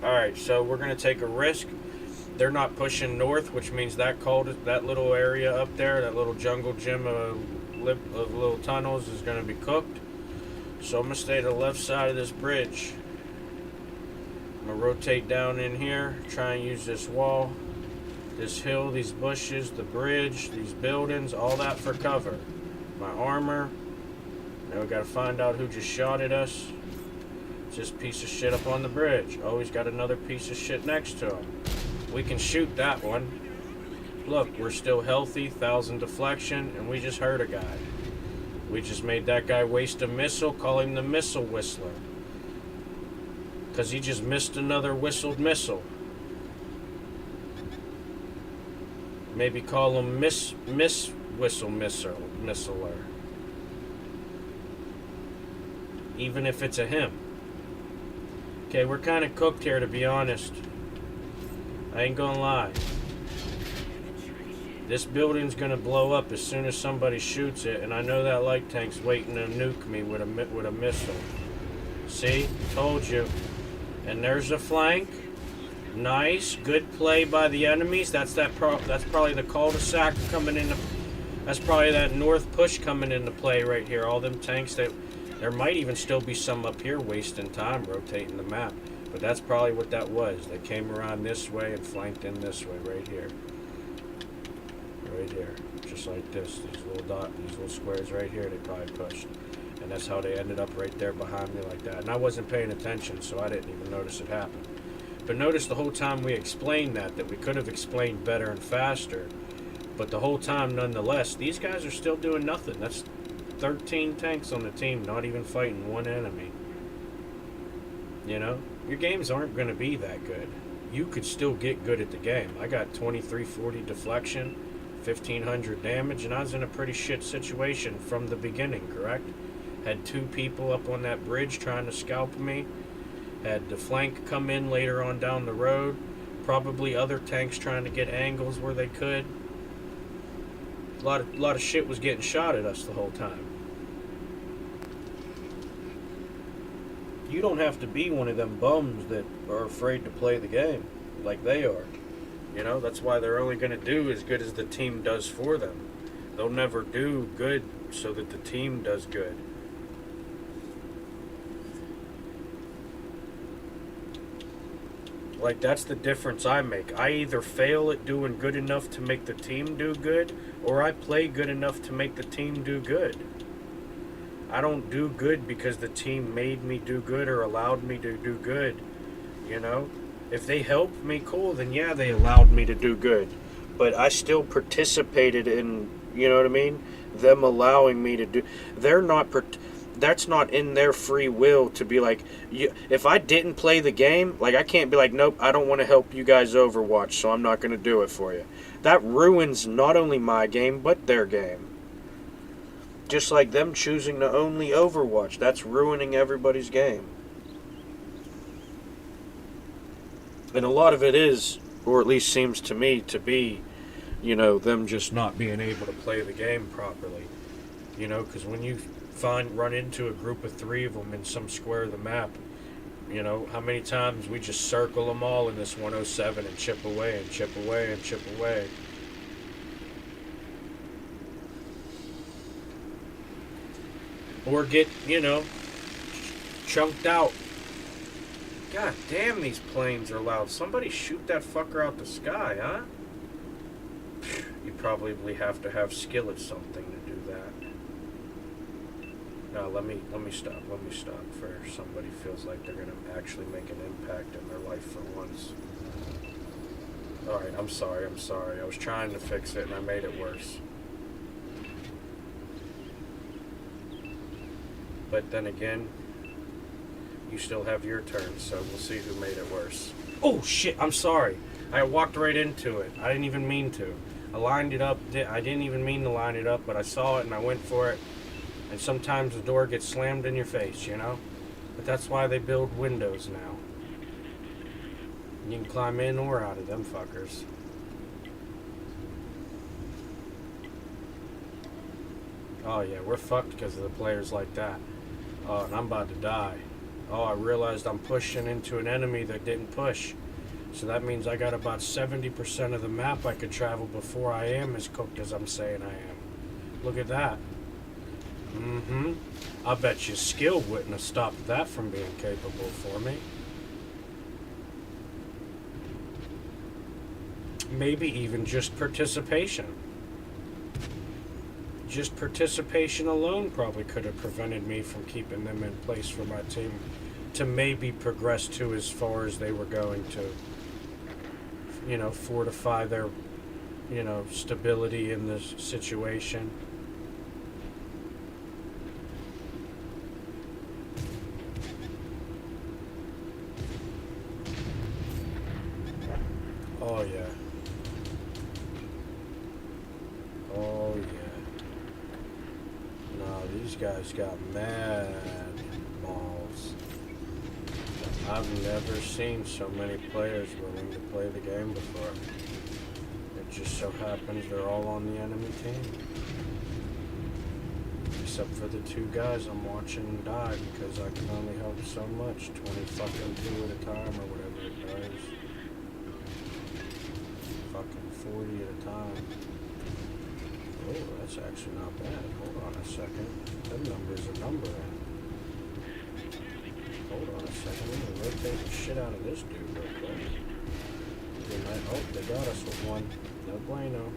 Alright, so we're going to take a risk. They're not pushing north, which means that little area up there, that little jungle gym of little tunnels is going to be cooked. So I'm going to stay to the left side of this bridge. I'm going to rotate down in here, try and use this wall, this hill, these bushes, the bridge, these buildings, all that for cover. My armor. Now we got to find out who just shot at us. Just piece of shit up on the bridge. Oh, he's got another piece of shit next to him. We can shoot that one. Look, we're still healthy, 1,000 deflection, and we just hurt a guy. We just made that guy waste a missile, call him the missile whistler. Because he just missed another whistled missile. Maybe call him Miss Whistle Missiler. Even if it's a him. Okay, we're kind of cooked here, to be honest. I ain't gonna lie. This building's gonna blow up as soon as somebody shoots it, and I know that light tank's waiting to nuke me with a missile. See? Told you. And there's a flank. Nice. Good play by the enemies. That's probably the cul-de-sac coming into... That's probably that north push coming into play right here. All them tanks that... There might even still be some up here wasting time rotating the map. But that's probably what that was. They came around this way and flanked in this way, right here. Right here. Just like this. These little squares right here, they probably pushed. And that's how they ended up right there behind me like that. And I wasn't paying attention, so I didn't even notice it happen. But notice the whole time we explained that we could have explained better and faster. But the whole time, nonetheless, these guys are still doing nothing. That's 13 tanks on the team, not even fighting one enemy. You know? Your games aren't going to be that good. You could still get good at the game. I got 2340 deflection, 1500 damage, and I was in a pretty shit situation from the beginning, correct? Had 2 people up on that bridge trying to scalp me. Had the flank come in later on down the road. Probably other tanks trying to get angles where they could. A lot of shit was getting shot at us the whole time. You don't have to be one of them bums that are afraid to play the game like they are. You know, that's why they're only going to do as good as the team does for them. They'll never do good so that the team does good. Like, that's the difference I make. I either fail at doing good enough to make the team do good, or I play good enough to make the team do good. I don't do good because the team made me do good or allowed me to do good, you know? If they helped me, cool, then yeah, they allowed me to do good. But I still participated in, you know what I mean? Them allowing me to do... That's not in their free will to be like... if I didn't play the game, like, I can't be like, nope, I don't want to help you guys Overwatch, so I'm not going to do it for you. That ruins not only my game, but their game. Just like them choosing to only Overwatch. That's ruining everybody's game. And a lot of it is, or at least seems to me to be, them just not being able to play the game properly. Because when you run into a group of 3 of them in some square of the map, how many times we just circle them all in this 107 and chip away and chip away and chip away. Or get, chunked out. God damn, these planes are loud. Somebody shoot that fucker out the sky, huh? You probably have to have skill at something to do that. No, let me stop. Let me stop for somebody feels like they're gonna actually make an impact in their life for once. Alright, I'm sorry. I was trying to fix it and I made it worse. But then again, you still have your turn, so we'll see who made it worse. Oh shit, I'm sorry. I walked right into it. I didn't even mean to. I lined it up. I didn't even mean to line it up, but I saw it and I went for it. And sometimes the door gets slammed in your face, But that's why they build windows now. You can climb in or out of them fuckers. Oh yeah, we're fucked because of the players like that. Oh, and I'm about to die. Oh, I realized I'm pushing into an enemy that didn't push. So that means I got about 70% of the map I could travel before I am as cooked as I'm saying I am. Look at that. I bet you skill wouldn't have stopped that from being capable for me. Maybe even just participation. Just participation alone probably could have prevented me from keeping them in place for my team to maybe progress to as far as they were going to, fortify their, stability in the situation. Oh yeah. Oh yeah. No, these guys got mad balls. I've never seen so many players willing to play the game before. It just so happens they're all on the enemy team. Except for the 2 guys I'm watching die because I can only help so much. 20 fucking 2 at a time or whatever it does. Fucking 40 at a time. Oh, that's actually not bad. Hold on a second. That number's a number. Hold on a second. I'm gonna rotate the shit out of this dude real quick. Oh, they got us with one. No bueno.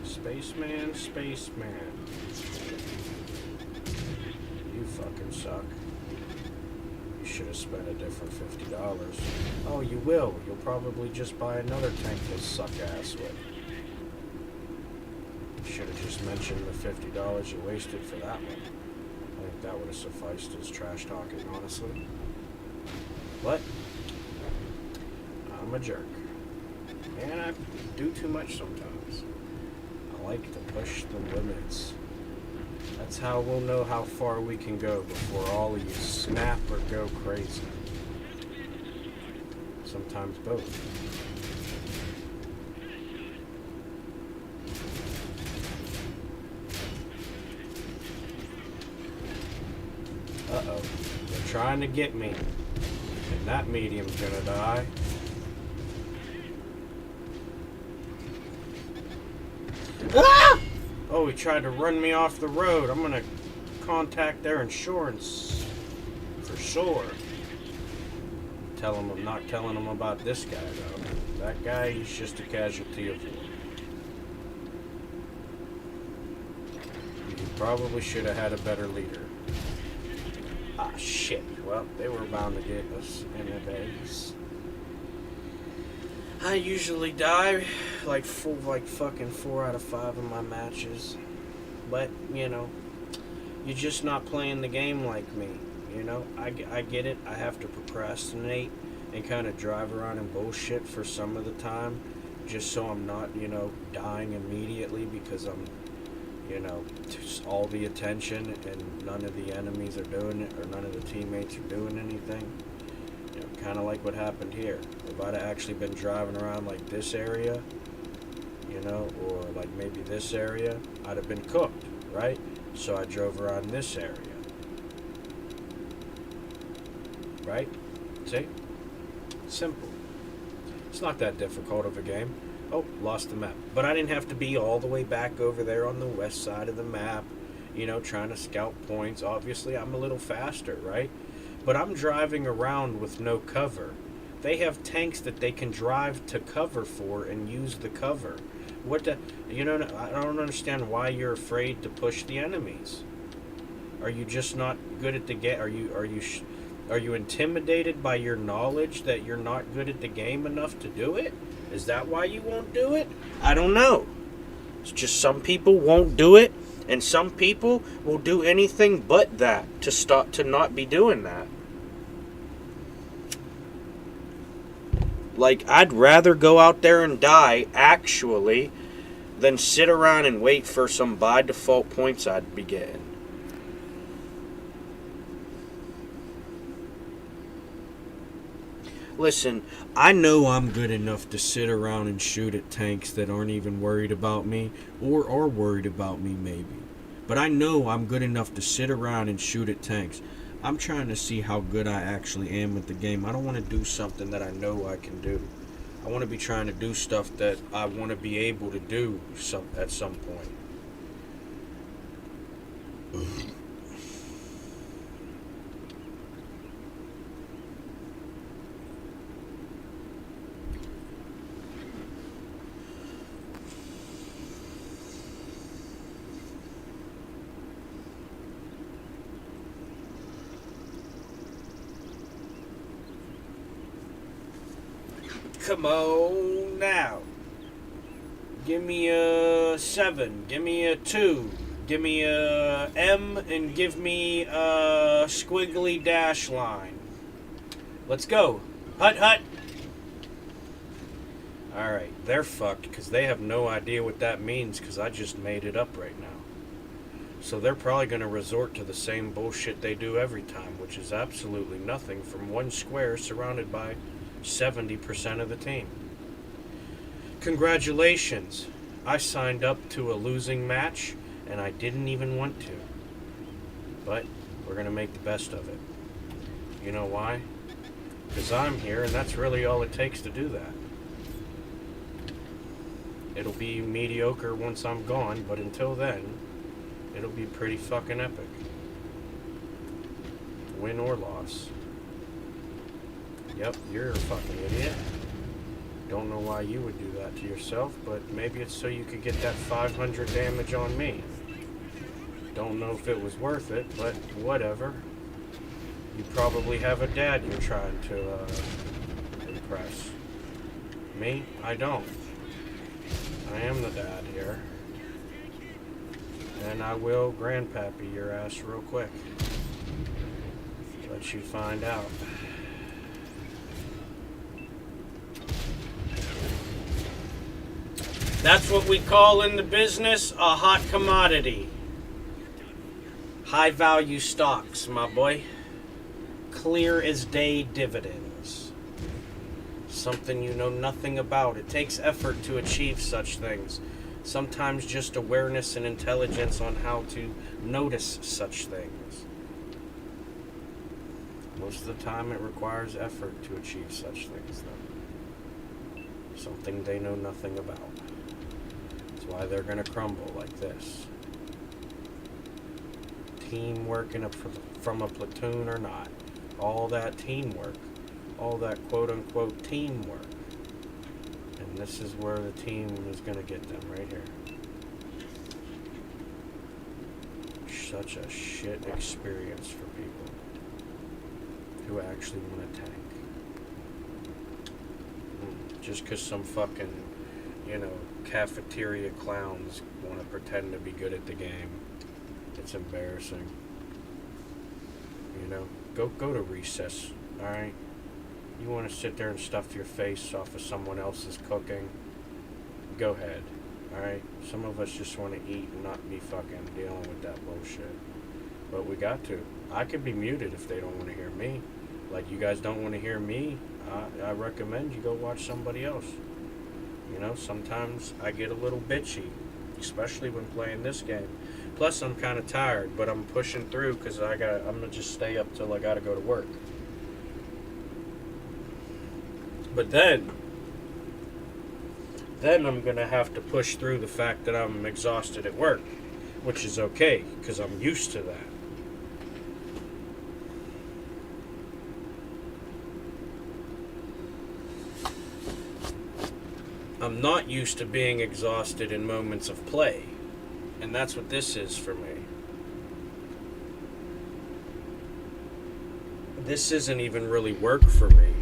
Spaceman, spaceman. You fucking suck. You should have spent a different $50. Oh, you will. You'll probably just buy another tank to suck ass with. You should have just mentioned the $50 you wasted for that one. I think that would have sufficed as trash talking, honestly. But I'm a jerk. And I do too much sometimes. I like to push the limits. That's how we'll know how far we can go before all of you snap or go crazy. Sometimes both. Uh-oh. They're trying to get me. And that medium's gonna die. Ah! Oh, he tried to run me off the road. I'm gonna contact their insurance for sure. Tell them I'm not telling them about this guy, though. That guy, he's just a casualty of war. You probably should have had a better leader. Ah, shit. Well, they were bound to get us in a base. I usually die like fucking 4 out of 5 of my matches. But, you're just not playing the game like me. I get it. I have to procrastinate and kind of drive around and bullshit for some of the time just so I'm not, dying immediately because I'm all the attention and none of the enemies are doing it, or none of the teammates are doing anything. Kind of like what happened here. If I'd have actually been driving around like this area, or like maybe this area, I'd have been cooked, right? So I drove around this area. Right? See? Simple. It's not that difficult of a game. Oh, lost the map. But I didn't have to be all the way back over there on the west side of the map, trying to scout points. Obviously, I'm a little faster, right? But I'm driving around with no cover. They have tanks that they can drive to cover for and use the cover. I don't understand why you're afraid to push the enemies. Are you just not good at the game? Are you intimidated by your knowledge that you're not good at the game enough to do it? Is that why you won't do it? I don't know. It's just some people won't do it, and some people will do anything but that to not be doing that. Like, I'd rather go out there and die, actually, than sit around and wait for some by default points I'd be getting. Listen, I know I'm good enough to sit around and shoot at tanks that aren't even worried about me, or are worried about me maybe. But I know I'm good enough to sit around and shoot at tanks. I'm trying to see how good I actually am at the game. I don't want to do something that I know I can do. I want to be trying to do stuff that I want to be able to do at some point. Come on now. Give me a 7. Give me a 2. Give me a M and give me a squiggly dash line. Let's go. Hut, hut. Alright, they're fucked because they have no idea what that means because I just made it up right now. So they're probably going to resort to the same bullshit they do every time, which is absolutely nothing from one square surrounded by 70% of the team. Congratulations. I signed up to a losing match and I didn't even want to. But we're going to make the best of it. You know why? Because I'm here and that's really all it takes to do that. It'll be mediocre once I'm gone, but until then, it'll be pretty fucking epic. Win or loss. Yep, you're a fucking idiot. Don't know why you would do that to yourself, but maybe it's so you could get that 500 damage on me. Don't know if it was worth it, but whatever. You probably have a dad you're trying to impress. Me? I don't. I am the dad here. And I will grandpappy your ass real quick. Let you find out. That's what we call in the business a hot commodity. High value stocks, my boy. Clear as day dividends. Something you know nothing about. It takes effort to achieve such things. Sometimes just awareness and intelligence on how to notice such things. Most of the time it requires effort to achieve such things, though. Something they know nothing about. That's why they're going to crumble like this. Teamwork from a platoon or not. All that teamwork. All that quote-unquote teamwork. And this is where the team is going to get them, right here. Such a shit experience for people who actually want to tank. Just because some fucking, cafeteria clowns want to pretend to be good at the game. It's embarrassing. Go to recess, alright? You want to sit there and stuff your face off of someone else's cooking? Go ahead. Alright? Some of us just want to eat and not be fucking dealing with that bullshit. But we got to. I could be muted if they don't want to hear me. Like, you guys don't want to hear me, I recommend you go watch somebody else. You know, sometimes I get a little bitchy, especially when playing this game. Plus, I'm kind of tired, but I'm pushing through because I'm going to just stay up till I got to go to work. But then I'm going to have to push through the fact that I'm exhausted at work, which is okay because I'm used to that. I'm not used to being exhausted in moments of play, and that's what this is for me. This isn't even really work for me.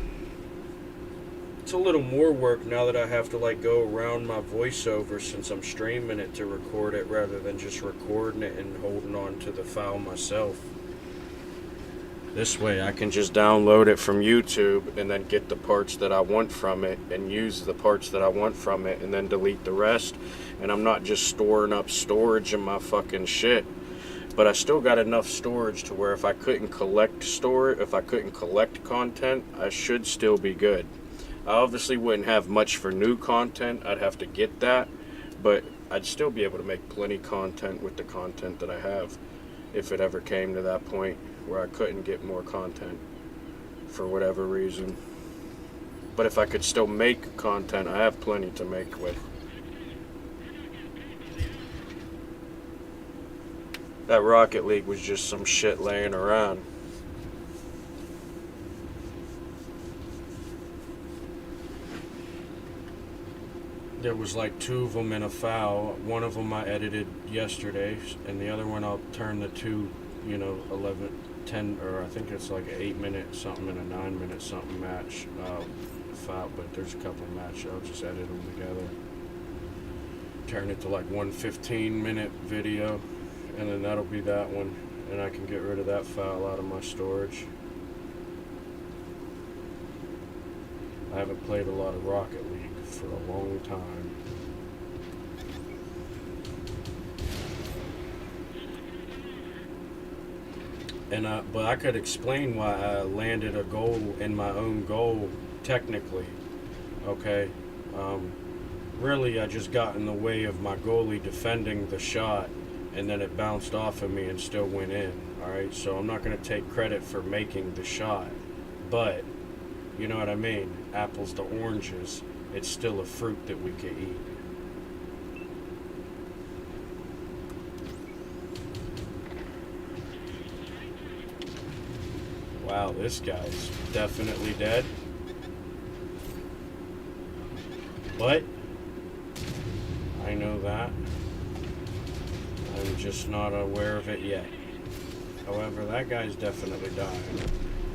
It's a little more work now that I have to like go around my voiceover since I'm streaming it to record it rather than just recording it and holding on to the file myself. This way I can just download it from YouTube and then get the parts that I want from it and use the parts that I want from it and then delete the rest. And I'm not just storing up storage in my fucking shit. But I still got enough storage to where if I couldn't collect content, I should still be good. I obviously wouldn't have much for new content. I'd have to get that. But I'd still be able to make plenty content with the content that I have if it ever came to that point where I couldn't get more content for whatever reason. But if I could still make content, I have plenty to make with. That Rocket League was just some shit laying around. There was like 2 of them in a file. One of them I edited yesterday, and the other one I'll turn the 2, 11, 10, or I think it's like an 8-minute something and a 9-minute something match file, but there's a couple matches. I'll just edit them together. Turn it to like one 15-minute video, and then that'll be that one, and I can get rid of that file out of my storage. I haven't played a lot of Rocket League for a long time. But I could explain why I landed a goal in my own goal, technically. Okay? Really, I just got in the way of my goalie defending the shot, and then it bounced off of me and still went in. Alright? So I'm not going to take credit for making the shot. But, you know what I mean? Apples to oranges. It's still a fruit that we can eat. Wow, this guy's definitely dead. But I know that. I'm just not aware of it yet. However, that guy's definitely dying.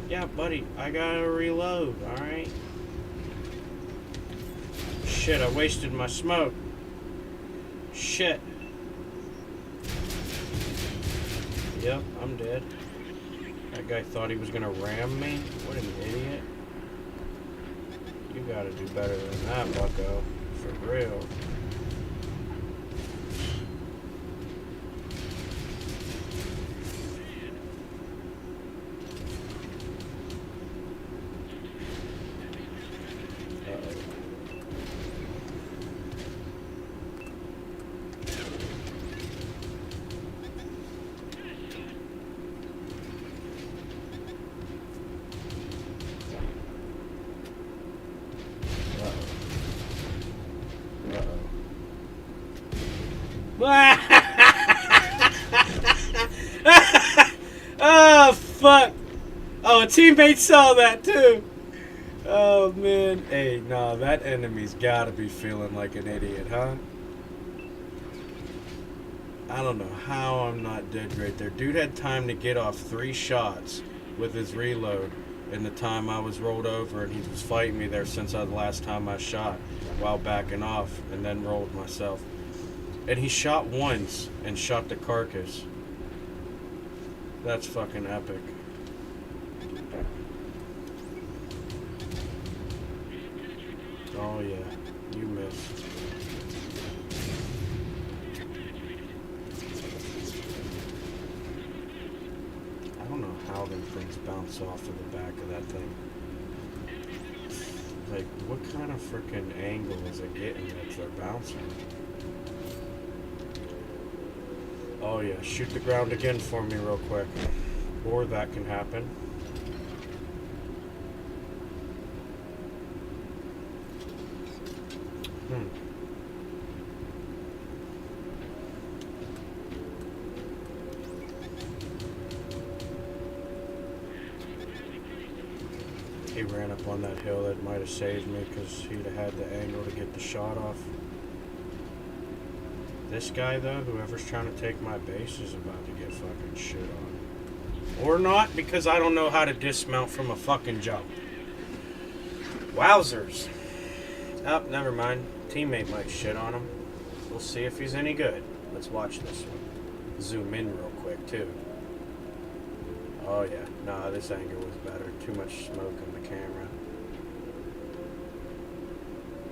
Yeah, buddy, I gotta reload, alright? Shit, I wasted my smoke. Shit. Yep, I'm dead. That guy thought he was gonna ram me? What an idiot. You gotta do better than that, bucko. For real. Oh, fuck. Oh, a teammate saw that, too. Oh, man. Hey, nah, that enemy's gotta be feeling like an idiot, huh? I don't know how I'm not dead right there. Dude had time to get off 3 shots with his reload in the time I was rolled over, and he was fighting me there since the last time I shot while backing off, and then rolled myself. And he shot once and shot the carcass. That's fucking epic. Oh yeah, you missed. how them things bounce off of the back of that thing. Like, what kind of freaking angle is it getting that they're bouncing? Oh yeah, shoot the ground again for me real quick. Or that can happen. He ran up on that hill. That might have saved me because he'd have had the angle to get the shot off. This guy, though, whoever's trying to take my base is about to get fucking shit on. Or not, because I don't know how to dismount from a fucking jump. Wowzers. Oh, never mind. Teammate might shit on him. We'll see if he's any good. Let's watch this one. Zoom in real quick, too. Oh, yeah. Nah, this angle was better. Too much smoke in the camera.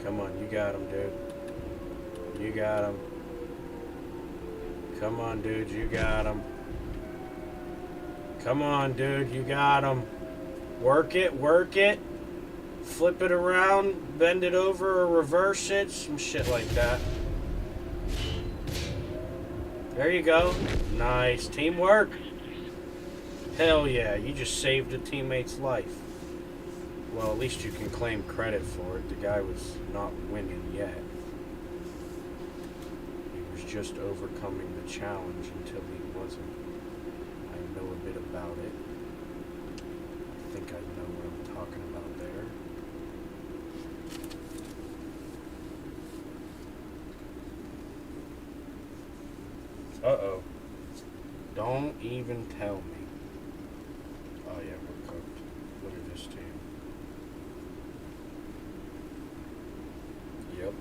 Come on, you got him, dude. You got him. Come on, dude, you got him. Come on, dude, you got him. Work it, work it. Flip it around, bend it over, or reverse it. Some shit like that. There you go. Nice. Teamwork. Hell yeah, you just saved a teammate's life. Well, at least you can claim credit for it. The guy was not winning yet. He was just overcoming the challenge until he wasn't. I know a bit about it. I think I know what I'm talking about there. Uh-oh. Don't even tell me. Oh yeah, we're cooked. Look at this team. Yep.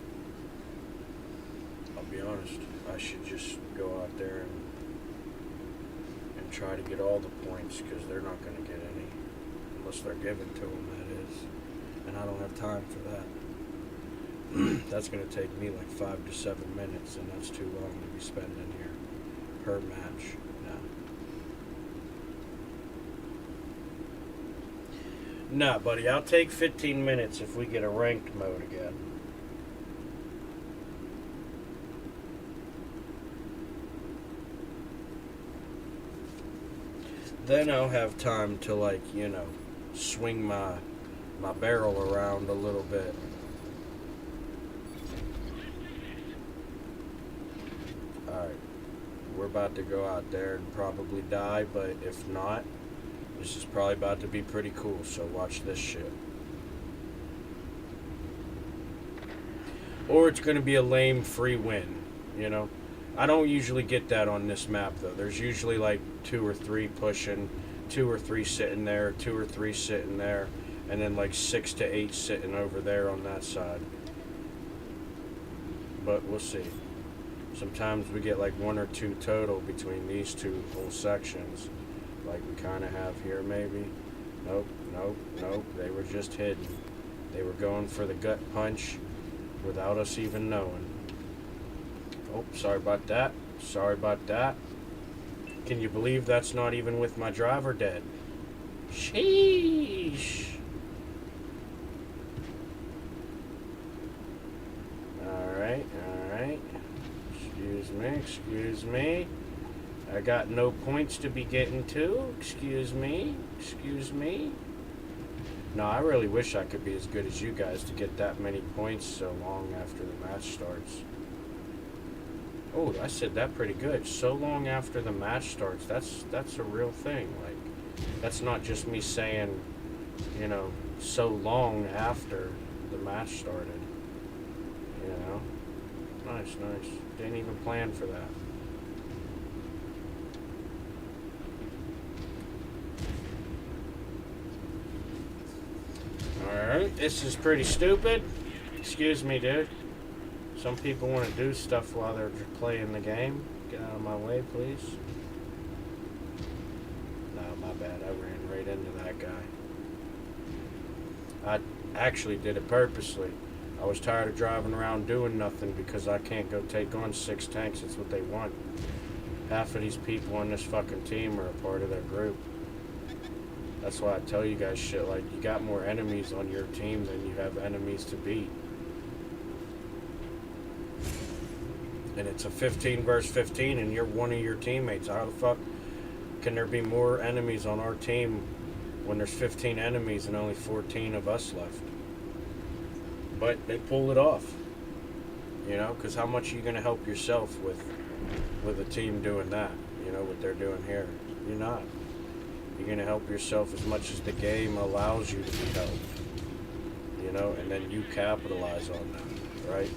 I'll be honest. I should just go out there and try to get all the points because they're not going to get any unless they're given to them. That is, and I don't have time for that. That's going to take me like 5 to 7 minutes, and that's too long to be spending here per match. Nah, buddy, I'll take 15 minutes if we get a ranked mode again. Then I'll have time to, like, you know, swing my barrel around a little bit. Alright, we're about to go out there and probably die, but if not, this is probably about to be pretty cool, so watch this shit. Or it's going to be a lame free win, you know? I don't usually get that on this map, though. There's usually like 2 or 3 pushing, 2 or 3 sitting there, 2 or 3 sitting there, and then like 6 to 8 sitting over there on that side. But we'll see. Sometimes we get like 1 or 2 total between these 2 whole sections. Like we kind of have here, maybe. Nope, nope, nope. They were just hidden. They were going for the gut punch without us even knowing. Oh, sorry about that. Sorry about that. Can you believe that's not even with my driver dead? Sheesh. Alright, alright. Excuse me. I got no points to be getting to. Excuse me. No, I really wish I could be as good as you guys to get that many points so long after the match starts. Oh, I said that pretty good. So long after the match starts. That's a real thing. Like, that's not just me saying, you know, so long after the match started. You know? Nice. Didn't even plan for that. Alright, this is pretty stupid. Excuse me, dude. Some people want to do stuff while they're playing the game. Get out of my way, please. No, my bad. I ran right into that guy. I actually did it purposely. I was tired of driving around doing nothing because I can't go take on 6 tanks. It's what they want. Half of these people on this fucking team are a part of their group. That's why I tell you guys shit like you got more enemies on your team than you have enemies to beat. And it's a 15 versus 15 and you're one of your teammates. How the fuck can there be more enemies on our team when there's 15 enemies and only 14 of us left? But they pull it off. You know, because how much are you going to help yourself with a team doing that? You know, what they're doing here. You're not. You're going to help yourself as much as the game allows you to be helped. You know, and then you capitalize on that, right?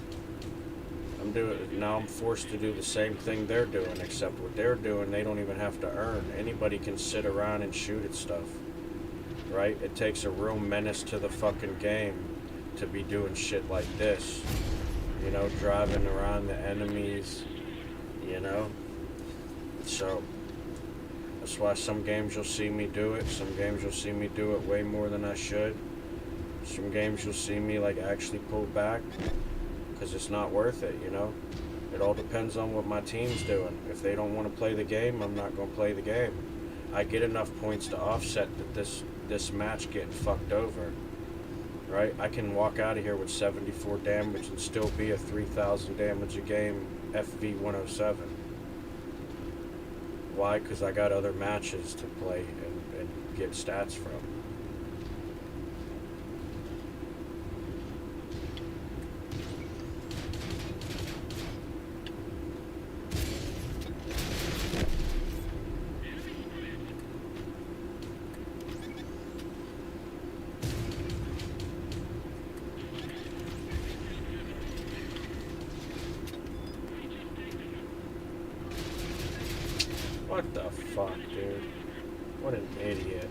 Now I'm forced to do the same thing they're doing, except what they're doing, they don't even have to earn. Anybody can sit around and shoot at stuff, right? It takes a real menace to the fucking game to be doing shit like this. You know, driving around the enemies, you know? So, that's why some games you'll see me do it, some games you'll see me do it way more than I should. Some games you'll see me, like, actually pull back, because it's not worth it, you know? It all depends on what my team's doing. If they don't want to play the game, I'm not going to play the game. I get enough points to offset that this match getting fucked over, right? I can walk out of here with 74 damage and still be a 3,000 damage a game FV 107. Why? Because I got other matches to play and get stats from. What the fuck, dude? What an idiot.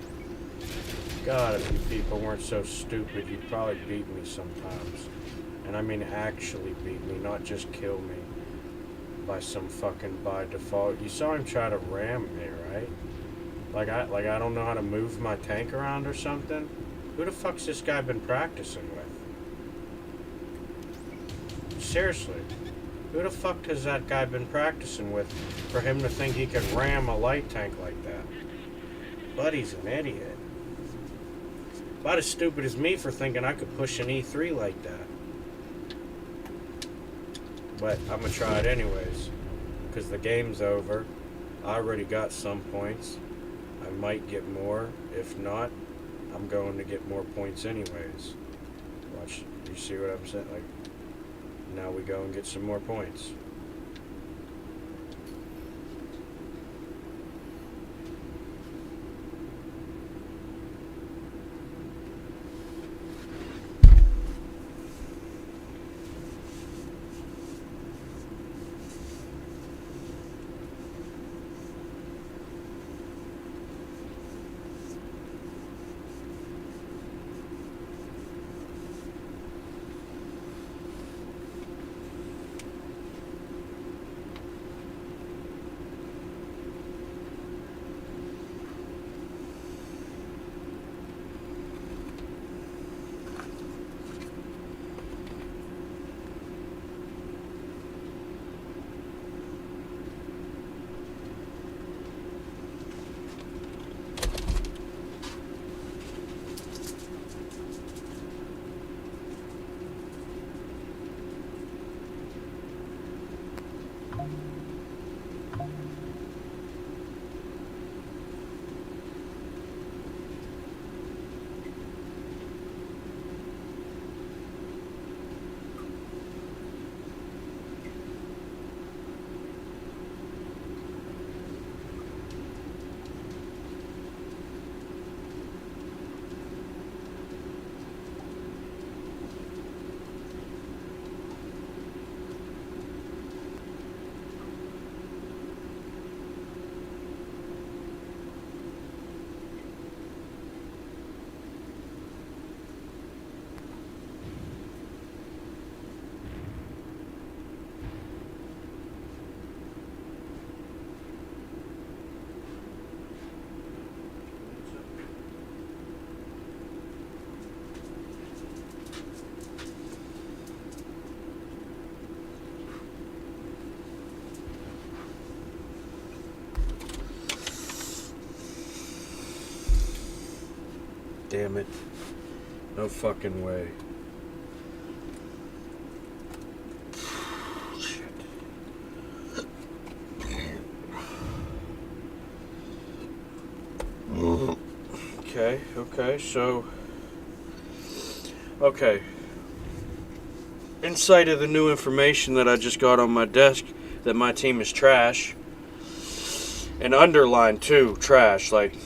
God, if you people weren't so stupid, you'd probably beat me sometimes. And I mean actually beat me, not just kill me by some fucking by default. You saw him try to ram me, right? Like I don't know how to move my tank around or something. Who the fuck's this guy been practicing with? Seriously. Who the fuck has that guy been practicing with for him to think he can ram a light tank like that? Buddy's an idiot. About as stupid as me for thinking I could push an E3 like that. But I'm gonna try it anyways. Because the game's over. I already got some points. I might get more. If not, I'm going to get more points anyways. Watch, you see what I'm saying? Like, now we go and get some more points. damn it. No fucking way. Okay, so... Okay. In sight of the new information that I just got on my desk, that my team is trash, and underlined too, trash, like...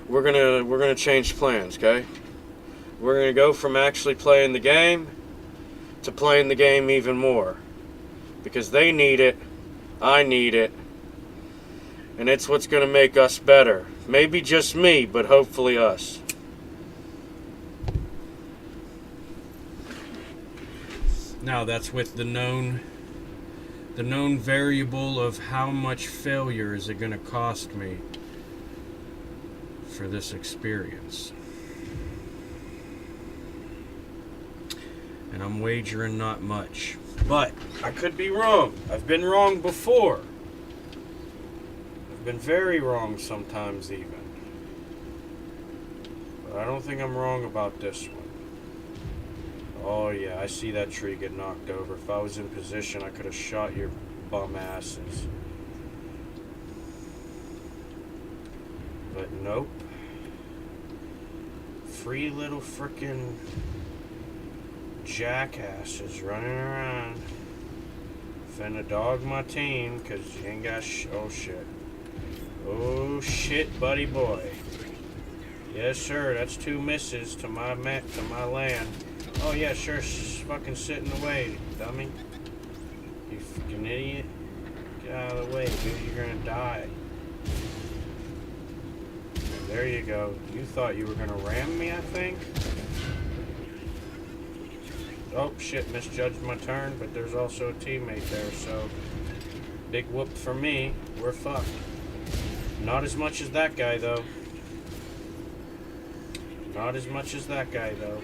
we're gonna change plans, okay? We're gonna go from actually playing the game to playing the game even more. Because they need it, I need it, and it's what's gonna make us better. Maybe just me, but hopefully us. Now that's with the known variable of how much failure is it gonna cost me for this experience. And I'm wagering not much. But I could be wrong. I've been wrong before. I've been very wrong sometimes even. But I don't think I'm wrong about this one. Oh yeah, I see that tree get knocked over. If I was in position, I could have shot your bum asses. But nope. Free little frickin' jackasses running around. Finna dog my team, cause you ain't got oh shit. Oh shit, buddy boy. Yes sir, that's 2 misses to my land. Oh yeah, sure, fucking sit in the way, dummy. You fucking idiot. Get out of the way, dude, you're gonna die. There you go. You thought you were gonna ram me, I think? Oh shit, misjudged my turn, but there's also a teammate there, so big whoop for me. We're fucked. Not as much as that guy though. Not as much as that guy though.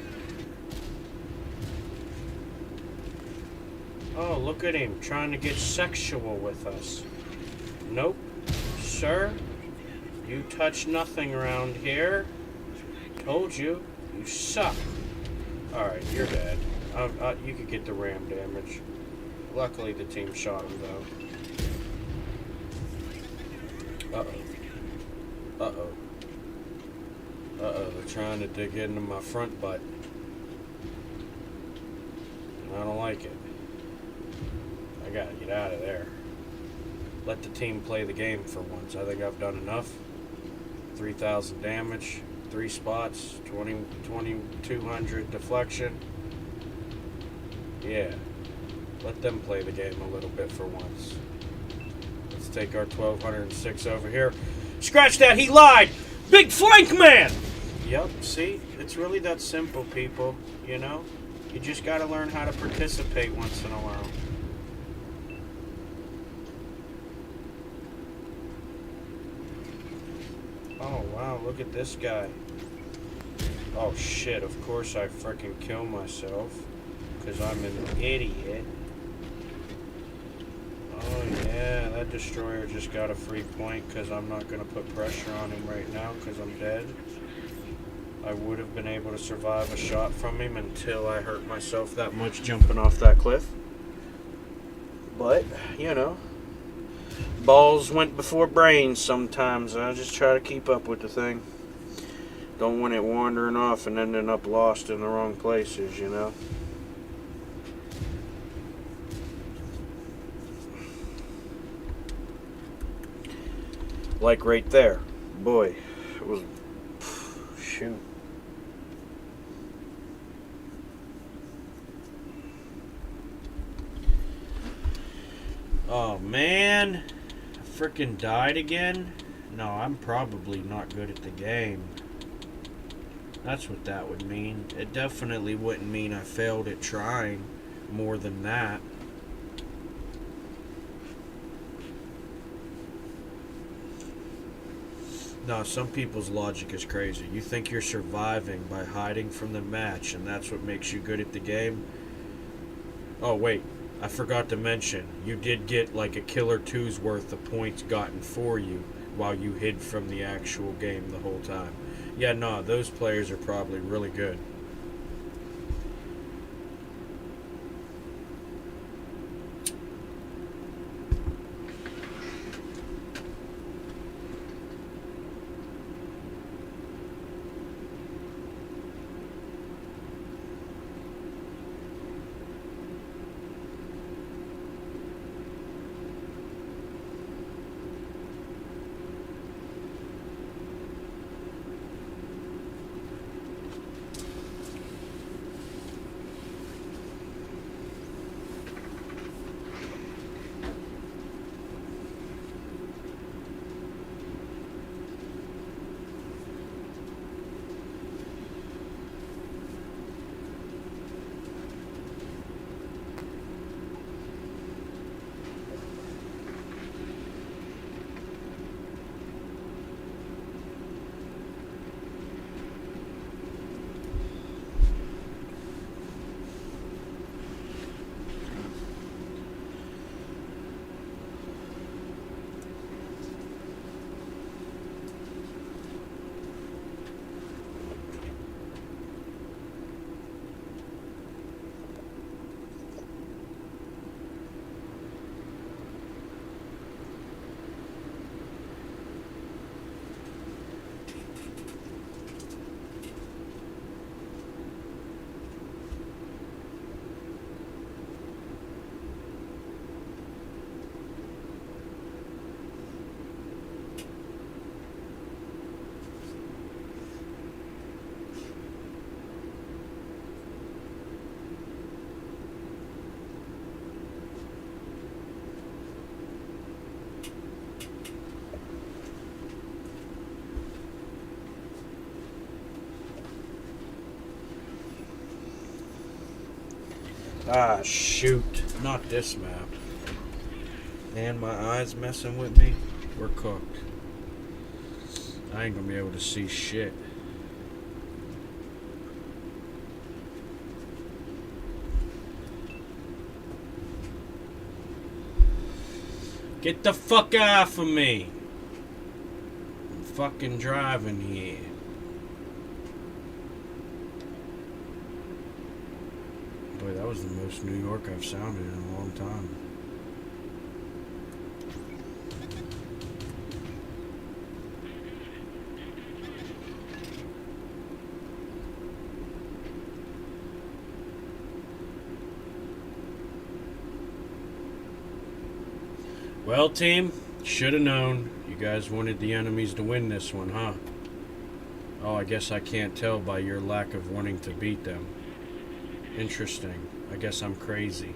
Oh, look at him trying to get sexual with us. Nope. Sir, you touch nothing around here. Told you. You suck. Alright, you're dead. You could get the ram damage. Luckily, the team shot him, though. Uh-oh. Uh-oh. Uh-oh, they're trying to dig into my front butt. And I don't like it. I gotta get out of there. Let the team play the game for once. I think I've done enough. 3,000 damage, 3 spots, 2,200 deflection. Yeah, let them play the game a little bit for once. Let's take our 1,206 over here. Scratch that, he lied! Big flank man! Yep, see? It's really that simple, people, you know? You just gotta learn how to participate once in a while. Oh, wow, look at this guy. Oh, shit, of course I freaking kill myself. Because I'm an idiot. Oh, yeah, that destroyer just got a free point because I'm not going to put pressure on him right now because I'm dead. I would have been able to survive a shot from him until I hurt myself that much jumping off that cliff. But, you know. Balls went before brains sometimes. I just try to keep up with the thing. Don't want it wandering off and ending up lost in the wrong places, you know. Like right there. Boy, it was... shoot. Oh, man. I frickin' died again? No, I'm probably not good at the game. That's what that would mean. It definitely wouldn't mean I failed at trying more than that. No, some people's logic is crazy. You think you're surviving by hiding from the match, and that's what makes you good at the game? Oh, wait. I forgot to mention, you did get like a kill or two's worth of points gotten for you while you hid from the actual game the whole time. Yeah, no, those players are probably really good. Ah, shoot. Not this map. And my eyes messing with me. We're cooked. I ain't gonna be able to see shit. Get the fuck off of me. I'm fucking driving here. Boy, that was the most New York I've sounded in a long time. Well, team, should have known. You guys wanted the enemies to win this one, huh? Oh, I guess I can't tell by your lack of wanting to beat them. Interesting. I guess I'm crazy.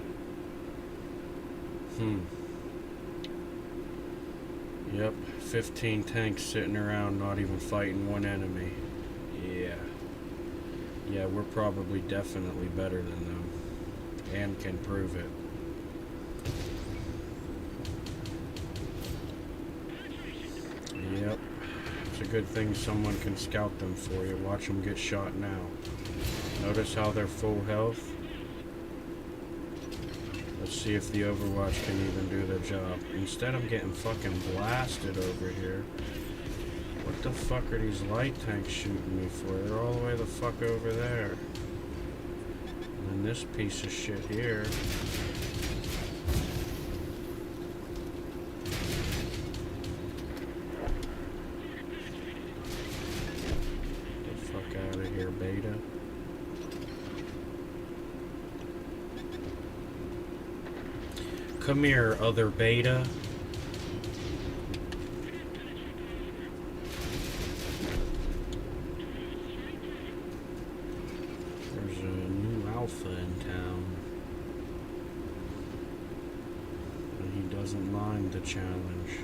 Yep, 15 tanks sitting around not even fighting one enemy. Yeah, we're probably definitely better than them. And can prove it. Yep. It's a good thing someone can scout them for you. Watch them get shot now. Notice how they're full health? Let's see if the Overwatch can even do their job. Instead, I'm getting fucking blasted over here. What the fuck are these light tanks shooting me for? They're all the way the fuck over there. And this piece of shit here. Get the fuck out of here, beta. Come here, other beta. There's a new alpha in town. And he doesn't mind the challenge.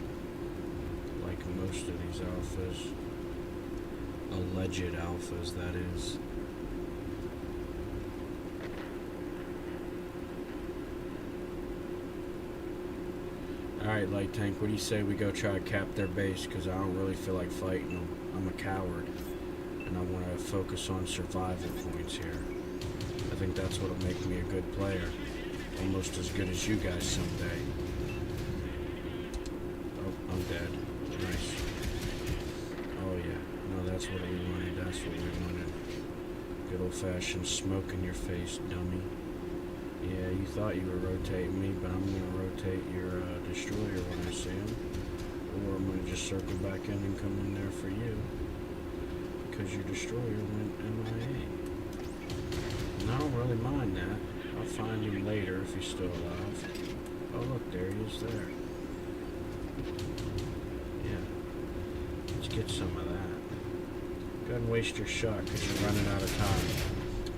Like most of these alphas. Alleged alphas, that is. Alright, Light Tank, what do you say we go try to cap their base? Because I don't really feel like fighting them. I'm a coward. And I want to focus on survival points here. I think that's what'll make me a good player. Almost as good as you guys someday. Oh, I'm dead. Nice. That's what we wanted. That's what we wanted. Good old-fashioned smoke in your face, dummy. Yeah, you thought you were rotating me, but I'm gonna rotate your destroyer when I see him. Or I'm gonna just circle back in and come in there for you. Because your destroyer went MIA. And I don't really mind that. I'll find him later if he's still alive. Oh look, there he is there. Yeah. Let's get some of that. Go ahead and waste your shot because you're running out of time.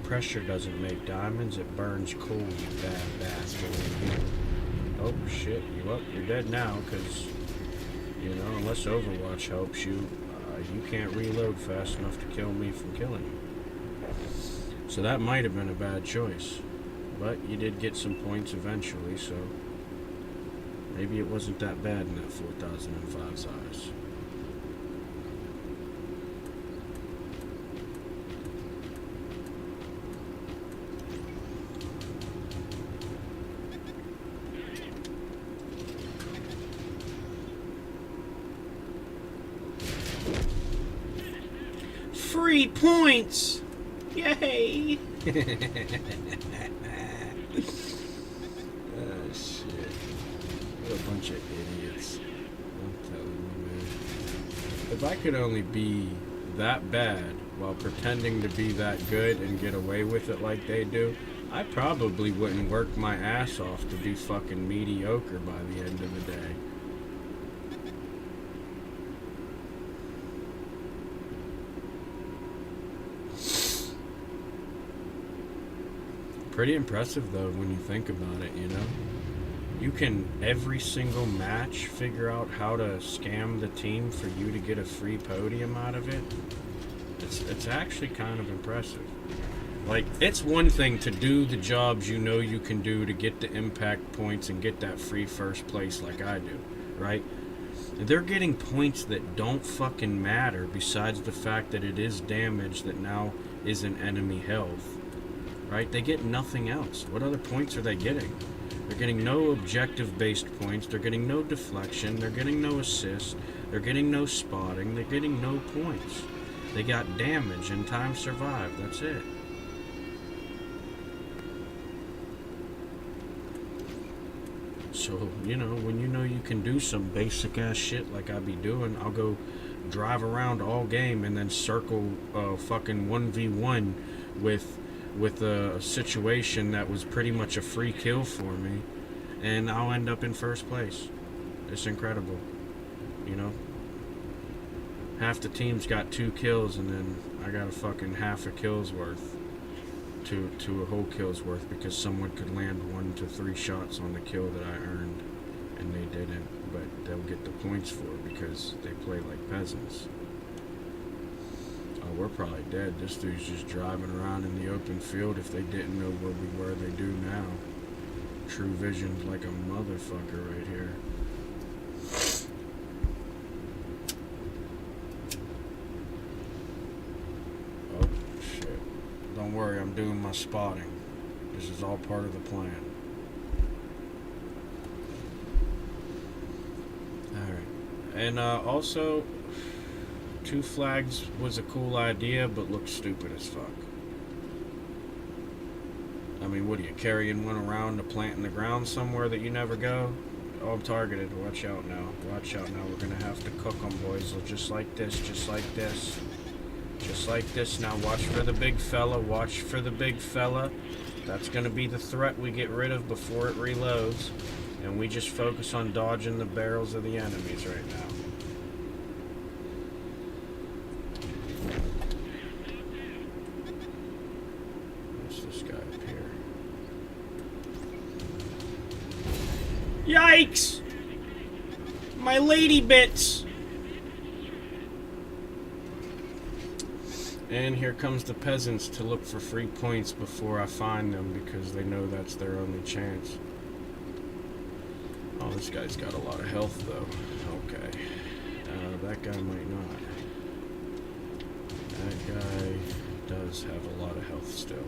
Pressure doesn't make diamonds, it burns coal, you bad bastard. Oh shit, you're dead now because, you know, unless Overwatch helps you, you can't reload fast enough to kill me from killing you. So that might have been a bad choice. But you did get some points eventually, so maybe it wasn't that bad in that 4005's eyes. Free points! Yay! Oh shit. What a bunch of idiots. I'm telling you, man. If I could only be that bad while pretending to be that good and get away with it like they do, I probably wouldn't work my ass off to be fucking mediocre by the end of the day. Pretty impressive though when you think about it, you know? You can, every single match, figure out how to scam the team for you to get a free podium out of it. It's actually kind of impressive. Like, it's one thing to do the jobs you know you can do to get the impact points and get that free first place like I do, right? They're getting points that don't fucking matter besides the fact that it is damage that now isn't enemy health. Right? They get nothing else. What other points are they getting? They're getting no objective-based points. They're getting no deflection. They're getting no assist. They're getting no spotting. They're getting no points. They got damage and time survived. That's it. So, you know, when you know you can do some basic-ass shit like I be doing, I'll go drive around all game and then circle fucking 1v1 with a situation that was pretty much a free kill for me, and I'll end up in first place. It's incredible, you know? Half the team's got 2 kills, and then I got a fucking half a kill's worth to a whole kill's worth because someone could land 1 to 3 shots on the kill that I earned, and they didn't, but they'll get the points for it because they play like peasants. We're probably dead. This dude's just driving around in the open field. If they didn't know where we were, they do now. True vision's like a motherfucker right here. Oh, shit. Don't worry, I'm doing my spotting. This is all part of the plan. Alright. And also, 2 flags was a cool idea, but looked stupid as fuck. I mean, what are you, carrying one around to plant in the ground somewhere that you never go? Oh, I'm targeted. Watch out now. Watch out now. We're gonna have to cook them, boys. So just like this. Just like this. Just like this. Now watch for the big fella. Watch for the big fella. That's gonna be the threat we get rid of before it reloads. And we just focus on dodging the barrels of the enemies right now. Yikes! My lady bits! And here comes the peasants to look for free points before I find them because they know that's their only chance. Oh, this guy's got a lot of health though. Okay. That guy might not. That guy does have a lot of health still.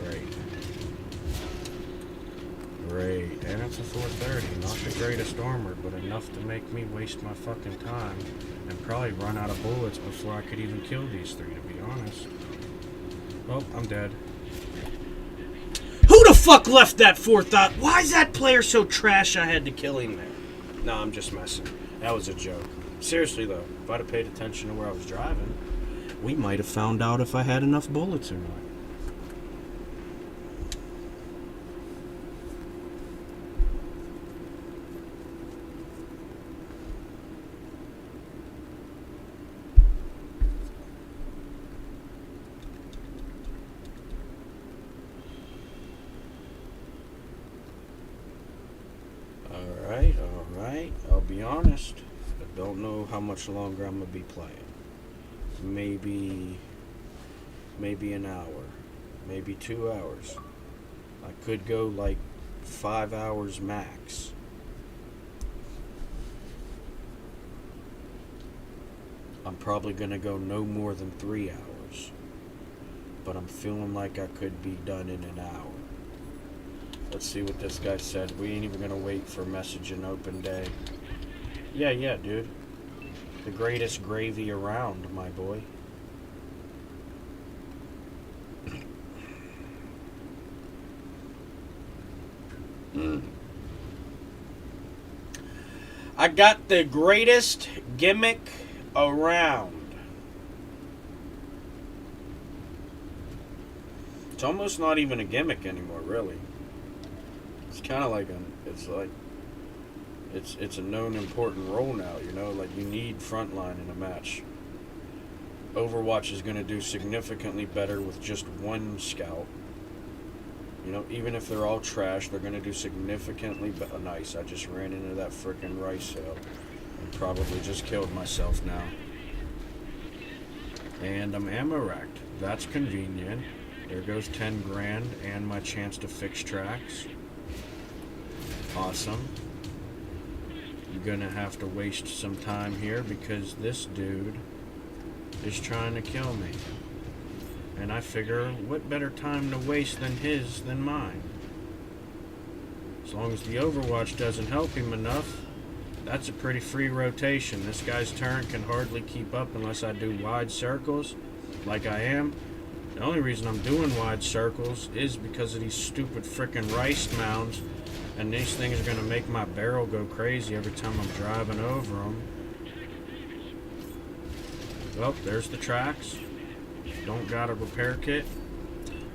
Great. great. And it's a 430. Not the greatest armor, but enough to make me waste my fucking time and probably run out of bullets before I could even kill these three, to be honest. Well, I'm dead. Who the fuck left that fourth out? Why is that player so trash I had to kill him there? No, I'm just messing. That was a joke. Seriously, though, if I'd have paid attention to where I was driving, we might have found out if I had enough bullets or not. Alright, I'll be honest. I don't know how much longer I'm gonna be playing. Maybe an hour. Maybe 2 hours. I could go like 5 hours max. I'm probably gonna go no more than 3 hours. But I'm feeling like I could be done in an hour. Let's see what this guy said. We ain't even gonna wait for message and open day. Yeah, dude. The greatest gravy around, my boy. I got the greatest gimmick around. It's almost not even a gimmick anymore, really. It's kind of like it's a known important role now, you know, like you need frontline in a match. Overwatch is going to do significantly better with just one scout. You know, even if they're all trash, they're going to do significantly better. Nice, I just ran into that frickin' rice hill and probably just killed myself now. And I'm ammo racked. That's convenient. There goes 10 grand and my chance to fix tracks. Awesome. I'm gonna have to waste some time here because this dude is trying to kill me. And I figure, what better time to waste than mine? As long as the Overwatch doesn't help him enough, that's a pretty free rotation. This guy's turn can hardly keep up unless I do wide circles, like I am. The only reason I'm doing wide circles is because of these stupid frickin' rice mounds. And these things are going to make my barrel go crazy every time I'm driving over them. Well, there's the tracks. Don't got a repair kit.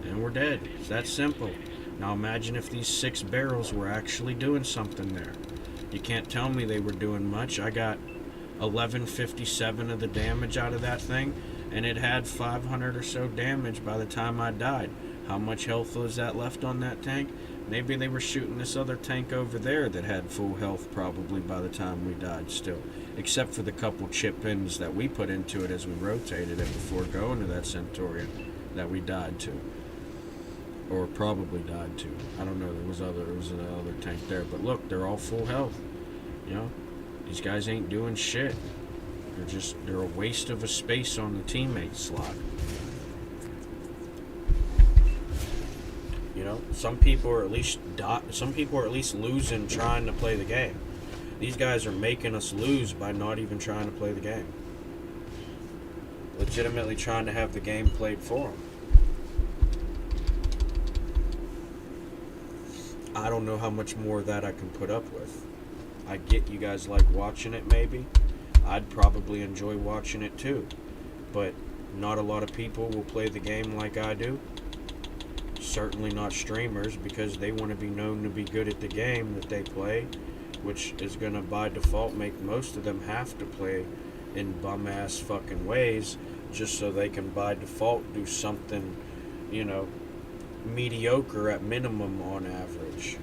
And we're dead. It's that simple. Now imagine if these 6 barrels were actually doing something there. You can't tell me they were doing much. I got 1157 of the damage out of that thing. And it had 500 or so damage by the time I died. How much health was that left on that tank? Maybe they were shooting this other tank over there that had full health probably by the time we died still. Except for the couple chip pins that we put into it as we rotated it before going to that Centurion that we died to. Or probably died to. I don't know, there was another tank there. But look, they're all full health. You know? These guys ain't doing shit. They're a waste of a space on the teammate slot. You know, some people are at least losing trying to play the game. These guys are making us lose by not even trying to play the game. Legitimately trying to have the game played for them. I don't know how much more of that I can put up with. I get you guys like watching it maybe. I'd probably enjoy watching it too. But not a lot of people will play the game like I do. Certainly not streamers, because they want to be known to be good at the game that they play, which is going to by default make most of them have to play in bum ass fucking ways just so they can by default do something, you know, mediocre at minimum on average.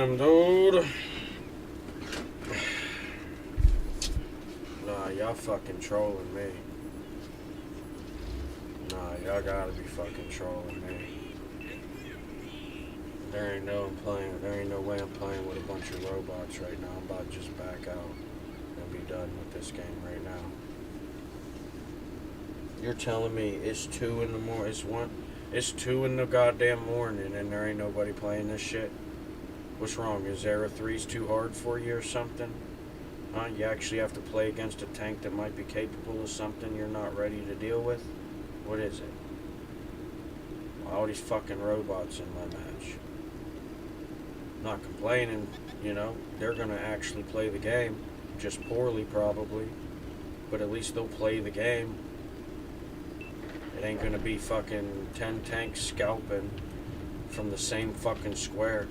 Damn, dude. Nah, y'all fucking trolling me. Nah, y'all gotta be fucking trolling me. There ain't no way I'm playing with a bunch of robots right now. I'm about to just back out and be done with this game right now. You're telling me it's 2 in the morning, it's 2 in the goddamn morning and there ain't nobody playing this shit? What's wrong? Is Era 3's too hard for you or something? Huh? You actually have to play against a tank that might be capable of something you're not ready to deal with? What is it? All these fucking robots in my match. Not complaining, you know. They're gonna actually play the game. Just poorly, probably. But at least they'll play the game. It ain't gonna be fucking 10 tanks scalping from the same fucking square.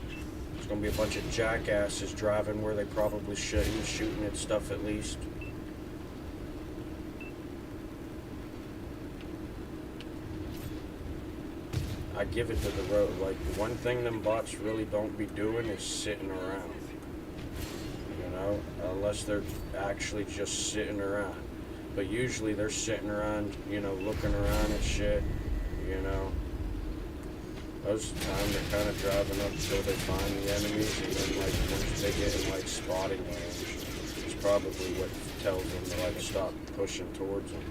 There's gonna be a bunch of jackasses driving where they probably shouldn't, shooting at stuff at least. I give it to the road. Like, one thing them bots really don't be doing is sitting around. You know? Unless they're actually just sitting around. But usually they're sitting around, you know, looking around at shit, you know. Most of the time they're kind of driving up until they find the enemies, and then, like, once they get in, like, spotting range, it's probably what tells them to, like, stop pushing towards them.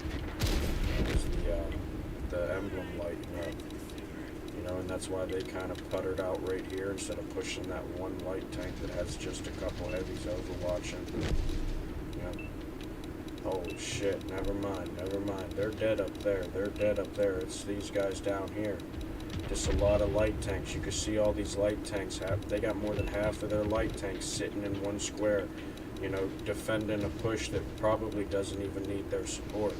Is the emblem lighting up. You know, and that's why they kind of puttered out right here instead of pushing that one light tank that has just a couple heavies overwatching. You know. Oh shit, never mind. They're dead up there. It's these guys down here. Just a lot of light tanks. You can see all these light tanks. They got more than half of their light tanks sitting in one square, you know, defending a push that probably doesn't even need their support.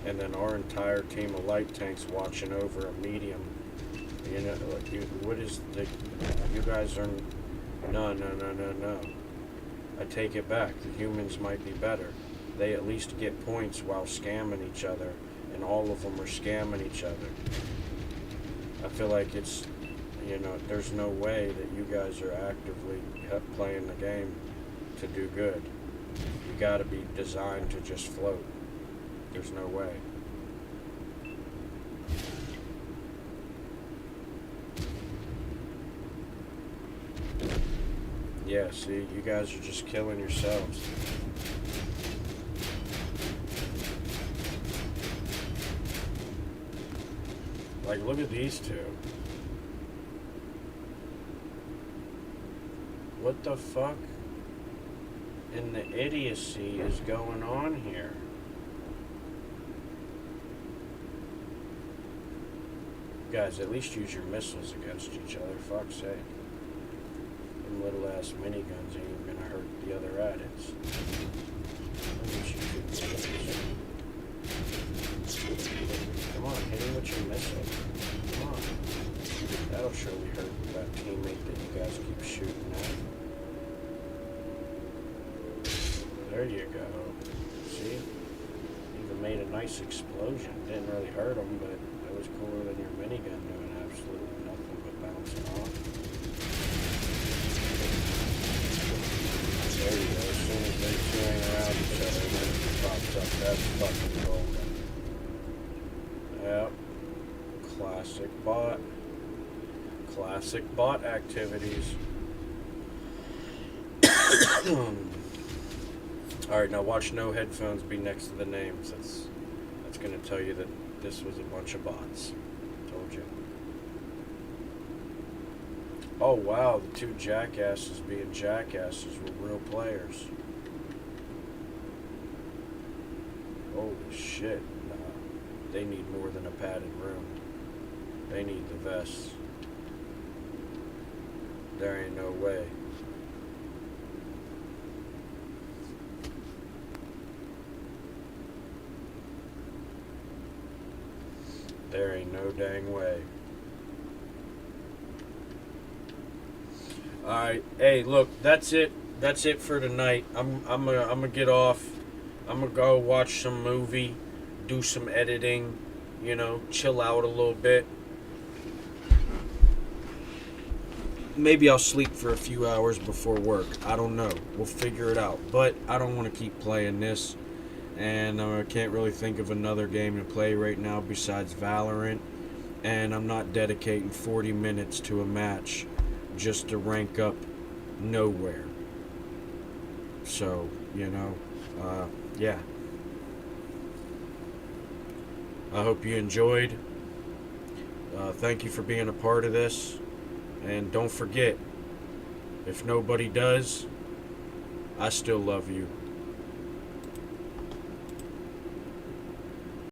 And then our entire team of light tanks watching over a medium. You know, like, you guys are, no. I take it back. The humans might be better. They at least get points while scamming each other, and all of them are scamming each other. I feel like it's, you know, there's no way that you guys are actively playing the game to do good. You gotta be designed to just float. There's no way. Yeah, see, you guys are just killing yourselves. Like, look at these two. What the fuck in the idiocy is going on here? Guys, at least use your missiles against each other, fuck's sake. Them little ass miniguns ain't even gonna hurt the other addict. Come on, hit him with your missile. Come on. That'll surely hurt that teammate that you guys keep shooting at. There you go. See? Even made a nice explosion. Didn't really hurt him, but it was cooler than your minigun doing absolutely nothing but bouncing off. There you go. As soon as they swing around each other, then it pops up. That's fucking gold. Yep. Classic bot activities. Alright, now watch no headphones be next to the names. That's gonna tell you that this was a bunch of bots. Told you. Oh wow, the two jackasses being jackasses were real players. Holy shit. Nah, they need more than a padded room. They need the vests. There ain't no way. There ain't no dang way. Alright, hey, look, that's it. That's it for tonight. I'm gonna get off. I'm gonna go watch some movie, do some editing, you know, chill out a little bit. maybe I'll sleep for a few hours before work. I don't know. We'll figure it out. But I don't want to keep playing this. And I can't really think of another game to play right now besides Valorant. And I'm not dedicating 40 minutes to a match just to rank up nowhere. So, yeah. I hope you enjoyed. Thank you for being a part of this. And don't forget, if nobody does, I still love you.